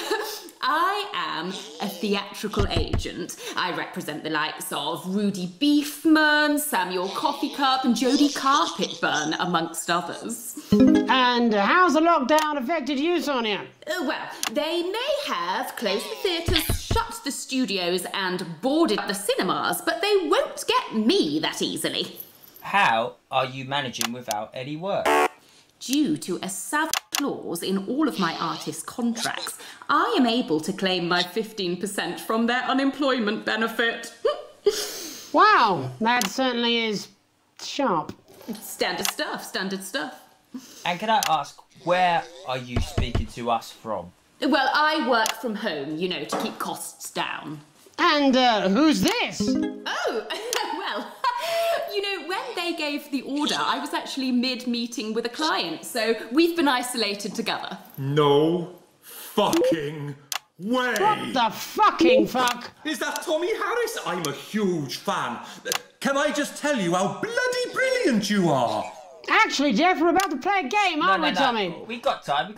S11: I am a theatrical agent. I represent the likes of Rudy Beefman, Samuel Coffeecup and Jodie Carpetburn, amongst others.
S2: And how's the lockdown affected you, Sonia?
S11: Well, they may have closed the theatres, shut the studios and boarded the cinemas, but they won't get me that easily.
S9: How are you managing without any work?
S11: Due to a savage clause in all of my artist contracts, I am able to claim my 15% from their unemployment benefit.
S2: Wow, that certainly is sharp.
S11: Standard stuff, standard stuff.
S9: And can I ask, where are you speaking to us from?
S11: Well, I work from home, you know, to keep costs down.
S2: And who's this?
S11: Oh, well, you know, when they gave the order, I was actually mid-meeting with a client, so we've been isolated together.
S4: No fucking way!
S2: What the fucking fuck?
S4: Is that Tommy Harris? I'm a huge fan. Can I just tell you how bloody brilliant you are?
S2: Actually, Jeff, we're about to play a game, aren't we, Tommy?
S9: We've got time.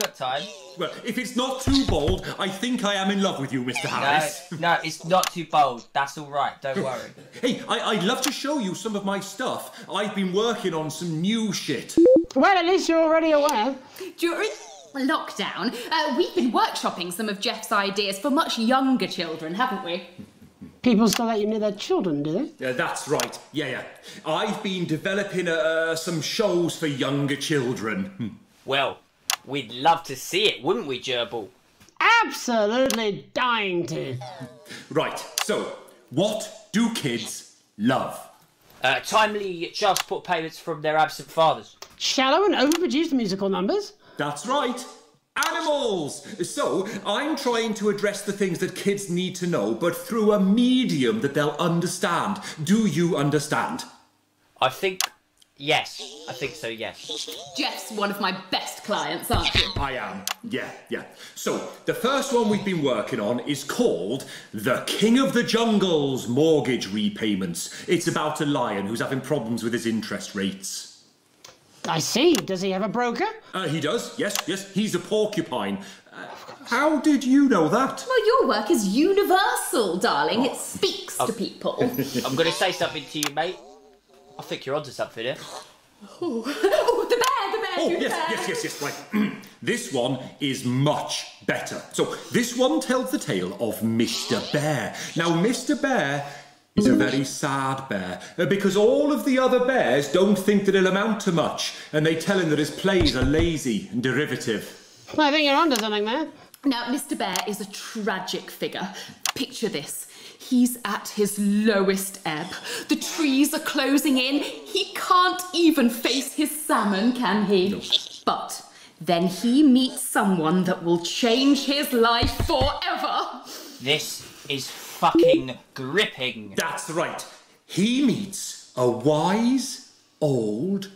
S4: Well, if it's not too bold, I think I am in love with you, Mr. Harris.
S9: No, it's not too bold. That's all right. Don't worry.
S4: Hey, I'd love to show you some of my stuff. I've been working on some new shit.
S2: Well, at least you're already aware.
S11: During lockdown, we've been workshopping some of Jeff's ideas for much younger children, haven't we?
S2: People still let you near their children, do they?
S4: Yeah, that's right. Yeah. I've been developing some shows for younger children.
S9: Well, we'd love to see it, wouldn't we, Gerbil?
S2: Absolutely dying to.
S4: Right, so, what do kids love?
S9: Timely child support payments from their absent fathers.
S2: Shallow and overproduced musical numbers?
S4: That's right. Animals! So, I'm trying to address the things that kids need to know, but through a medium that they'll understand. Do you understand?
S9: I think so, yes.
S11: Jeff's one of my best clients, aren't you?
S4: I am, yeah. So, the first one we've been working on is called The King of the Jungle's Mortgage Repayments. It's about a lion who's having problems with his interest rates.
S2: I see. Does he have a broker?
S4: He does, yes. He's a porcupine. How did you know that?
S11: Well, your work is universal, darling. It speaks to people.
S9: I'm going to say something to you, mate. I think you're onto something here.
S11: Oh, the bear!
S4: Oh, yes, right. This one is much better. So, this one tells the tale of Mr. Bear. Now, Mr. Bear is a very sad bear, because all of the other bears don't think that he'll amount to much, and they tell him that his plays are lazy and derivative.
S2: I think you're onto something there.
S11: Now, Mr. Bear is a tragic figure. Picture this. He's at his lowest ebb. The trees are closing in. He can't even face his salmon, can he?
S4: No.
S11: But then he meets someone that will change his life forever.
S9: This is fucking gripping.
S4: That's right. He meets a wise old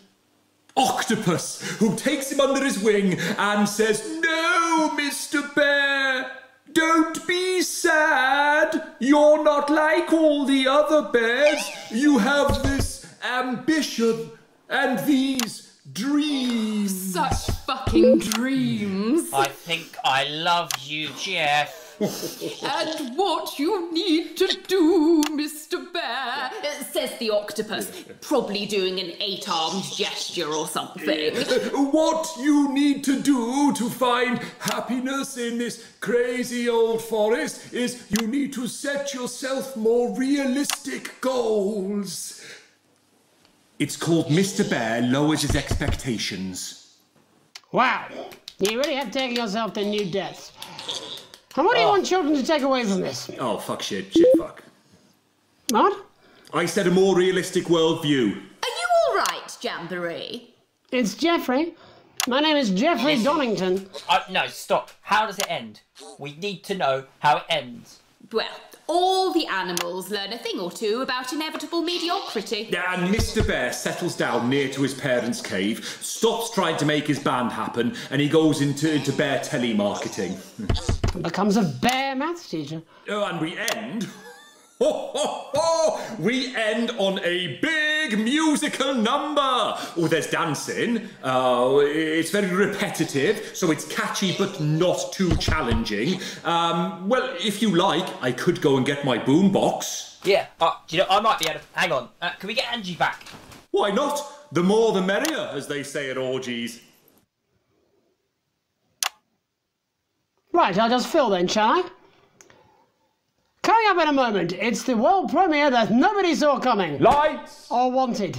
S4: octopus who takes him under his wing and says, "No, Mr. Bear, don't be sad. You're not like all the other bears. You have this ambition and these dreams."
S11: Such fucking dreams.
S9: I think I love you, Jeff.
S11: And what you need to do, Mr. Bear, says the octopus, probably doing an 8-armed gesture or something.
S4: What you need to do to find happiness in this crazy old forest is you need to set yourself more realistic goals. It's called Mr. Bear Lowers His Expectations.
S2: Wow, you really have taken yourself to new depths. And what do you want children to take away from this?
S4: Oh, fuck shit, fuck.
S2: What?
S4: I said a more realistic worldview.
S11: Are you all right, Jamboree?
S2: It's Jeffrey. My name is Jeffrey Donington.
S9: No, stop. How does it end? We need to know how it ends.
S6: Well, all the animals learn a thing or two about inevitable mediocrity.
S4: Yeah, and Mr. Bear settles down near to his parents' cave, stops trying to make his band happen, and he goes into bear telemarketing.
S2: Becomes a bear maths teacher.
S4: Oh, and we end... We end on a big musical number. Oh, there's dancing. It's very repetitive, so it's catchy but not too challenging. Well, if you like, I could go and get my boombox.
S9: Yeah, do you know, I might be able to... Hang on, can we get Angie back?
S4: Why not? The more the merrier, as they say at orgies.
S2: Right, I'll just fill then, shall I? Coming up in a moment, it's the world premiere that nobody saw coming.
S4: Lights!
S2: Or wanted.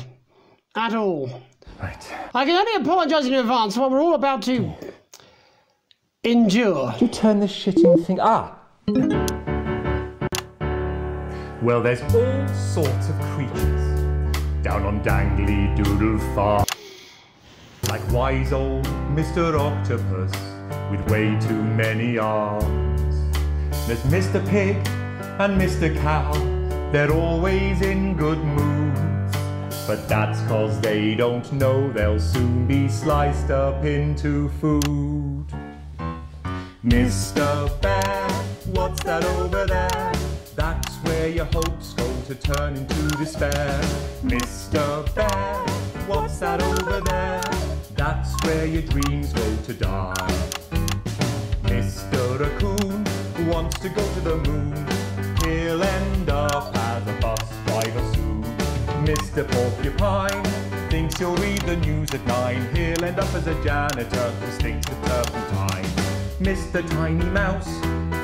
S2: At all.
S4: Right.
S2: I can only apologise in advance for what we're all about to... endure.
S4: You turn this shitting thing... Well, there's all sorts of creatures down on Dangly Doodle Farm. Like wise old Mr. Octopus with way too many arms. There's Mr. Pig and Mr. Cow, they're always in good moods. But that's 'cause they don't know they'll soon be sliced up into food. Mr. Bear, what's that over there? That's where your hopes go to turn into despair. Mr. Bear, what's that over there? That's where your dreams go to die. Mr. Raccoon wants to go to the moon. He'll end up as a bus driver soon. Mr. Porcupine thinks he'll read the news at 9. He'll end up as a janitor who stinks of turpentine. Mr. Tiny Mouse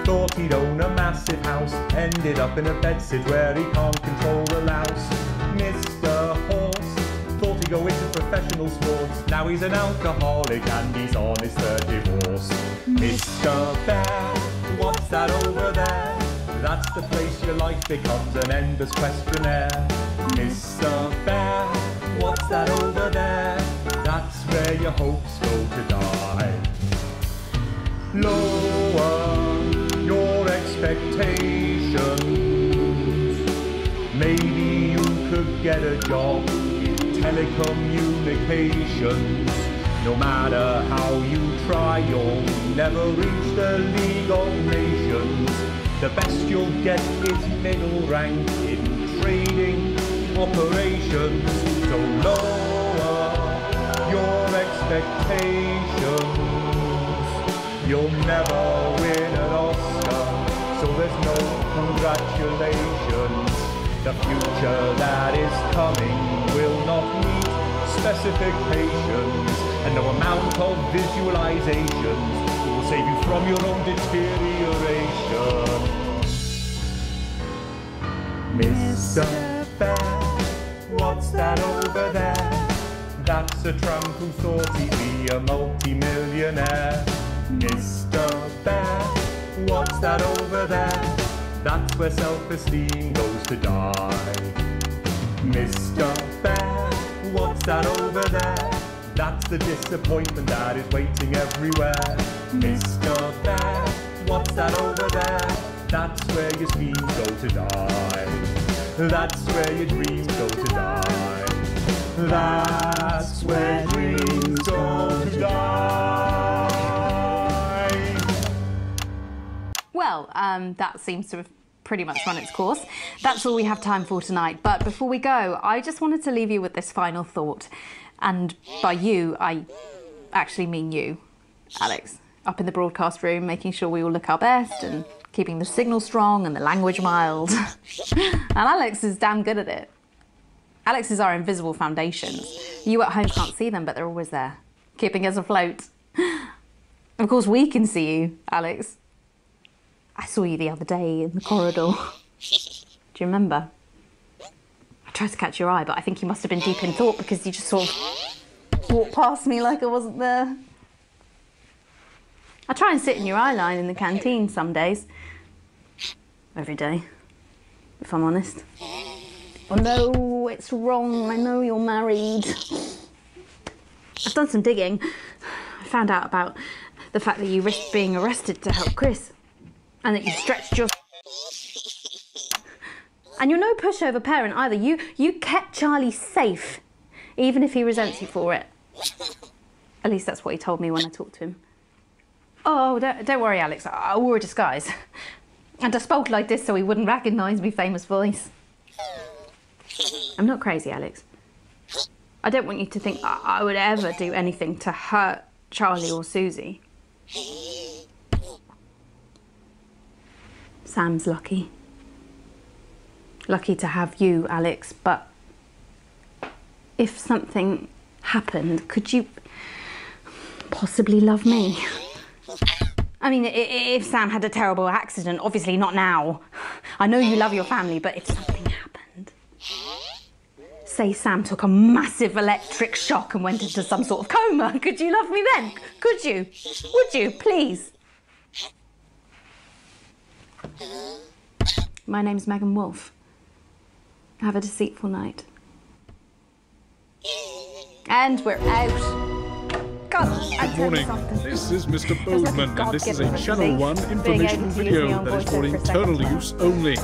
S4: thought he'd own a massive house, ended up in a bedsit where he can't control the louse. Mr. Horse thought he'd go into professional sports, now he's an alcoholic and he's on his 3rd divorce. Mr. Bear, what's that over there? That's the place your life becomes an endless questionnaire. Mr. Bear, what's that over there? That's where your hopes go to die. Lower your expectations. Maybe you could get a job in telecommunications. No matter how you try, you'll never reach the League of Nations. The best you'll get is middle rank in trading operations. So lower your expectations. You'll never win an Oscar, so there's no congratulations. The future that is coming will not meet specifications, and no amount of visualizations will save you from your own deterioration. Mr. Bear, what's that over there? That's a tramp who thought he'd be a multi-millionaire. Mr. Bear, what's that over there? That's where self-esteem goes to die. Mr. Bear, what's that over there? That's the disappointment that is waiting everywhere. Mr. Bear, what's that over there? That's where your schemes go to die. That's where your dreams go to die. That's where dreams go to die.
S11: Well, that seems to have pretty much run its course. That's all we have time for tonight. But before we go, I just wanted to leave you with this final thought. And by you, I actually mean you, Alex, up in the broadcast room, making sure we all look our best and keeping the signal strong and the language mild. And Alex is damn good at it. Alex is our invisible foundations. You at home can't see them, but they're always there, keeping us afloat. Of course, we can see you, Alex. I saw you the other day in the corridor. Do you remember? I tried to catch your eye, but I think you must have been deep in thought because you just sort of walked past me like I wasn't there. I try and sit in your eye line in the canteen some days. Every day, if I'm honest. Oh no, it's wrong. I know you're married. I've done some digging.
S14: I found out about the fact that you risked being arrested to help Chris, and that you stretched your... And you're no pushover parent either. You kept Charlie safe, even if he resents you for it. At least that's what he told me when I talked to him. Oh, don't worry, Alex. I wore a disguise. And I spoke like this so he wouldn't recognise me famous voice. I'm not crazy, Alex. I don't want you to think I would ever do anything to hurt Charlie or Susie. Sam's lucky. Lucky to have you, Alex, but if something happened, could you possibly love me? I mean, if Sam had a terrible accident, obviously not now. I know you love your family, but if something happened... Say Sam took a massive electric shock and went into some sort of coma. Could you love me then? Could you? Would you, please? My name's Megan Wolf. Have a deceitful night. And we're out.
S12: Good morning. This is Mr. Bozeman, and this is a Channel 1 informational video that is for internal use only.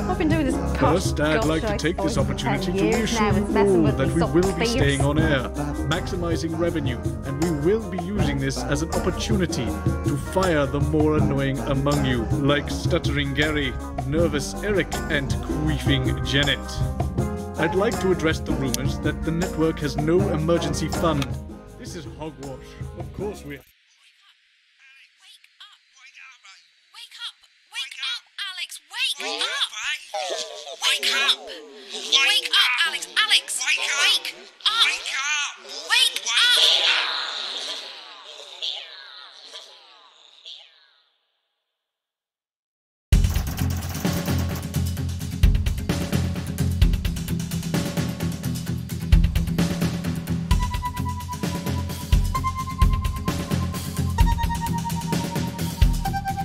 S12: First, I'd like to take this opportunity to reassure you all that we will be staying on air, maximizing revenue, and we will be using this as an opportunity to fire the more annoying among you, like Stuttering Gary, Nervous Eric, and Queefing Janet. I'd like to address the rumors that the network has no emergency fund. This is hogwash. Of course we...
S3: Wake up, Alex, wake up! Wake up! Wake up!